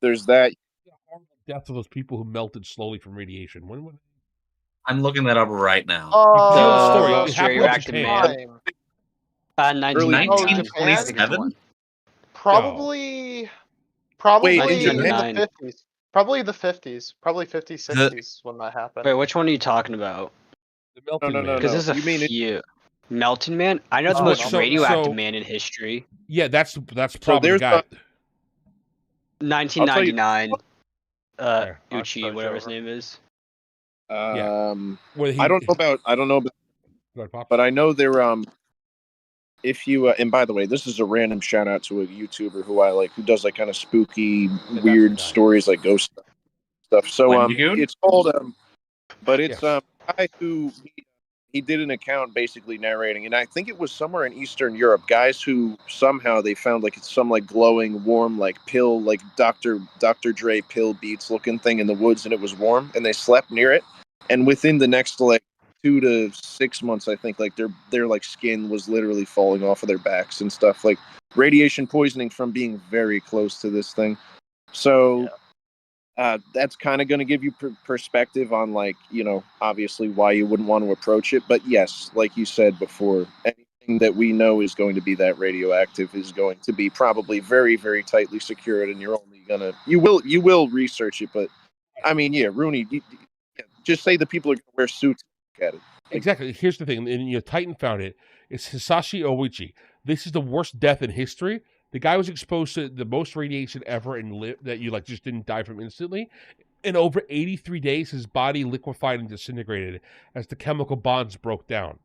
There's that. Death of those people who melted slowly from radiation. When was I'm looking that up right now. can see the story. It Most happened in radioactive Japan. man. 1927? Probably Wait, in in the Japan? 50s. Probably the 50s. Probably 50s, 60s when that happened. Wait, which one are you talking about? The melting no, man. Because there's a You mean it- few. Melton Man? I know the Oh, most so- radioactive man in history. Yeah, that's probably the there's guy. 1999. There. Uchi, I'll whatever his start name is. Where he, I don't know about. Go ahead, Pops. But I know they're if you and by the way, this is a random shout out to a YouTuber who I like, who does like kind of spooky, that's weird the guy. stories like ghost stuff. So Wendigoon? it's called but it's Yes. a guy who he did an account basically narrating, and I think it was somewhere in Eastern Europe. Guys who somehow they found like it's some like glowing, warm like pill, like Dr. Dre pill beats looking thing in the woods, and it was warm, and they slept near it, and within the next like 2 to 6 months, I think, like their like skin was literally falling off of their backs and stuff, like radiation poisoning from being very close to this thing. So that's kind of going to give you perspective on, like, you know, obviously why you wouldn't want to approach it. But yes, like you said before, anything that we know is going to be that radioactive is going to be probably very, very tightly secured, and you're only gonna you will research it. But I mean, yeah, Rooney, just say the people are going to wear suits. At it. Exactly. Here's the thing, and Titan found it. It's Hisashi Oichi. This is the worst death in history. The guy was exposed to the most radiation ever and lived that you like just didn't die from instantly. In over 83 days, his body liquefied and disintegrated as the chemical bonds broke down.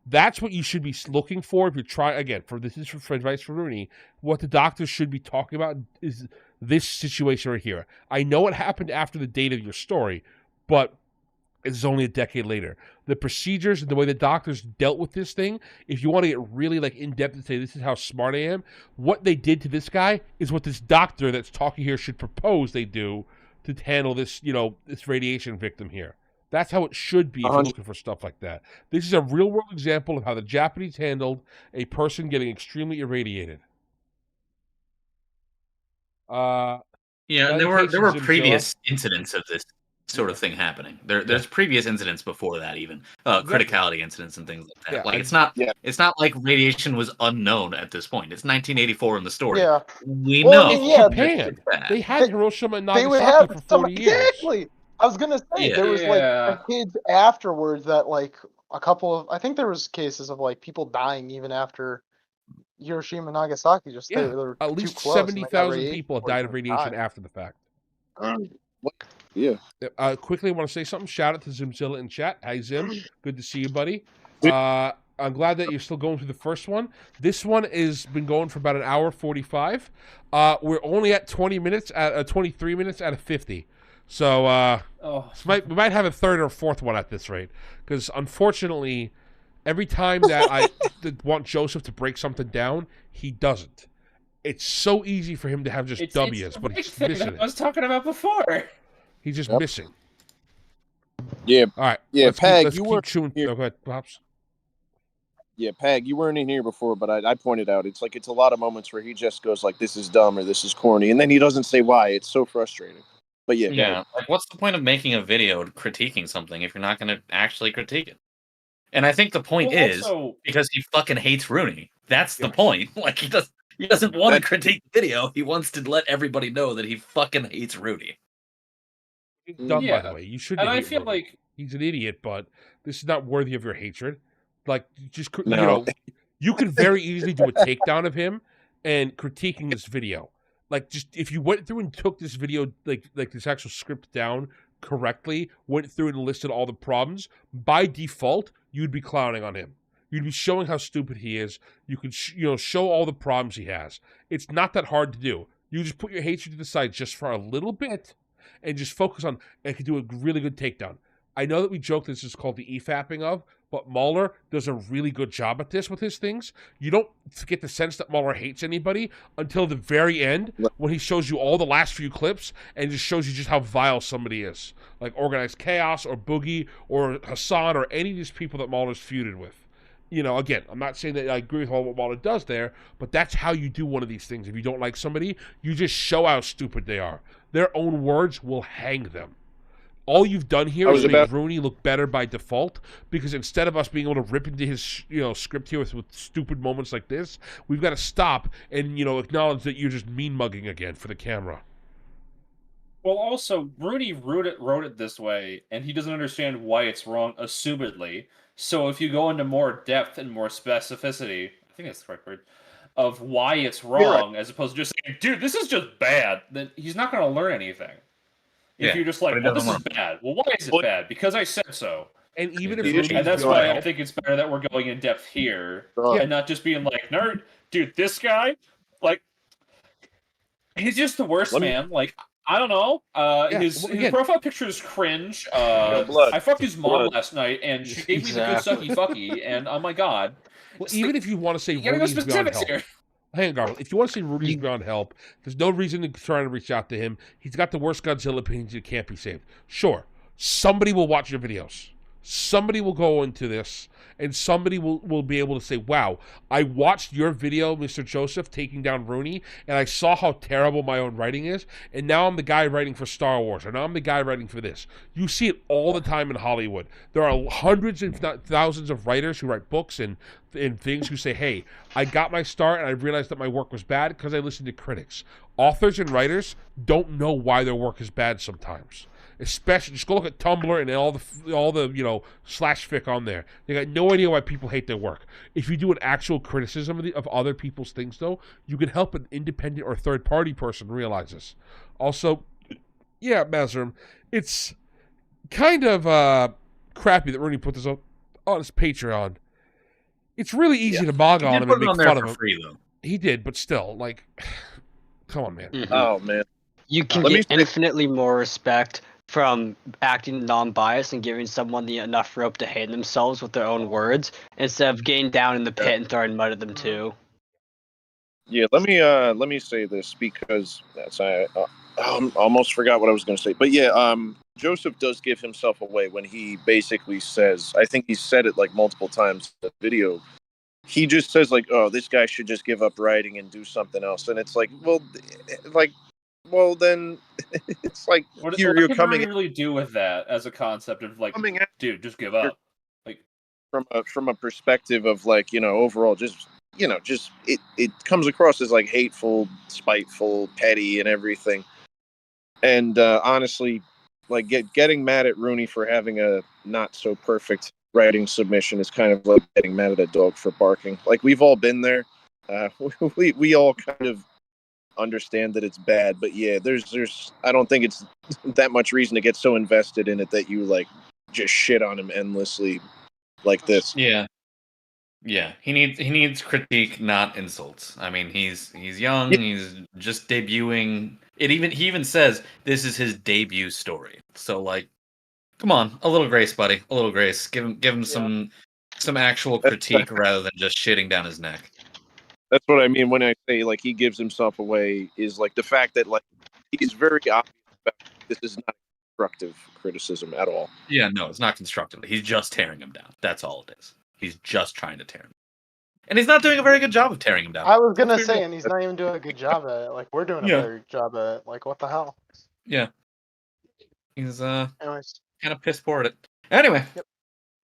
That's what you should be looking for if you're trying. Again, this is for advice for Rooney. What the doctors should be talking about is this situation right here. I know it happened after the date of your story, but it's only a decade later. The procedures and the way the doctors dealt with this thing, if you want to get really like in depth and say this is how smart I am, what they did to this guy is what this doctor that's talking here should propose they do to handle this, you know, this radiation victim here. That's how it should be if you're looking for stuff like that. This is a real world example of how the Japanese handled a person getting extremely irradiated. Yeah, there were previous incidents of this sort of thing happening. There's previous incidents before that, even criticality incidents and things like that. Yeah, like it's not like radiation was unknown at this point. It's 1984 in the story. Yeah. We Well, know. I mean, yeah, Japan. They had Hiroshima and They would Nagasaki have for 40 years. exactly. I was gonna say Yeah. there was like kids afterwards that like a couple of I think there was cases of like people dying even after Hiroshima and Nagasaki. Just Yeah, they were at too least close and they got 70,000 radiation people have died of poisoning radiation and after the fact. Yeah. Quickly, I want to say something. Shout out to Zimzilla in chat. Hi, Zim. Good to see you, buddy. I'm glad that you're still going through the first one. This one has been going for about an hour 45. We're only at 23 minutes out of 50. So Oh, we might have a third or fourth one at this rate, because unfortunately, every time that I want Joseph to break something down, he doesn't. It's so easy for him to have just W's, the but right he's just thing missing that it. I was talking about before. He's just Yep. missing. Yeah, All right. yeah, Let's Pag, keep you were chewing. here. Oh, go ahead, Pops. Yeah, Pag, you weren't in here before, but I pointed out it's a lot of moments where he just goes like, "This is dumb" or "This is corny," and then he doesn't say why. It's so frustrating. But yeah, Yeah, like what's the point of making a video critiquing something if you're not going to actually critique it? And I think the point Well, is also- because he fucking hates Rooney. That's the Yes. point. Like he doesn't want to critique the video. He wants to let everybody know that he fucking hates Rooney. He's dumb, by the Yeah, way. You shouldn't and I hate feel Rudy. like He's an idiot, but this is not worthy of your hatred. Like, just you No. know, you could very easily do a takedown of him and critiquing this video. Like, just if you went through and took this video, like this actual script down correctly, went through and listed all the problems, by default, you'd be clowning on him. You'd be showing how stupid he is. You could, show all the problems he has. It's not that hard to do. You just put your hatred to the side just for a little bit, and just focus on, and can do a really good takedown. I know that we joke this is called the EFAPing of, but Mahler does a really good job at this with his things. You don't get the sense that Mahler hates anybody until the very end, when he shows you all the last few clips and just shows you just how vile somebody is. Like Organized Chaos or Boogie or Hassan or any of these people that Mahler's feuded with. Again, I'm not saying that I agree with all what Mahler does there, but that's how you do one of these things. If you don't like somebody, you just show how stupid they are. Their own words will hang them. All you've done here is make Rooney look better by default, because instead of us being able to rip into his script here with stupid moments like this, we've got to stop and acknowledge that you're just mean mugging again for the camera. Well, also, Rooney wrote it this way, and he doesn't understand why it's wrong, assumedly. So if you go into more depth and more specificity, I think that's the correct word, of why it's wrong, as opposed to just saying, dude, this is just bad, then he's not going to learn anything. If you're just like, well, this is bad. Well, why is it bad? Because I said so. And even if and that's why I think it's better that we're going in depth here, and not just being like, nerd, dude, this guy, like, he's just the worst, man. Like, I don't know. His profile picture is cringe. I fucked his mom last night, and she gave me the good sucky fucky, and oh my god. Well, even if you want to say Rudy's beyond help. Hang on, Garland. If you want to say Rudy's beyond help, there's no reason to try to reach out to him. He's got the worst Godzilla opinions. It can't be saved. Sure, somebody will watch your videos. Somebody will go into this, and somebody will be able to say, wow, I watched your video, Mr. Joseph, taking down Rooney, and I saw how terrible my own writing is, and now I'm the guy writing for Star Wars, or now I'm the guy writing for this. You see it all the time in Hollywood. There are hundreds, if not thousands, of writers who write books and things who say, hey, I got my start, and I realized that my work was bad because I listened to critics. Authors and writers don't know why their work is bad sometimes. Especially, just go look at Tumblr and all the slash fic on there. They got no idea why people hate their work. If you do an actual criticism of other people's things, though, you can help an independent or third party person realize this. Also, yeah, Mazrim, it's kind of crappy that Rooney put this on his Patreon. It's really easy to mog on him and make fun of him. Free, though. He did, but still, like, come on, man. Mm-hmm. Oh man, you can get infinitely more respect from acting non-biased and giving someone enough rope to hang themselves with their own words instead of getting down in the pit and throwing mud at them too. Yeah, let me say this because I almost forgot what I was going to say. But yeah, Joseph does give himself away when he basically says, I think he said it like multiple times in the video. He just says like, "Oh, this guy should just give up writing and do something else," and it's like, well, then it's like what you're coming. What do you really do with that as a concept of like, dude, just give up? Like from a perspective of like overall, just it comes across as like hateful, spiteful, petty, and everything. And honestly, like getting mad at Rooney for having a not so perfect writing submission is kind of like getting mad at a dog for barking. Like we've all been there. We all kind of understand that it's bad, but yeah, there's I don't think it's that much reason to get so invested in it that you like just shit on him endlessly like this. Yeah. Yeah, he needs critique, not insults. I mean, he's young. He's just debuting. He even says this is his debut story. So like, come on, a little grace, buddy. A little grace. Give him some actual critique rather than just shitting down his neck. That's what I mean when I say like he gives himself away, is like the fact that like he's very obvious about this is not constructive criticism at all. Yeah, no, it's not constructive. He's just tearing him down. That's all it is. He's just trying to tear him. And he's not doing a very good job of tearing him down. I was gonna say, and he's not even doing a good job at it. Like, we're doing a Yeah. better job at it. Like, what the hell? Yeah. He's Anyways, kind of piss poor at it. Anyway.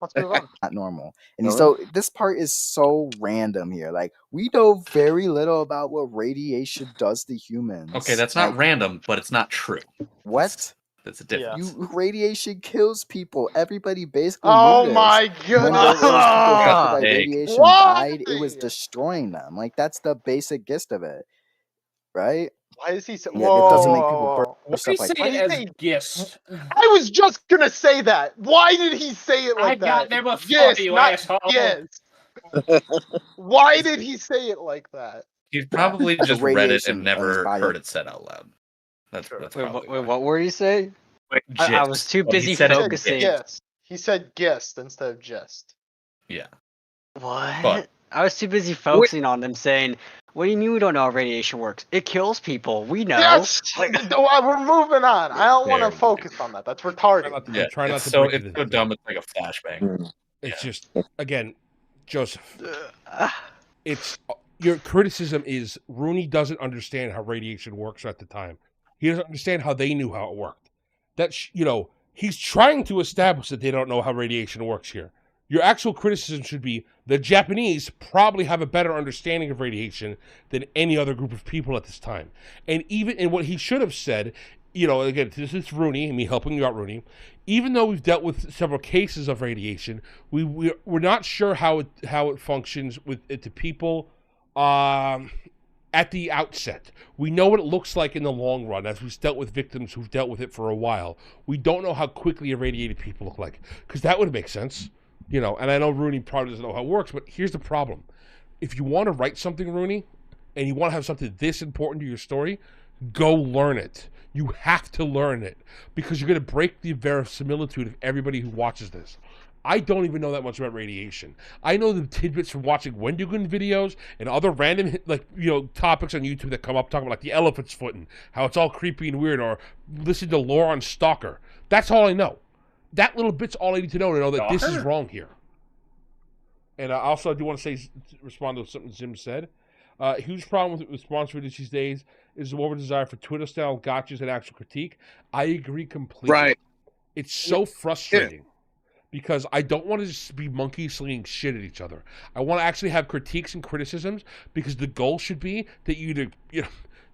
let's move on. Not normal. And so this part is so random here. Like, we know very little about what radiation does to humans. Okay, that's not random, but it's not true. What? That's a difference. Radiation kills people. Everybody basically Oh knew this. my When those people god! affected by Hey. radiation Why? died, it was destroying them. Like, that's the basic gist of it. Right? Why is he so? Yeah, it doesn't make people burn Why stuff do you like say that. it as gist? I was just gonna say that. Why did he say it like I got that? there before Yes, you, not asshole. yes. Why did he say it like that? He's probably The just read it radiation and never on his body. heard it said out loud. That's Wait, probably why. what were you saying? I Gist. was too Well, he busy said it He focusing. said yes. He said guest instead of jest. Yeah. What? But- I was too busy focusing on them saying, "What do you mean we don't know how radiation works? It kills people. We know." Yes. Like, We're moving on. I don't want There to we focus on that. That's Try retarded. not to, Yeah, try not it's to so, break it's it so into- dumb. It's like a flashbang. It's just, again, Joseph, uh, it's your criticism is Rooney doesn't understand how radiation works at the time. He doesn't understand how they knew how it worked. That's, he's trying to establish that they don't know how radiation works here. Your actual criticism should be the Japanese probably have a better understanding of radiation than any other group of people at this time. And even in what he should have said, again, this is Rooney, me helping you out, Rooney. Even though we've dealt with several cases of radiation, we're not sure how it functions with it to people at the outset. We know what it looks like in the long run, as we've dealt with victims who've dealt with it for a while. We don't know how quickly irradiated people look like, because that would make sense. And I know Rooney probably doesn't know how it works, but here's the problem. If you want to write something, Rooney, and you want to have something this important to your story, go learn it. You have to learn it, because you're going to break the verisimilitude of everybody who watches this. I don't even know that much about radiation. I know the tidbits from watching Wendigoon videos and other random topics on YouTube that come up talking about like the elephant's foot and how it's all creepy and weird, or listen to lore on Stalker. That's all I know. That little bit's all I need to know that this is wrong here. And also, I do want to respond to something Jim said. Huge problem with response videos these days is the over desire for Twitter-style gotchas and actual critique. I agree completely. Right. It's so frustrating because I don't want to just be monkeys slinging shit at each other. I want to actually have critiques and criticisms, because the goal should be that you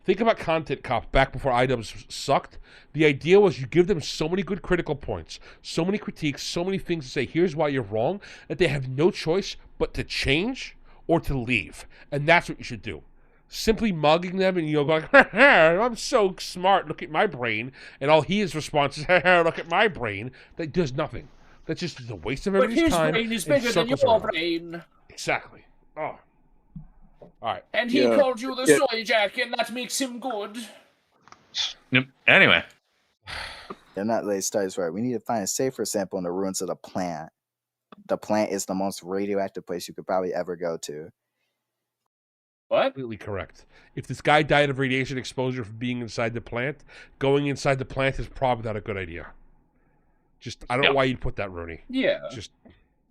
think about Content Cop back before iDubbbz sucked. The idea was you give them so many good critical points, so many critiques, so many things to say, here's why you're wrong, that they have no choice but to change or to leave. And that's what you should do. Simply mugging them and going, I'm so smart, look at my brain. And all his response is, look at my brain. That does nothing. That's just a waste of But everybody's his time. brain is and bigger than circles your around. brain. Exactly. Oh. All right. And he called you the soy jack, and that makes him good. Yep. Anyway. They're not late studies right. We need to find a safer sample in the ruins of the plant. The plant is the most radioactive place you could probably ever go to. What? Completely correct. If this guy died of radiation exposure from being inside the plant, going inside the plant is probably not a good idea. I don't know why you'd put that, Rooney. Yeah.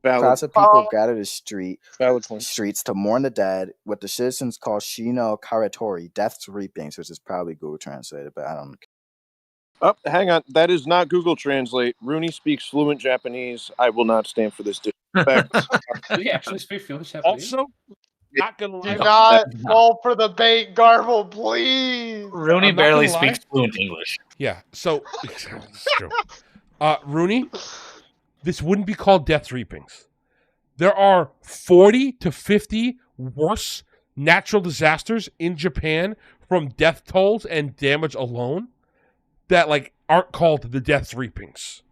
Crowds of people gather the Valid streets to mourn the dead, what the citizens call Shino Karatori, death's reapings, which is probably Google Translated, but I don't. Oh, hang on. That is not Google Translate. Rooney speaks fluent Japanese. I will not stand for this disrespect. Do you actually speak fluent Japanese? Also, not gonna lie. Do not fall for the bait, Garble, please. Rooney I'm not barely gonna lie. speaks fluent English. Yeah, so it's true. Rooney, this wouldn't be called death reapings. There are 40 to 50 worse natural disasters in Japan from death tolls and damage alone that aren't called the death reapings.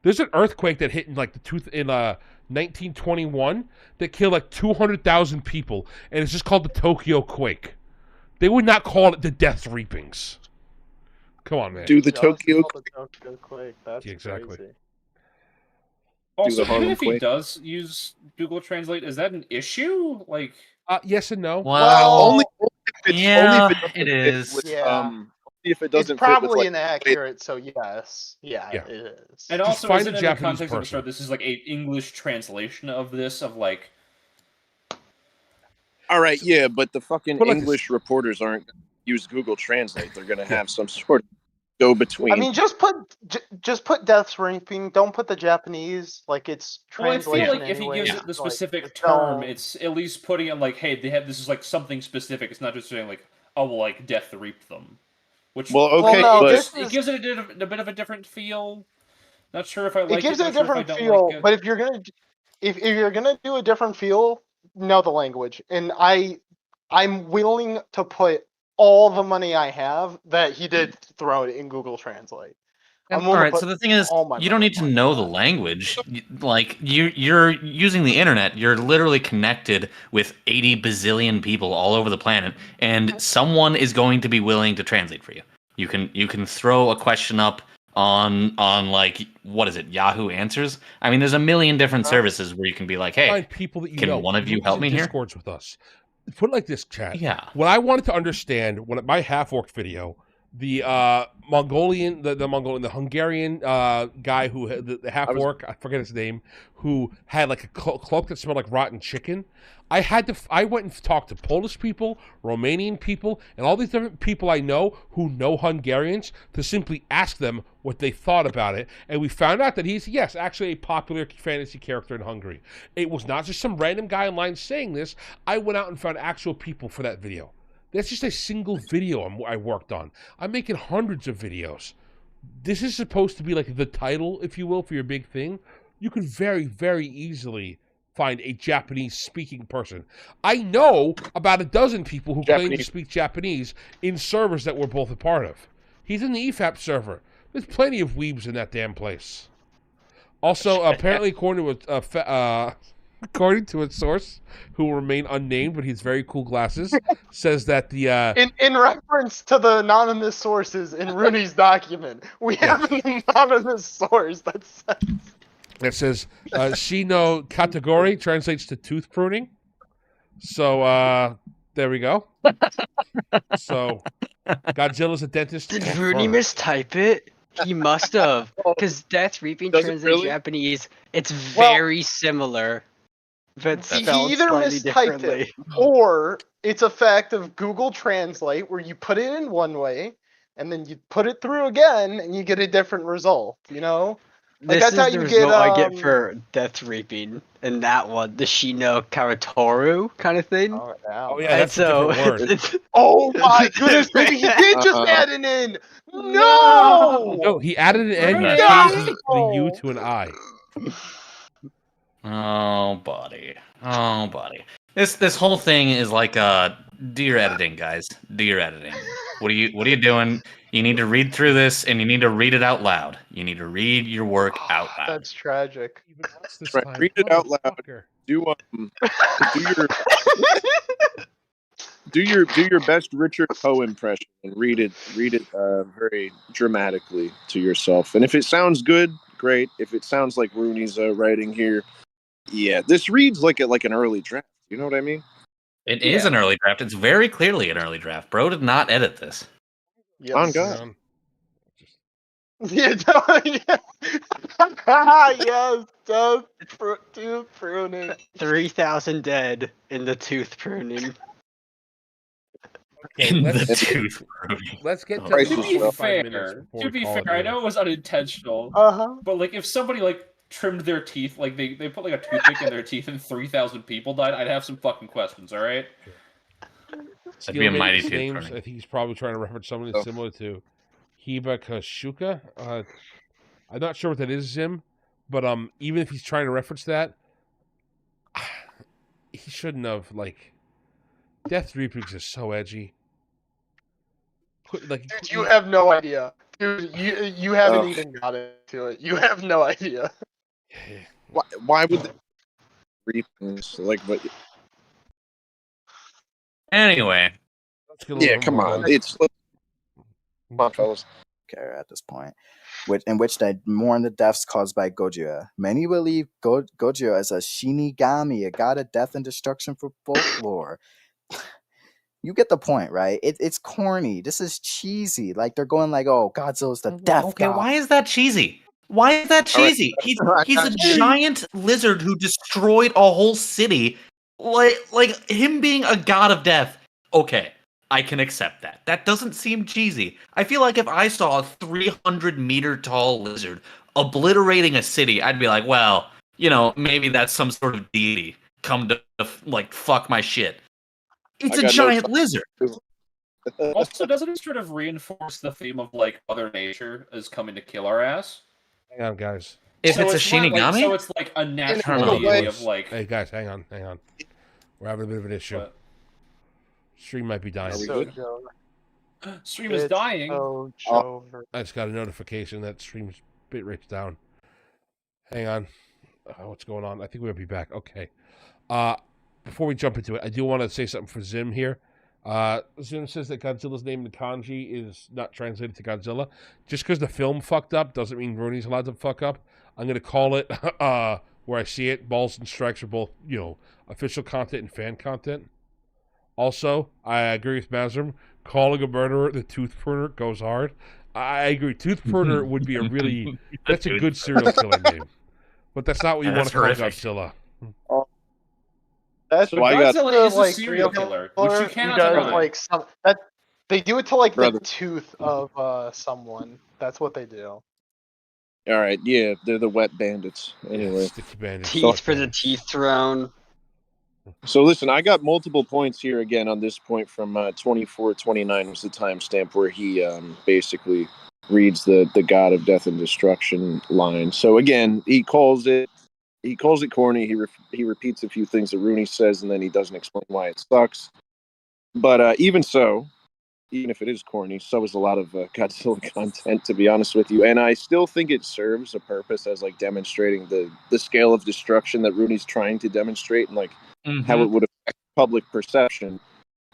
There's an earthquake that hit in like 1921 that killed like 200,000 people, and it's just called the Tokyo Quake. They would not call it the Death Reapings. Come on, man. Do the Tokyo Quake. That's exactly. crazy. Also, the Harlem even if he Quake. does use Google Translate, is that an issue? Like, Yes and no. Well, only yeah, if it is. With, Yeah. if it It's doesn't probably fit with, like, inaccurate, so yes. Yeah, Yeah. it is. and Just also, find is a it in the Japanese context of the person. story? This is like a English translation of this, of like. all right, yeah, but the fucking But like English reporters aren't going to use Google Translate. They're going to have some sort of go between. I mean, just put Death's Reaping. Don't put the Japanese. Like it's Well, I translation feel like if he anyway. gives it the Like, specific just term, don't- it's at least putting it like, hey, they have this is like something specific. It's not just saying like, oh, well, like Death reaped them. Which Well, okay, no, but it gives it a bit of a different feel. Not sure if I like it gives it a not sure if I different don't feel. like it. But if you're gonna do a different feel, know the language. And I'm willing to put all the money I have that he did throw it in Google Translate. I'm All willing to right, put so the thing is, all my you don't money need to on know that. the language. Like, you're using the internet. You're literally connected with 80 bazillion people all over the planet, and someone is going to be willing to translate for you. You can throw a question up on like, what is it, Yahoo Answers? I mean, there's a million different services where you can be like, hey, Find people that you can know. one of you Roomies help in me here? Discords with us. Put it like this, chat. Yeah. What I wanted to understand when my half-orc video, the Mongolian, the Hungarian guy who the half-orc, I forget his name, who had like a cloak that smelled like rotten chicken. I went and talked to Polish people, Romanian people, and all these different people I know who know Hungarians to simply ask them what they thought about it. And we found out that he's, yes, actually a popular fantasy character in Hungary. It was not just some random guy online saying this. I went out and found actual people for that video. That's just a single video I worked on. I'm making hundreds of videos. This is supposed to be like the title, if you will, for your big thing. You could very, very easily find a Japanese-speaking person. I know about a dozen people who claim to speak Japanese in servers that we're both a part of. He's in the EFAP server. There's plenty of weebs in that damn place. Also, apparently, according to a source who will remain unnamed, but he's very cool glasses, says that the in reference to the anonymous sources in Rooney's document, we have an anonymous source that says Shino Kategori translates to tooth pruning. So there we go. So Godzilla's a dentist. Did Rooney mistype it? He must have, because Death Reaping translates really? Japanese. It's very similar, but he spelled either slightly mistyped differently. it, or it's a fact of Google Translate where you put it in one way, and then you put it through again, and you get a different result. You know, like This that's is how the you result get. I get for Death Reaping, and that one, the Shino Karatoru kind of thing. Oh yeah, that's a different word. Oh my goodness, maybe he did just add an in. No. No, he added an N. He No! changed the U to an I. Oh, buddy. Oh, buddy. This whole thing is like do your editing, guys. Do your editing. What are you doing? You need to read through this, and you need to read it out loud. You need to read your work out loud. That's tragic. Right, read it out loud. Do your best Richard Poe impression and read it very dramatically to yourself. And if it sounds good, great. If it sounds like Rooney's writing here, yeah, this reads like an early draft. You know what I mean? It is an early draft. It's very clearly an early draft. Bro did not edit this. Yes. On God. Yeah, yes, tooth pruning. 3,000 dead in the tooth pruning. In the let's- tooth pruning. Let's get to Christ, To the be 45 minutes fair, before to we be call it fair, I here. know it was unintentional, Uh-huh. but like if somebody like trimmed their teeth, like they put like a toothpick in their teeth and 3,000 people died, I'd have some fucking questions. All right. That'd be a mighty tooth names. pruning. I think he's probably trying to reference something similar to Hiba Kashuka. I'm not sure what that is, Zim, but even if he's trying to reference that, he shouldn't have. Like, Death Reapings is so edgy. Dude, you have no idea. Dude, you haven't even got into it. You have no idea. Why would they read this? Like, but Anyway, Let's get a little yeah, bit come more on, going. it's come on, fellas. At this point, in which they mourn the deaths caused by Gojira. Many believe Gojira is a Shinigami, a god of death and destruction for folklore. You get the point, right? It's corny. This is cheesy. Like they're going like, "Oh, Godzilla's the death okay, god." why is that cheesy? Why is that All right. cheesy? He's a giant lizard who destroyed a whole city. Like him being a god of death. Okay, I can accept that. That doesn't seem cheesy. I feel like if I saw a 300-meter tall lizard obliterating a city, I'd be like, well, maybe that's some sort of deity come to like fuck my shit. It's a giant lizard. Also, doesn't it sort of reinforce the theme of like Mother Nature is coming to kill our ass? Hang on, guys. If it's a not Shinigami? so it's like a natural know. deity of like. Hey guys, hang on. We're having a bit of an issue. What? Stream might be dying. Stream is dying. I just got a notification that stream's bitrate's down. Hang on. What's going on? I think we'll be back. Okay. Before we jump into it, I do want to say something for Zim here. Zim says that Godzilla's name in kanji is not translated to Godzilla. Just because the film fucked up doesn't mean Rooney's allowed to fuck up. I'm going to call it, where I see it, balls and strikes are both, official content and fan content. Also, I agree with Mazrim. Calling a murderer the Tooth Pruner goes hard. I agree. Tooth Pruner would be that's a good serial killer name. But that's not what you want to call Godzilla. That's why Godzilla is a serial killer, which you cannot deny. They do it to like the tooth of someone. That's what they do. All right, yeah, they're the wet bandits. Anyway, sticky bandits. Teeth for the teeth throne. So listen, I got multiple points here again on this point from 2429 was the timestamp where he basically reads the God of Death and Destruction line. So again, he calls it corny. He repeats a few things that Rooney says, and then he doesn't explain why it sucks. But even if it is corny, so is a lot of Godzilla content, to be honest with you. And I still think it serves a purpose as like demonstrating the scale of destruction that Rooney's trying to demonstrate, and like how it would affect public perception.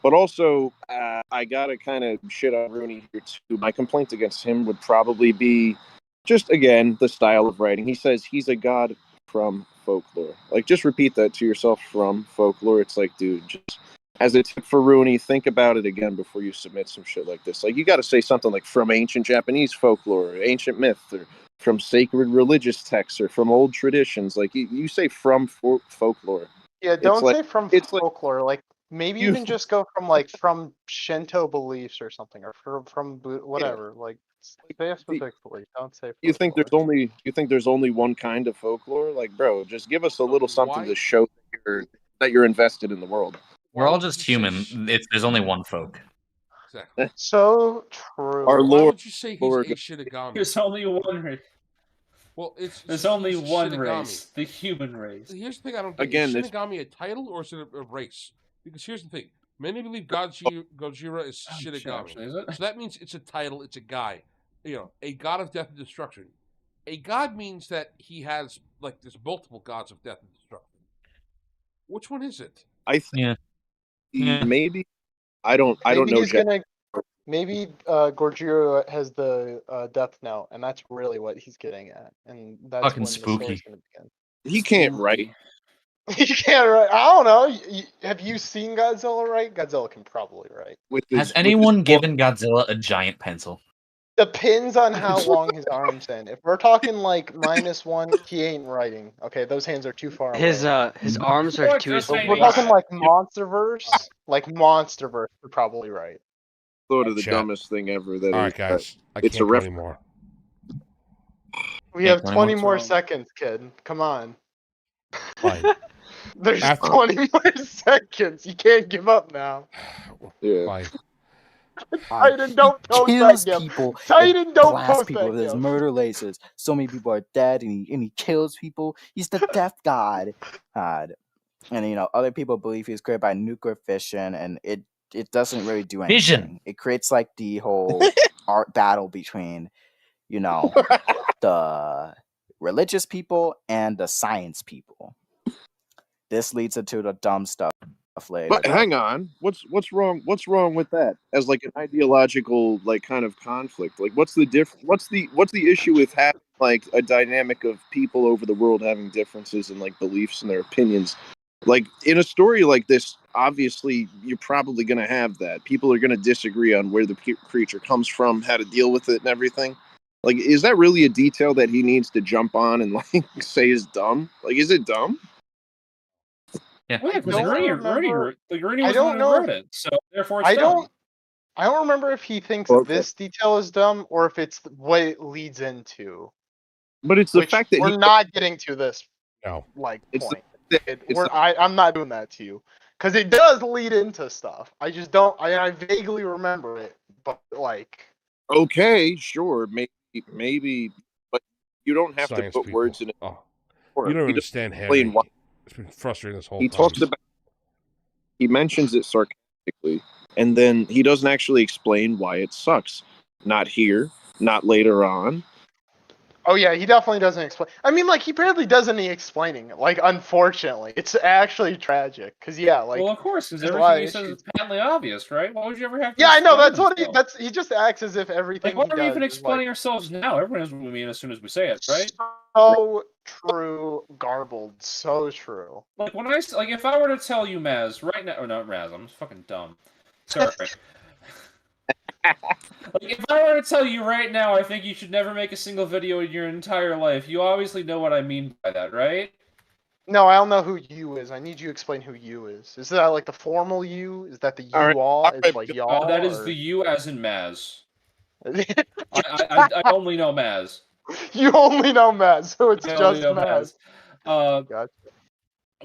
But also, I gotta kind of shit on Rooney here too. My complaint against him would probably be just, again, the style of writing. He says he's a god from folklore. Like, just repeat that to yourself, from folklore. It's like, dude, just as a tip for Rooney, think about it again before you submit some shit like this. Like, you got to say something like from ancient Japanese folklore, or ancient myth, or from sacred religious texts, or from old traditions. Like, you say from folklore. Yeah, don't say from folklore. Like, maybe even just go from Shinto beliefs or something, or from whatever. Yeah. Like, say specifically. Don't say folklore. You think there's only one kind of folklore? Like, bro, just give us a little something to show that you're invested in the world. We're all just human. There's only one folk. Exactly. So true. Our Why Lord, would you say he's a Shinigami? There's only one race. Well, there's only one Shinigami. Race, the human race. Here's the thing I don't think. Is Shinigami a title or is it a race? Because here's the thing. Many believe Gojira is Shinigami. Is it? So that means it's a title, it's a guy. A god of death and destruction. A god means that he has, there's multiple gods of death and destruction. Which one is it? I think maybe. I don't know. Maybe Gojira has the death note, and that's really what he's getting at, and that's fucking when spooky. the story's gonna begin. He can't write. He can't write. I don't know. Have you seen Godzilla write? Godzilla can probably write. Has anyone given Godzilla a giant pencil? Depends on how long his arm's in. If we're talking -1, he ain't writing. Okay, those hands are too far away. His arms are too. If we're talking MonsterVerse, we're probably right. Sort of the dumbest thing ever. That all right, guys. It's a reference. Anymore. We have 20 more seconds, kid. Come on. Fine. There's 20 more seconds. You can't give up now. Yeah. Fine. Titan, don't post kills that people. Titan, don't blasts post people that with his murder lasers. So many people are dead, and he kills people. He's the death god. And other people believe he's created by nuclear fission, and it doesn't really do anything. Fission. It creates the whole art battle between, you know, the religious people and the science people. This leads into the dumb stuff later. But hang on, what's wrong? What's wrong with that? As like an ideological like kind of conflict. Like, what's the what's the issue with having like a dynamic of people over the world having differences in like beliefs and their opinions? Like in a story like this, obviously you're probably going to have that. People are going to disagree on where the creature comes from, how to deal with it, and everything. Like, is that really a detail that he needs to jump on and like say is dumb? Like, is it dumb? Yeah, because Rooney was the one who wrote it, so therefore it's dumb. I don't remember if he thinks this detail is dumb or if it's what it leads into. But it's the fact that we're not getting to this. No, like point. I'm not doing that to you because it does lead into stuff. I just don't. I vaguely remember it, but like. Okay, sure, maybe, but you don't have to put words in it. Oh, you don't understand Henry. It's been frustrating this whole time. He talks about. He mentions it sarcastically, and then he doesn't actually explain why it sucks. Not here, not later on. Oh yeah, he definitely doesn't explain. I mean, like he barely does any explaining. Like, unfortunately, it's actually tragic. Cause yeah, like. Well, of course, because everything he says is patently obvious, right? Why would you ever have to? Yeah, I know. That's what he just acts as if everything. Like, what are we even explaining ourselves now? Everyone knows what we mean as soon as we say it, right? So true, garbled. So true. Like when if I were to tell you, Maz, right now, or not Maz, I'm fucking dumb. Sorry. Like, if I were to tell you right now, I think you should never make a single video in your entire life, you obviously know what I mean by that, right? No, I don't know who you is. I need you to explain who you is. Is that like the formal you? Is that the you all? It's like y'all? That is the you as in Maz. I only know Maz. You only know Maz, so it's just Maz. Gotcha.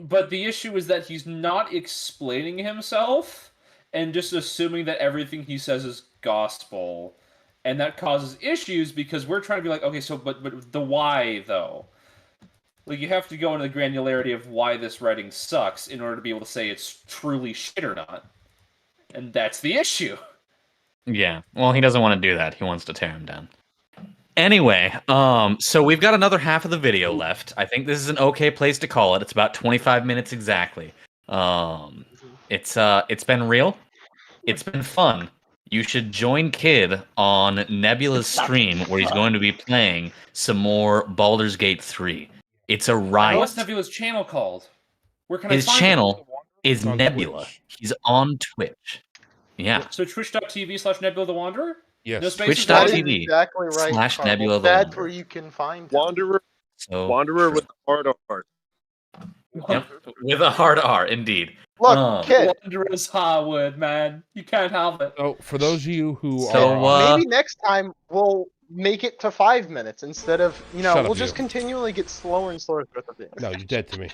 But the issue is that he's not explaining himself and just assuming that everything he says is gospel, and that causes issues because we're trying to be like, okay, so but the why though? Like, you have to go into the granularity of why this writing sucks in order to be able to say it's truly shit or not, and that's the issue. Yeah, well, he doesn't want to do that. He wants to tear him down. Anyway, so we've got another half of the video left. I think this is an okay place to call it. It's about 25 minutes exactly. It's been real. It's been fun. You should join Kid on Nebula's stream where he's going to be playing some more Baldur's Gate 3. It's a riot. What's Nebula's channel called? Where can His I find channel it? is Nebula. Twitch. He's on Twitch. Yeah. So twitch.tv/Nebula the Wanderer? Yes. No spaces? Twitch.tv exactly right, / Nebula the That's Wanderer. where you can find him. Wanderer with a hard R. Yep. With a hard R, indeed. Look, Kid. Wanderer's Harwood, man. You can't have it. So for those of you who maybe next time we'll make it to 5 minutes instead of, we'll just continually get slower and slower throughout the video. No, you're dead to me.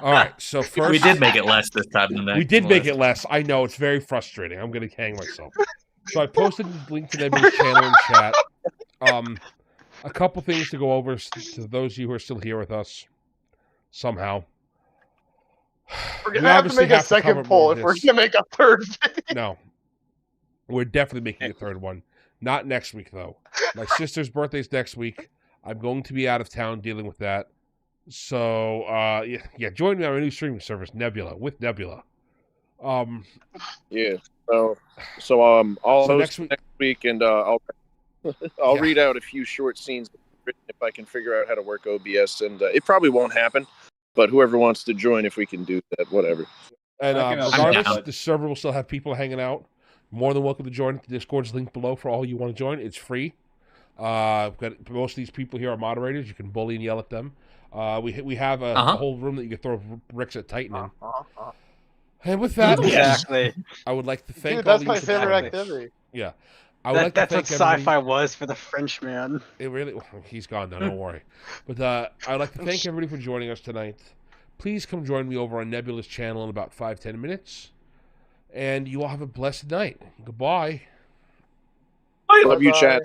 All right, so first we did make it less this time than that. We did make it less. I know, it's very frustrating. I'm going to hang myself. So I posted the link to Nebula's channel in chat. A couple things to go over to those of you who are still here with us somehow. We're going to have to make a second poll if we're going to make a third video. No. We're definitely making a third one. Not next week, though. My sister's birthday's next week. I'm going to be out of town dealing with that. So, yeah, join me on our new streaming service, Nebula, with Nebula. Yeah. So all those next week, and I'll read out a few short scenes if I can figure out how to work OBS, and it probably won't happen, but whoever wants to join, if we can do that, whatever. And regardless, the server will still have people hanging out. More than welcome to join. The Discord's linked below for all you want to join. It's free. Got most of these people here are moderators. You can bully and yell at them. We have a whole room that you can throw bricks at Titan in. And with that, exactly. I would like to thank. That's my favorite activity. Yeah, I would like to thank that's what sci-fi was for the Frenchman. It really. He's gone now. Don't worry. But I would like to thank everybody for joining us tonight. Please come join me over on Nebula's channel in about 5-10 minutes. And you all have a blessed night. Goodbye. Love you, chat.